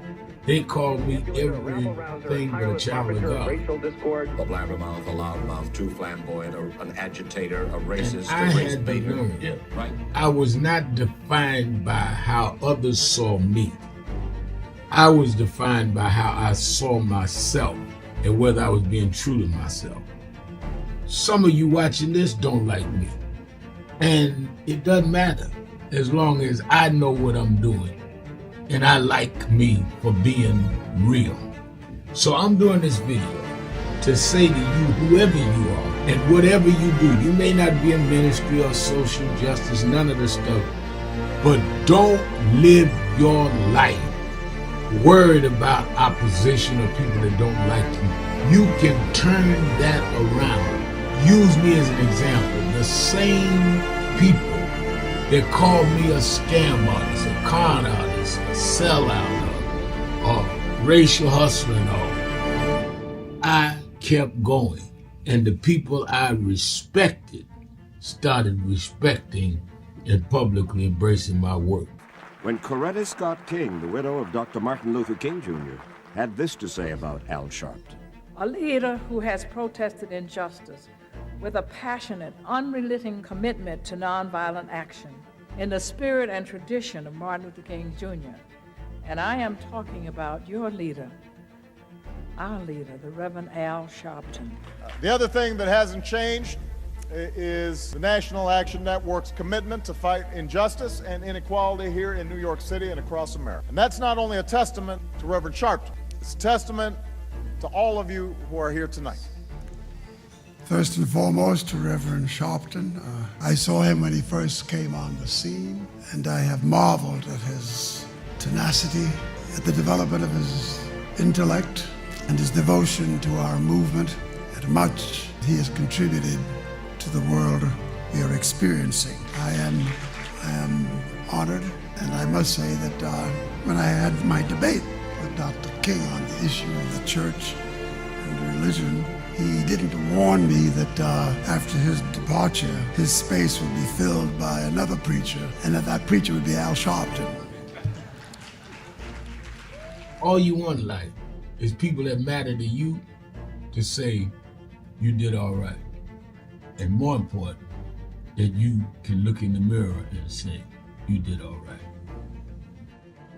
They called me everything but a child of God. A blabbermouth, a loudmouth, too flamboyant, an agitator, a racist, I a race had to baiter. learn. Yeah, right. I was not defined by how others saw me. I was defined by how I saw myself and whether I was being true to myself. Some of you watching this don't like me. And it doesn't matter as long as I know what I'm doing and I like me for being real. So I'm doing this video to say to you, whoever you are and whatever you do, you may not be in ministry or social justice, none of this stuff, but don't live your life worried about opposition or people that don't like you. You can turn that around. Use me as an example. The same people that called me a scam artist, a con artist, a sellout, or racial hustler and all, I kept going. And the people I respected started respecting and publicly embracing my work. When Coretta Scott King, the widow of Dr. Martin Luther King Jr., had this to say about Al Sharpton. A leader who has protested injustice with a passionate, unrelenting commitment to nonviolent action in the spirit and tradition of Martin Luther King Jr. And I am talking about your leader, our leader, the Reverend Al Sharpton. The other thing that hasn't changed is the National Action Network's commitment to fight injustice and inequality here in New York City and across America. And that's not only a testament to Reverend Sharpton, it's a testament to all of you who are here tonight. First and foremost, to Reverend Sharpton. I saw him when he first came on the scene, and I have marveled at his tenacity, at the development of his intellect, and his devotion to our movement, and much he has contributed to the world we are experiencing. I am honored, and I must say that when I had my debate with Dr. King on the issue of the church and religion, he didn't warn me that after his departure, his space would be filled by another preacher, and that preacher would be Al Sharpton. All you want in life is people that matter to you to say you did all right. And more important, that you can look in the mirror and say you did all right.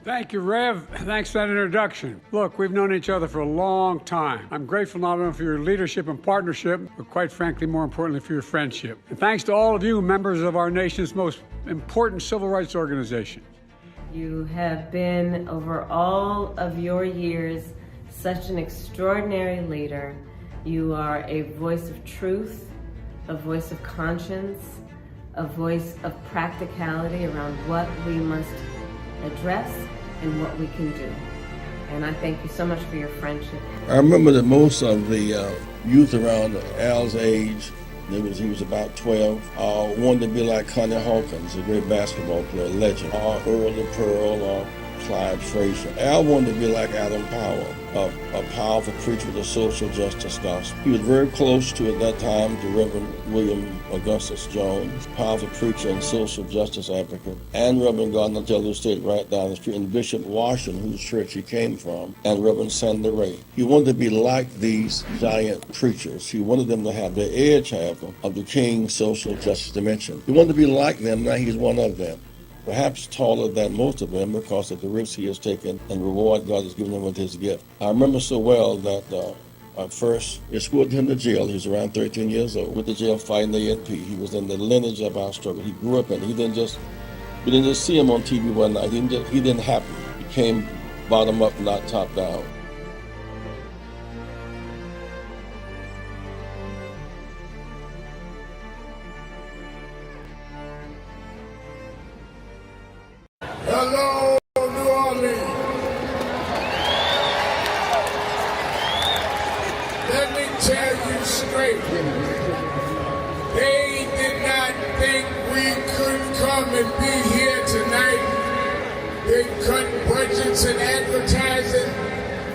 Thank you, Rev. Thanks for that introduction. Look, we've known each other for a long time. I'm grateful not only for your leadership and partnership, but quite frankly, more importantly, for your friendship. And thanks to all of you, members of our nation's most important civil rights organization. You have been, over all of your years, such an extraordinary leader. You are a voice of truth, a voice of conscience, a voice of practicality around what we must address and what we can do. And I thank you so much for your friendship. I remember that most of the youth around Al's age, he was about 12, wanted to be like Connie Hawkins, a great basketball player, legend, or Earl the Pearl, or Clyde Frazier. Al wanted to be like Adam Powell, a powerful preacher with a social justice gospel. He was very close to, at that time, to Reverend William Augustus Jones, powerful preacher and social justice advocate, and Reverend Gardner Taylor State right down the street, and Bishop Washington, whose church he came from, and Reverend Sandy Ray. He wanted to be like these giant preachers. He wanted them to have the edge, however, of the King's social justice dimension. He wanted to be like them, now he's one of them. Perhaps taller than most of them because of the risks he has taken and the reward God has given him with his gift. I remember so well that I first escorted him to jail. He was around 13 years old, with the jail fighting the ANP. He was in the lineage of our struggle. He grew up in it. We didn't just see him on TV one night. He didn't happen. He came bottom up, not top down. Hello, New Orleans. Let me tell you straight. They did not think we could come and be here tonight. They cut budgets and advertising,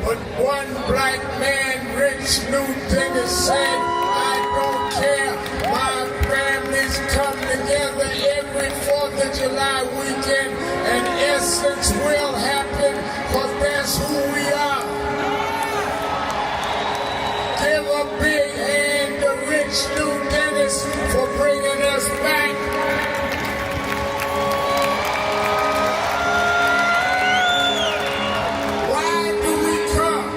but one black man, Rich Newton, said, I don't care. My families come together every 4th of July weekend, and essence will happen, because there's That's who we are. Give a big hand to Rich New Dennis for bringing us back. Why do we come?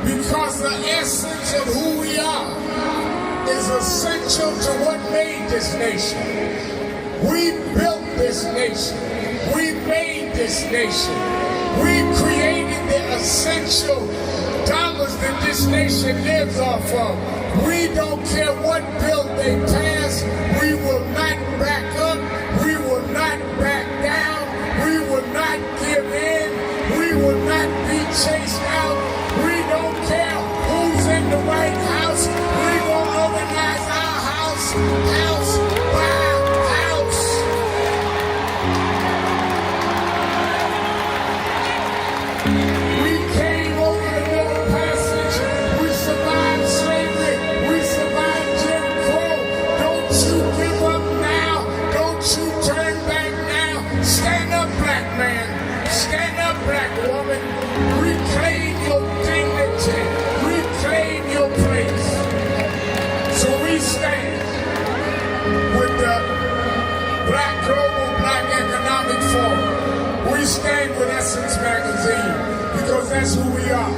Because the essence of who we are is essential to what made this nation. We built this nation. We made this nation. We created the essential dollars that this nation lives off of. We don't care what bill they pass. We will not back up. We will not back down. We will not give in. We will not be chased out. We don't care who's in the White House. We will organize our house by house. We came over the Middle Passage. We survived slavery. We survived Jim Crow. Don't you give up now. Don't you turn back now. Stand up, black man. Stand up, black woman. Reclaim your dignity. Reclaim your place. So we stand with the Global Black Economic Forum. We stand with Essence Magazine because that's who we are.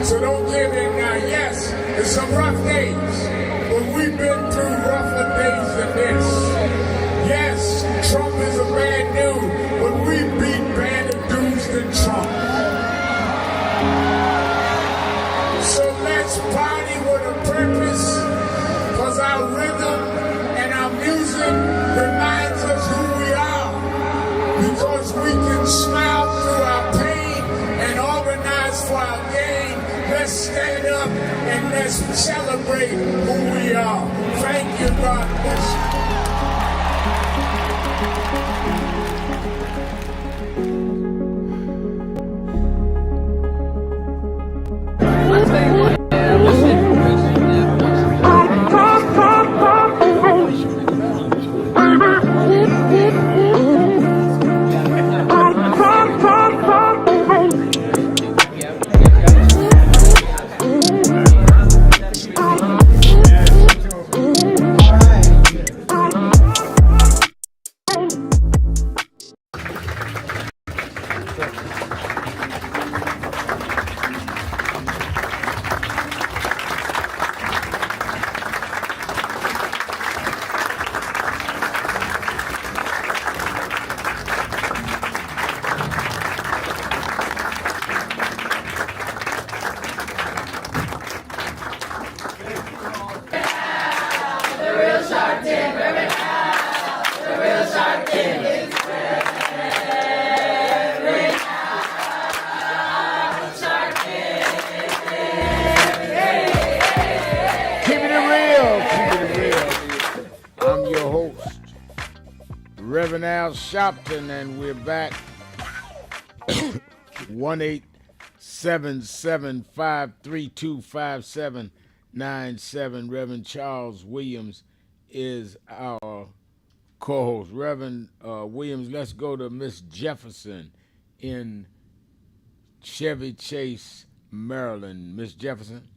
So don't give in now. Yes, it's some rough days, but we've been through rougher days than this. Yes, Trump is a bad dude, but we beat badder dudes than Trump. So let's party with a purpose, because our rhythm and our music reminds us who we are. Because we can smile through our pain and organize for our gain. Let's stand up and let's celebrate who we are. Thank you, God bless you. Sharpton, and we're back. 1-877-532-5797. Reverend Charles Williams is our co-host. Reverend Williams, let's go to Miss Jefferson in Chevy Chase, Maryland. Miss Jefferson.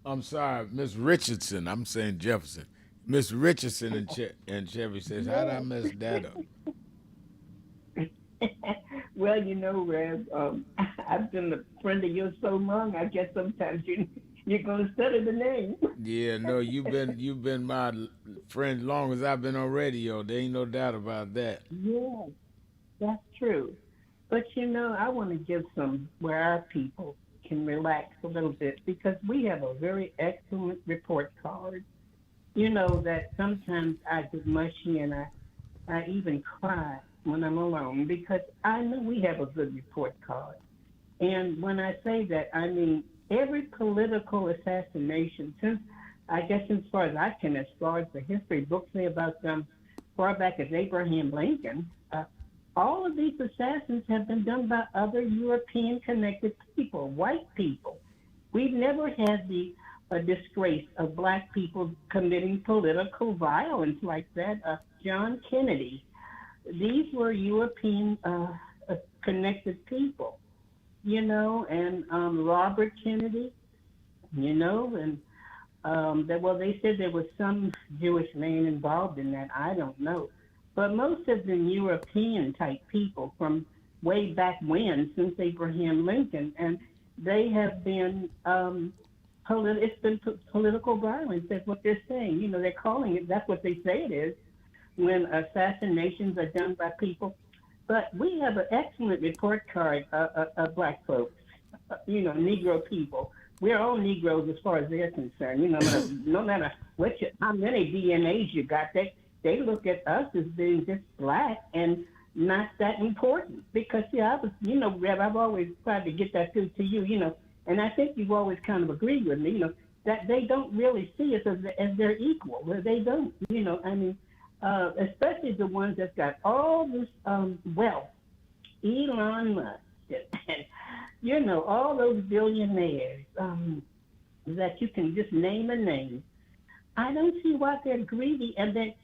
I'm sorry, Miss Richardson. I'm saying Jefferson. Miss Richardson and Chevy says, how did I mess that up? Well, you know, Rev, I've been a friend of yours so long. I guess sometimes you're gonna stutter the name. Yeah, no, you've been my friend as long as I've been on radio. There ain't no doubt about that. Yes, that's true. But you know, I want to give some where our people can relax a little bit, because we have a very excellent report card. You know that sometimes I get mushy and I even cry when I'm alone, because I know we have a good report card. And when I say that, I mean every political assassination, since I guess as far as I can, as far as the history books say about them, far back as Abraham Lincoln, all of these assassins have been done by other European-connected people, white people. We've never had the disgrace of black people committing political violence like that. John Kennedy, these were European connected people, and Robert Kennedy, and they said there was some Jewish man involved in that. I don't know. But most of them European type people from way back when, since Abraham Lincoln, and they have been, it's been political violence. That's what they're saying. They're calling it, that's what they say it is, when assassinations are done by people. But we have an excellent report card of black folks, Negro people. We're all Negroes as far as they're concerned. No matter how many DNAs you got, they look at us as being just black and not that important. Because I was, Rev, I've always tried to get that through to you, and I think you've always kind of agreed with me, that they don't really see us as their equal. They don't, especially the ones that's got all this wealth, Elon Musk, and all those billionaires that you can just name a name. I don't see why they're greedy, and they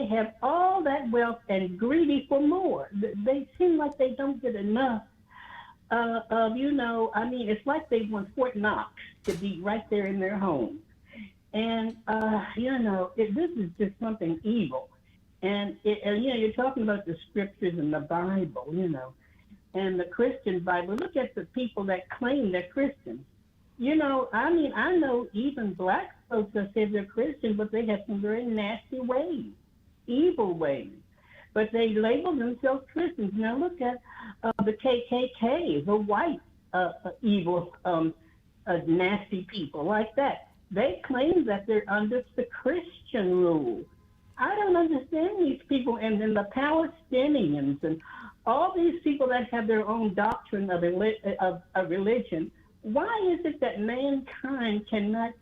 have all that wealth and greedy for more. They seem like they don't get enough it's like they want Fort Knox to be right there in their home. And, this is just something evil. And, you're talking about the scriptures and the Bible, and the Christian Bible. Look at the people that claim they're Christians. I know even black folks that say they're Christian, but they have some very nasty ways, evil ways. But they label themselves Christians. Now look at the KKK, the white evil, nasty people like that. They claim that they're under the Christian rule. I don't understand these people. And then the Palestinians and all these people that have their own doctrine of religion. Why is it that mankind cannot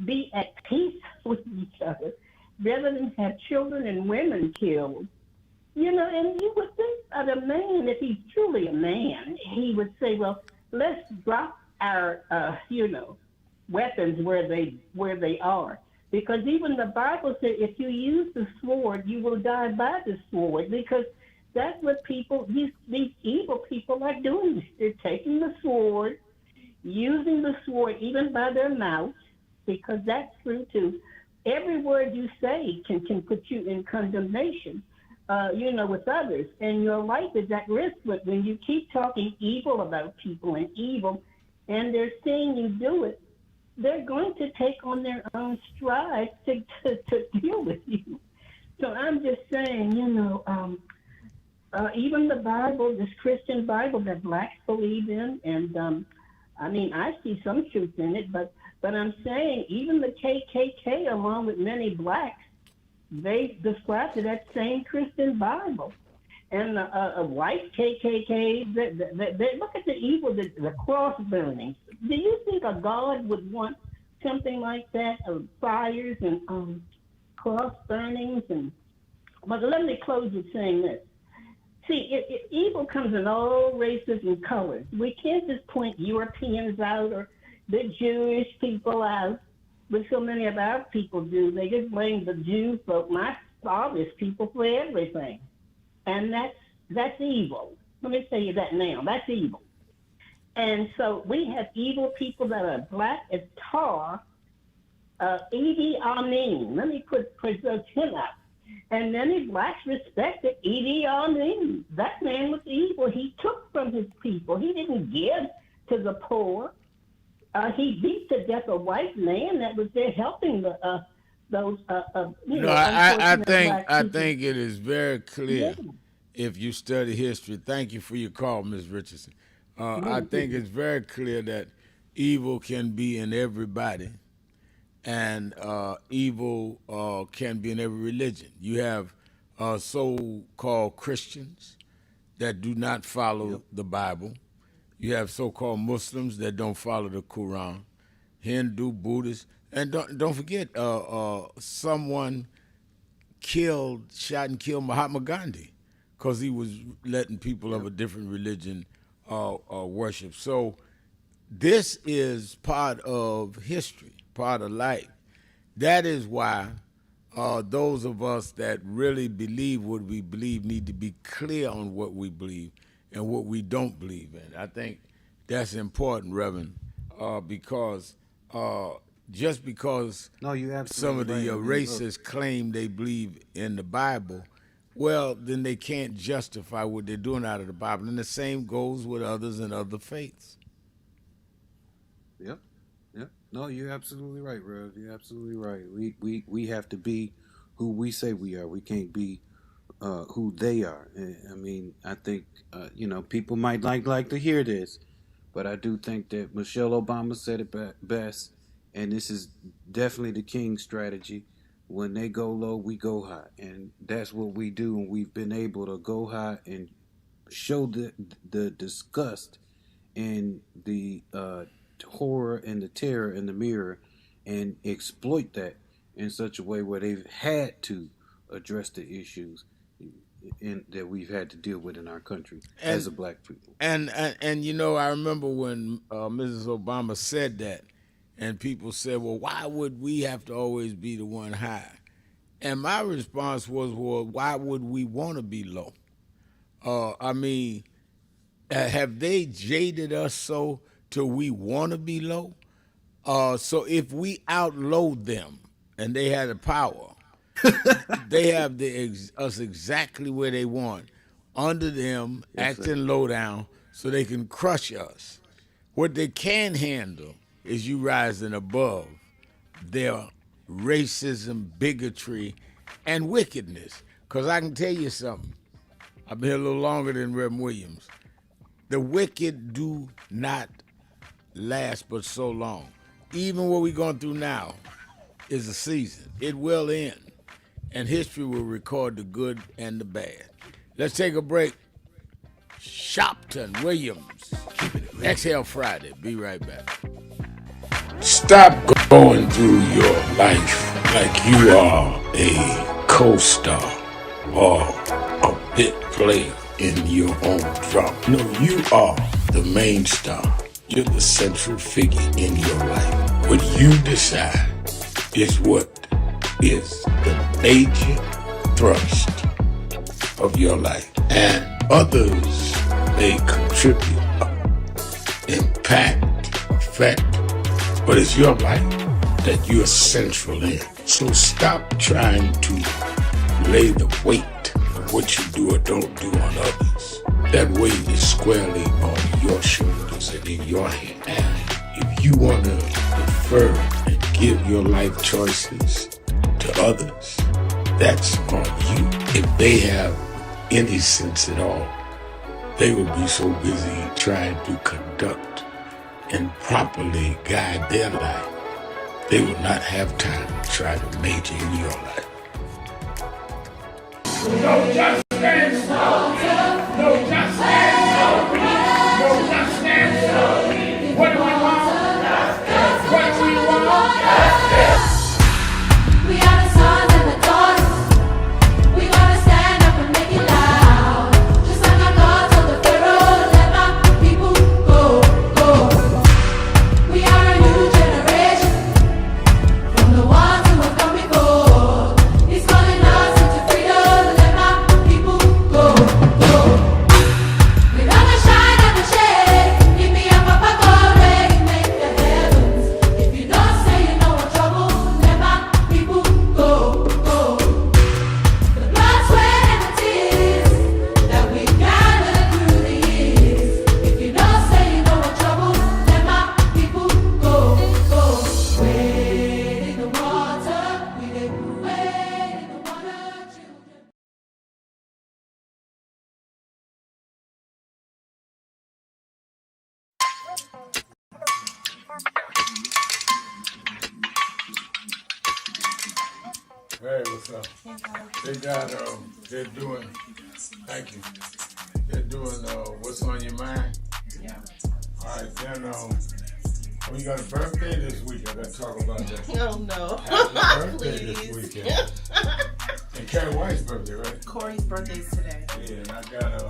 be at peace with each other rather than have children and women killed? And you would think that a man, if he's truly a man, he would say, well, let's drop our, weapons where they are. Because even the Bible said if you use the sword, you will die by the sword. Because that's what these evil people are doing. They're taking the sword, using the sword even by their mouth, because that's true too. Every word you say can put you in condemnation. With others, and your life is at risk. But when you keep talking evil about people and evil, and they're seeing you do it, they're going to take on their own stride to deal with you. So I'm just saying, even the Bible, this Christian Bible that blacks believe in, and I see some truth in it, but I'm saying even the KKK, along with many blacks, they describe to that same Christian Bible. And a white KKK, they look at the evil, the cross burnings. Do you think a God would want something like that, fires and cross burnings? But let me close with saying this. See, evil comes in all races and colors. We can't just point Europeans out or the Jewish people out. But so many of our people do. They just blame the Jews, but my father's people for everything. And that's evil. Let me tell you that now. That's evil. And so we have evil people that are black as tar. Idi Amin. Let me put him up. And many blacks respected Idi Amin. That man was evil. He took from his people. He didn't give to the poor. He beat to death a white man that was there helping those. I think it is very clear if you study history. Thank you for your call, Ms. Richardson. I think it's very clear that evil can be in everybody, and evil can be in every religion. You have so-called Christians that do not follow the Bible. You have so-called Muslims that don't follow the Quran, Hindu, Buddhists, and don't forget, someone shot and killed Mahatma Gandhi because he was letting people of a different religion worship. So this is part of history, part of life. That is why those of us that really believe what we believe need to be clear on what we believe and what we don't believe in. I think that's important, Reverend, because just because No, you some of the absolutely right. I mean, racists claim they believe in the Bible, well, then they can't justify what they're doing out of the Bible. And the same goes with others in other faiths. Yep. No, you're absolutely right, Rev. You're absolutely right. We have to be who we say we are. We can't be who they are. I mean, I think people might like to hear this, but I do think that Michelle Obama said it best, and this is definitely the King's strategy. When they go low, we go high, and that's what we do. And we've been able to go high and show the disgust and the horror and the terror in the mirror, and exploit that in such a way where they've had to address the issues that we've had to deal with in our country as a black people. And I remember when Mrs. Obama said that, and people said, well, why would we have to always be the one high? And my response was, well, why would we want to be low? Have they jaded us so till we want to be low? So if we outload them and they have the power, they have us exactly where they want, under them, Yes, acting low down, so they can crush us. What they can handle is you rising above their racism, bigotry, and wickedness. Because I can tell you something. I've been here a little longer than Reverend Williams. The wicked do not last but so long. Even what we're going through now is a season. It will end, and history will record the good and the bad. Let's take a break. Sharpton, Williams, Exhale Friday. Be right back. Stop going through your life like you are a co-star or a bit player in your own drama. No, you are the main star. You're the central figure in your life. What you decide is what is the major thrust of your life. And others may contribute, impact, affect, but it's your life that you're central in. So stop trying to lay the weight of what you do or don't do on others. That weight is squarely on your shoulders and in your hand. And if you want to defer and give your life choices to others, that's on you. If they have any sense at all, they will be so busy trying to conduct and properly guide their life, they will not have time to try to major in your life. No just stand still. No just stand still. No just stand still. What do we want? What do we want? We are the sons and the daughters. We gotta stand up and make it loud. Just like our God told the Pharaoh, let my people go, go. We are a new generation from the ones who have come before. He's calling us into freedom. Let my people go, go. We gonna shine at the shade. Give me a papa God, make the heavens. If you don't say you know what trouble, let my people go, go. The blood, sweat, and the tears that we gathered through the years. If you don't say you know what trouble, let my people go, go. Wade in the water, we did wade in the water, children. Hey, what's up? They got, they're doing, thank you. They're doing, what's on your mind? Yeah. All right, then, oh, you got a birthday this week. I got to talk about that. Oh, no. Happy birthday Please. this weekend. And Carrie White's birthday, right? Corey's birthday's today. Yeah, and I got to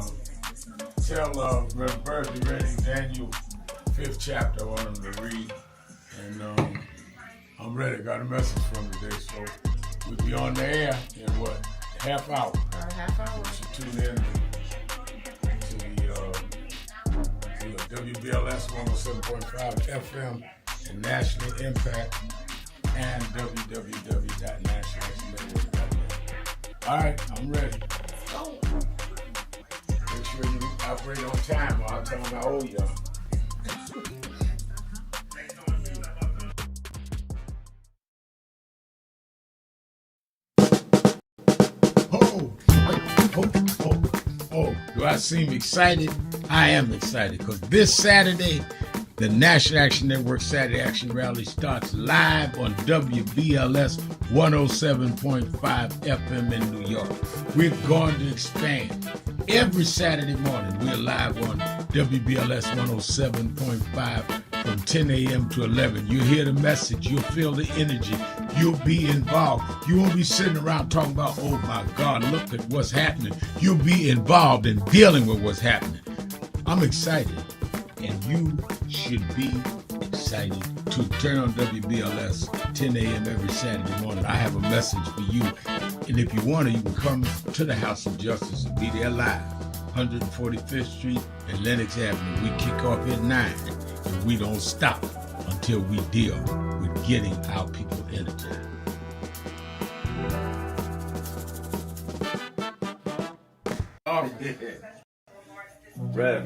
tell Reverend Bird, be ready, Daniel 5th chapter, I want him to read. And I'm ready. I got a message from today, so We'll be on the air in what, half hour? Half hour. So tune in to the WBLS 107.5 FM and National Impact and www.nationalnetwork.net. All right, I'm ready. Make sure you operate on time or I'll tell them how old you are. Oh, do I seem excited? I am excited because this Saturday, the National Action Network Saturday Action Rally starts live on WBLS 107.5 FM in New York. We're going to expand. Every Saturday morning, we're live on WBLS 107.5 from 10 a.m. to 11. You'll hear the message. You'll feel the energy. You'll be involved. You won't be sitting around talking about, oh my God, look at what's happening. You'll be involved in dealing with what's happening. I'm excited, and you should be excited to turn on WBLS 10 a.m. every Saturday morning. I have a message for you, and if you want to, you can come to the House of Justice and be there live, 145th Street and Lenox Avenue. We kick off at 9, and we don't stop until we deal with getting our people energized. Rev,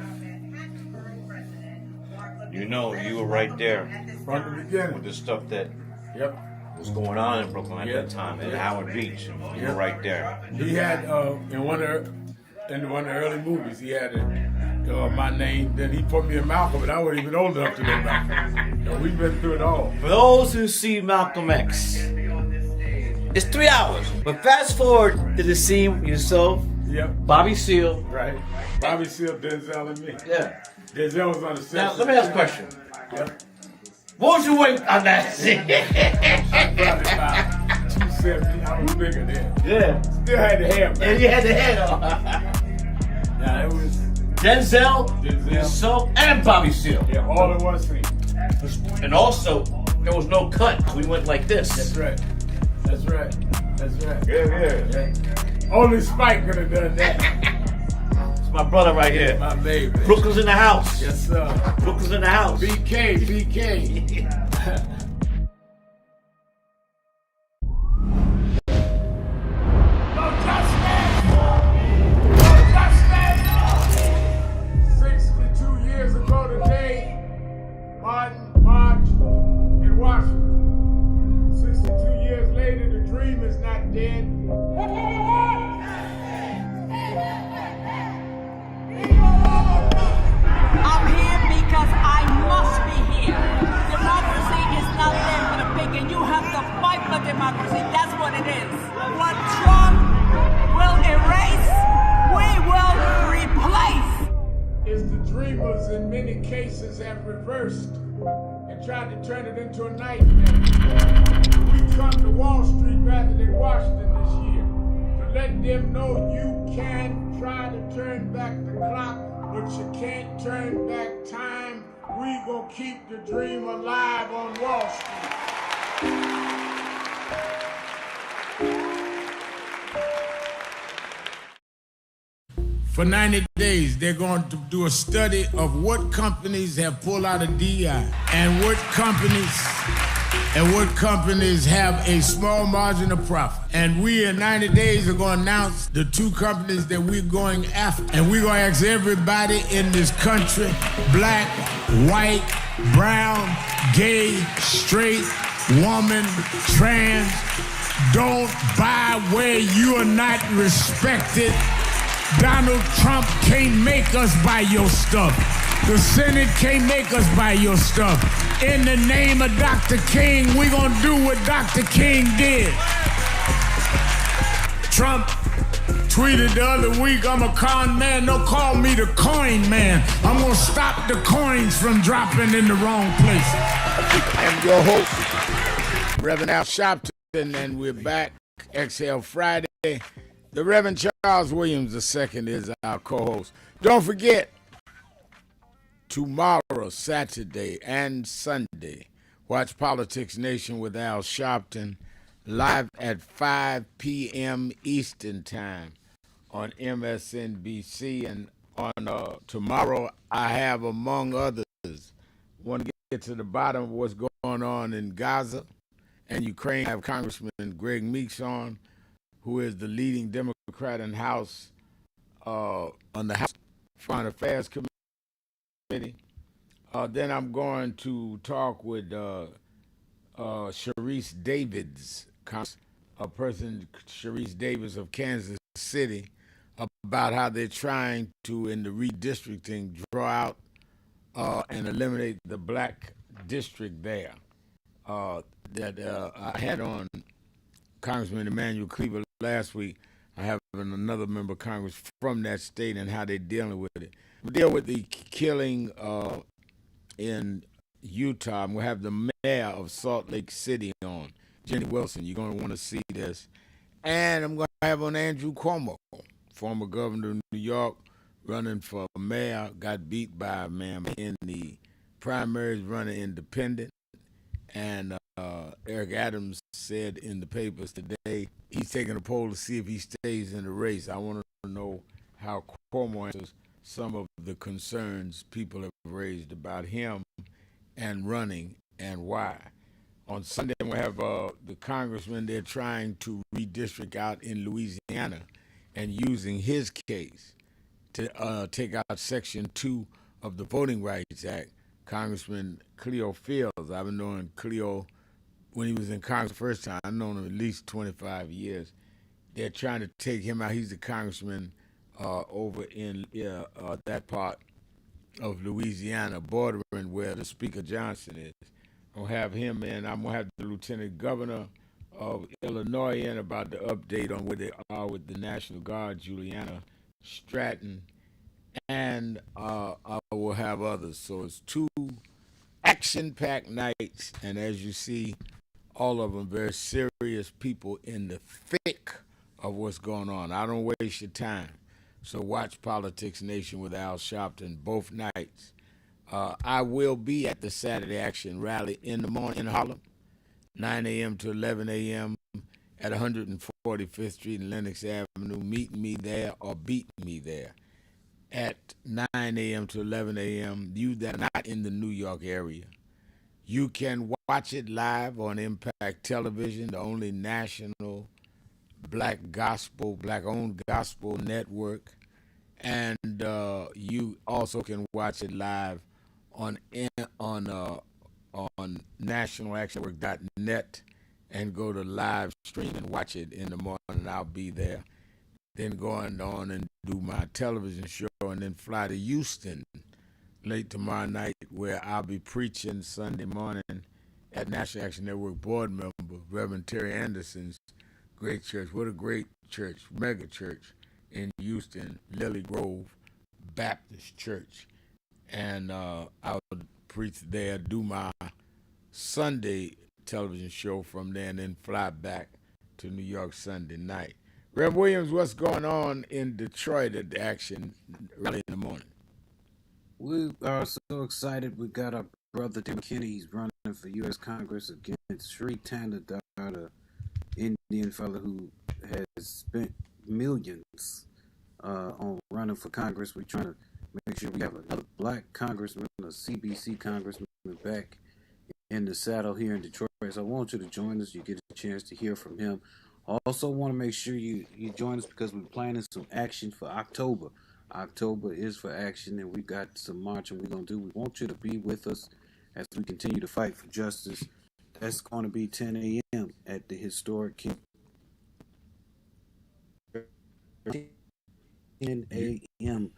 you know you were right there from the beginning with the stuff that was going on in Brooklyn at that time, at Howard Beach. You were right there. He had in one of the early movies, he had my name. Then he put me in Malcolm, and I wasn't even old enough to know Malcolm. We've been through it all. For those who see Malcolm X, it's 3 hours. But fast forward to the scene you saw. Yep. Bobby Seale. Right. Bobby Seale, Denzel, and me. Yeah. Denzel was on the set. Now, let me ask a question. Yep. What was your weight on that scene? I probably about 270. I was bigger then. Yeah. Still had the hair, man. Yeah, you had the hair on. Nah, it was Denzel, yourself, and Bobby Seale. Yeah, all in one scene. And also, there was no cut. We went like this. That's right. That's right. That's right. Yeah. Only Spike could have done that. It's my brother right here. My baby. Brooklyn's in the house. Yes, sir. Brooklyn's in the house. BK. No justice! 62 years ago today, Martin marched in Washington. 62 years later, the dream is not dead. I'm here because I must be here. Democracy is not there for the pig, and you have to fight for democracy. That's what it is. What Trump will erase, we will replace. Is the dreamers in many cases have reversed and tried to turn it into a nightmare. We come to Wall Street rather than Washington this year to let them know you can try to turn back the clock, but you can't turn back time. We gonna keep the dream alive on Wall Street. For 90 days, they're going to do a study of what companies have pulled out of DI and what companies have a small margin of profit. And we in 90 days are going to announce the 2 companies that we're going after. And we're going to ask everybody in this country, black, white, brown, gay, straight, woman, trans, don't buy where you are not respected. Donald Trump can't make us buy your stuff. The Senate can't make us buy your stuff. In the name of Dr. King, we're going to do what Dr. King did. Trump tweeted the other week, I'm a con man. Don't call me the coin man. I'm going to stop the coins from dropping in the wrong place. I am your host, Reverend Al Sharpton, and we're back. Exhale Friday. The Reverend Charles Williams II is our co-host. Don't forget, tomorrow, Saturday and Sunday, watch Politics Nation with Al Sharpton. live at 5 p.m. Eastern Time on MSNBC. And on tomorrow, I have, among others, want to get to the bottom of what's going on in Gaza and Ukraine. I have Congressman Greg Meeks on, who is the leading Democrat in House on the House Foreign Affairs Committee. Then I'm going to talk with Sharice Davids, Sharice Davids of Kansas City, about how they're trying to, in the redistricting, draw out and eliminate the black district there. That I had on Congressman Emmanuel Cleaver last week. I have another member of Congress from that state and how they're dealing with it. We deal with the killing in Utah. We'll have the mayor of Salt Lake City on, Jenny Wilson. You're going to want to see this. And I'm going to have on Andrew Cuomo, former governor of New York, running for mayor, got beat by a man in the primaries, running independent. And Eric Adams said in the papers today he's taking a poll to see if he stays in the race. I want to know how Cuomo answers some of the concerns people have raised about him and running and why. On Sunday, we'll have the congressman they're trying to redistrict out in Louisiana and using his case to take out Section 2 of the Voting Rights Act. Congressman Cleo Fields. I've been knowing Cleo when he was in Congress the first time. I've known him at least 25 years. They're trying to take him out. He's the congressman over in that part of Louisiana, bordering where the Speaker Johnson is. I'll have him in. I'm going to have the Lieutenant Governor of Illinois in about the update on where they are with the National Guard, Juliana Stratton. And I will have others. So it's 2 action-packed nights, and as you see, all of them very serious people in the thick of what's going on. I don't waste your time. So watch Politics Nation with Al Sharpton both nights. I will be at the Saturday Action Rally in the morning in Harlem, 9 a.m. to 11 a.m. at 145th Street and Lenox Avenue. Meet me there or beat me there at 9 a.m. to 11 a.m. You that are not in the New York area, you can watch it live on Impact Television, the only national black-owned gospel network. And you also can watch it live on nationalactionnetwork.net and go to live stream and watch it in the morning. I'll be there. Then going on and do my television show and then fly to Houston late tomorrow night where I'll be preaching Sunday morning at National Action Network board member Reverend Terry Anderson's great church. What a great church, mega church in Houston, Lily Grove Baptist Church. And I'll preach there, do my Sunday television show from there, and then fly back to New York Sunday night. Rev Williams, what's going on in Detroit at the Action Rally in the morning? We are so excited. We got our brother Tim Kinney. He's running for U.S. Congress against Sri Tanadar, the Indian fellow who has spent millions on running for Congress. We're trying to make sure we have another black congressman, a CBC congressman, back in the saddle here in Detroit. So I want you to join us. You get a chance to hear from him. Also want to make sure you join us because we're planning some action for October. October is for action, and we've got some marching we're going to do. We want you to be with us as we continue to fight for justice. That's going to be 10 a.m. at the historic 10 a.m.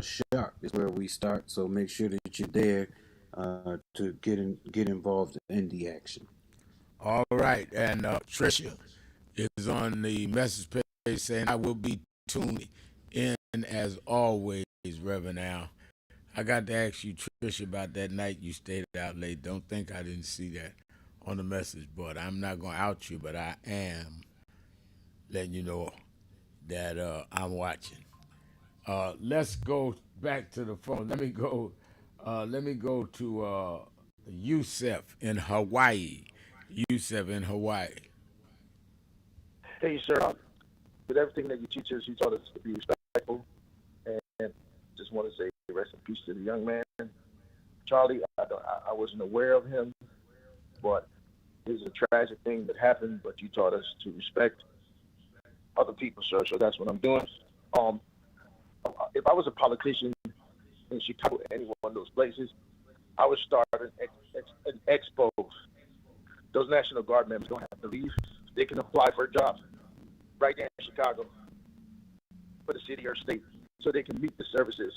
Sharp is where we start. So make sure that you're there to get involved in the action. All right, and Tricia is on the message page saying, I will be tuning in as always, Reverend Al. I got to ask you, Tricia, about that night you stayed out late. Don't think I didn't see that on the message board. I'm not going to out you, but I am letting you know that I'm watching. Let's go back to the phone. Let me go to Yusef in Hawaii. Yusef in Hawaii. Hey, sir. With everything that you teach us, you taught us to be respectful. And just want to say rest in peace to the young man. Charlie, I wasn't aware of him, but it's a tragic thing that happened, but you taught us to respect other people, sir. So that's what I'm doing. If I was a politician in Chicago, any one of those places, I would start an expo. Those National Guard members don't have to leave. They can apply for a job right there in Chicago for the city or state so they can meet the services.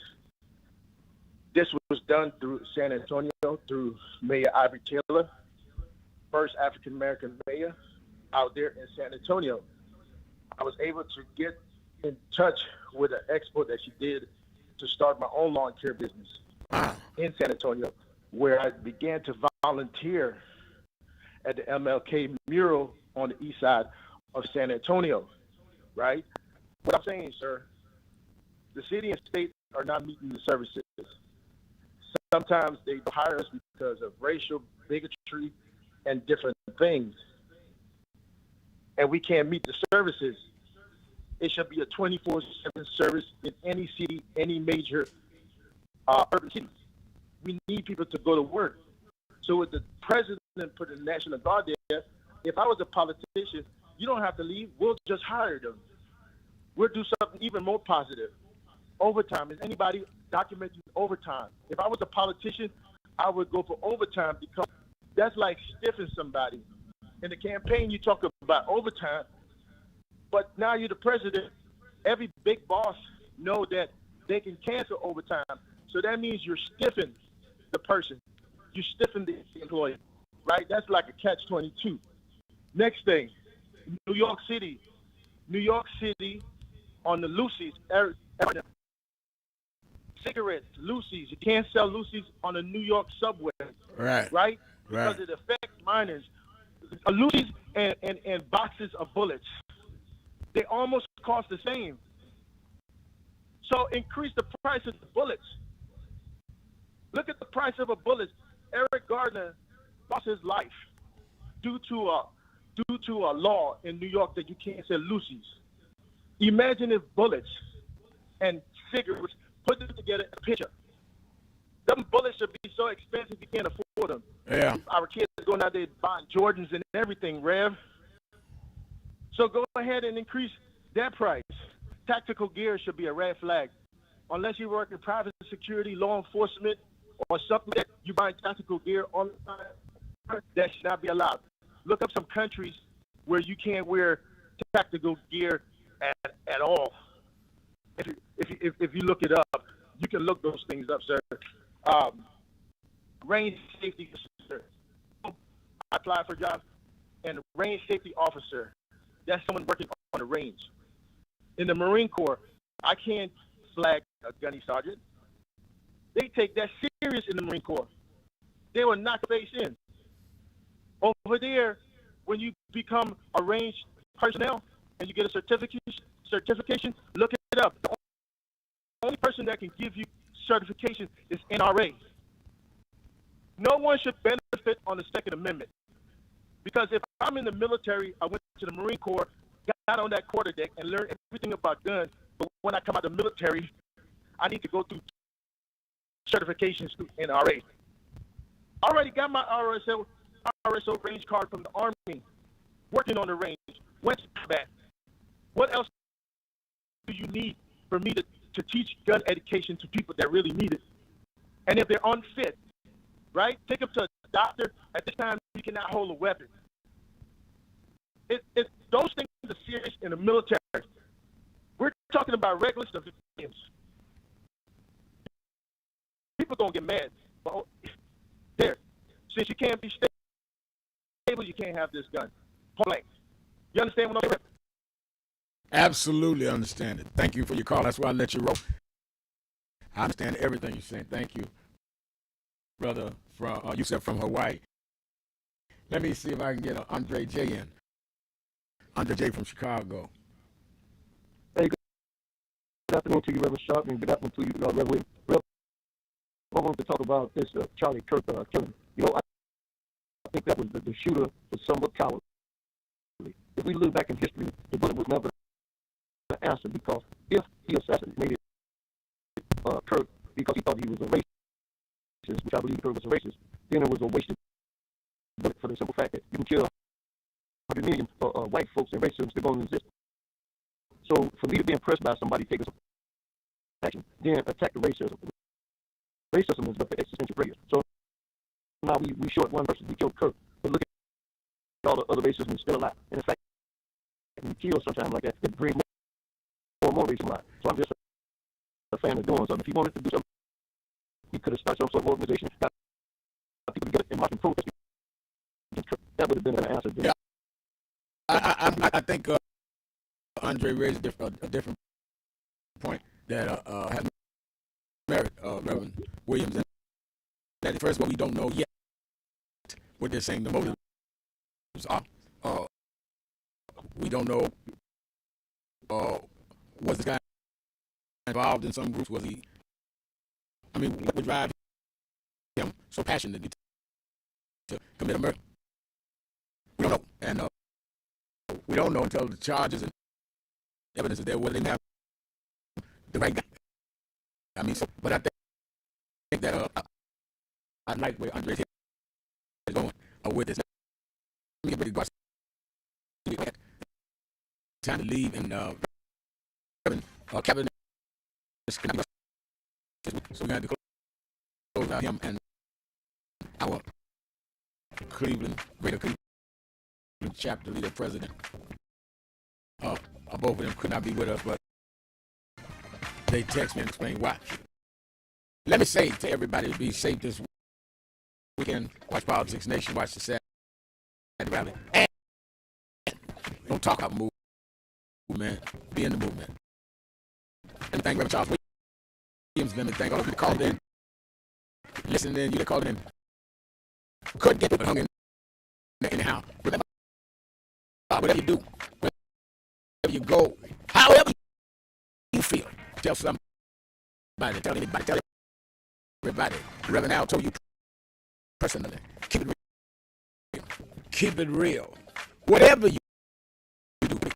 This was done through San Antonio, through Mayor Ivory Taylor, first African-American mayor out there in San Antonio. I was able to get in touch with an expo that she did to start my own lawn care business in San Antonio, where I began to volunteer at the MLK mural on the east side of San Antonio, right? What I'm saying, sir, the city and state are not meeting the services. Sometimes they hire us because of racial bigotry and different things, and we can't meet the services. It should be a 24/7 service in any city, any major urban city. We need people to go to work. So with the president put the National Guard there, if I was a politician, you don't have to leave. We'll just hire them. We'll do something even more positive. Overtime. Is anybody documenting overtime? If I was a politician, I would go for overtime because that's like stiffing somebody. In the campaign, you talk about overtime, but now you're the president. Every big boss know that they can cancel overtime. So that means you're stiffing the person. You stiffen the employee, right? That's like a catch-22. Next thing, New York City on the Lucy's, cigarettes, Lucy's. You can't sell Lucy's on the New York subway, right? Because it affects minors. Lucy's and boxes of bullets, they almost cost the same. So increase the price of the bullets. Look at the price of a bullet. Eric Gardner lost his life due to a law in New York that you can't sell Lucy's. Imagine if bullets and cigarettes put them together in a picture. Them bullets should be so expensive you can't afford them. Yeah. Our kids are going out there buying Jordans and everything, Rev. So go ahead and increase that price. Tactical gear should be a red flag. Unless you work in private security, law enforcement, or something that you buy tactical gear all the time, that should not be allowed. Look up some countries where you can't wear tactical gear at all. If you look it up, you can look those things up, sir. Range safety officer. I applied for a job, and the range safety officer, that's someone working on the range. In the Marine Corps, I can't flag a gunny sergeant. They take that serious in the Marine Corps. They will knock the face in. Over there, when you become a range personnel and you get a certification, look it up. The only person that can give you certification is NRA. No one should benefit on the Second Amendment. Because if I'm in the military, I went to the Marine Corps, got on that quarterdeck and learned everything about guns, but when I come out of the military, I need to go through certifications through NRA. I already got my RSO range card from the Army, working on the range, went to combat. What else do you need for me to teach gun education to people that really need it? And if they're unfit, right, take them to a doctor. At this time, you cannot hold a weapon. Those things are serious in the military. We're talking about regular civilians. People gonna get mad. But there, since you can't be stable, you can't have this gun. Point blank. You understand what I'm saying? Absolutely understand it. Thank you for your call. That's why I let you roll. I understand everything you're saying. Thank you, brother. From you said from Hawaii. Let me see if I can get Andre J in. Andre J from Chicago. Hey, good afternoon to you, Reverend Sharpton, and good afternoon to you, Reverend Williams. I wanted to talk about this Charlie Kirk killing. You know, I think that was the shooter was somewhat coward. If we look back in history, the bullet was never the answer, because if he assassinated Kirk because he thought he was a racist, which I believe Kirk was a racist, then it was a wasted bullet, for the simple fact that you can kill 100 million white folks and racism still going to exist. So for me to be impressed by somebody taking some action, then attack the racism. Racism is but the existential failure. So now we short one person, we killed Kirk, but look at all the other racism is still alive. And in fact, we kill sometimes like that, it brings more motivation alive. So I'm just a fan of doing something. If he wanted to do something, he could have started some sort of organization, got people together and march and protest. That would have been an answer. Yeah, I think Andre raised a different point that has merit, Reverend Williams. And that first of all, we don't know yet what they're saying the motives are. We don't know was this guy involved in some groups? Was he? I mean, what would drive him so passionately to commit a murder? We don't know, and we don't know until the charges and evidence is there whether they have the right guy. I mean, so, but I think that I like where Andre's head is going with this. Let me get ready to go. Time to leave, and Kevin, so we got to close out him and our Greater Cleveland chapter leader, president. Both of them could not be with us, but they text me and explain why. Let me say to everybody, be safe this weekend. Watch Politics Nation, watch the Saturday rally, and don't talk about movement, be in the movement. And thank Reverend Charles Williams, and thank all of you that called in, listened in, you that called in. Couldn't get people hung in anyhow. Remember, whatever you do, wherever you go, however you feel, tell somebody, tell anybody, tell everybody. Reverend Al told you personally, keep it real. Keep it real. Whatever you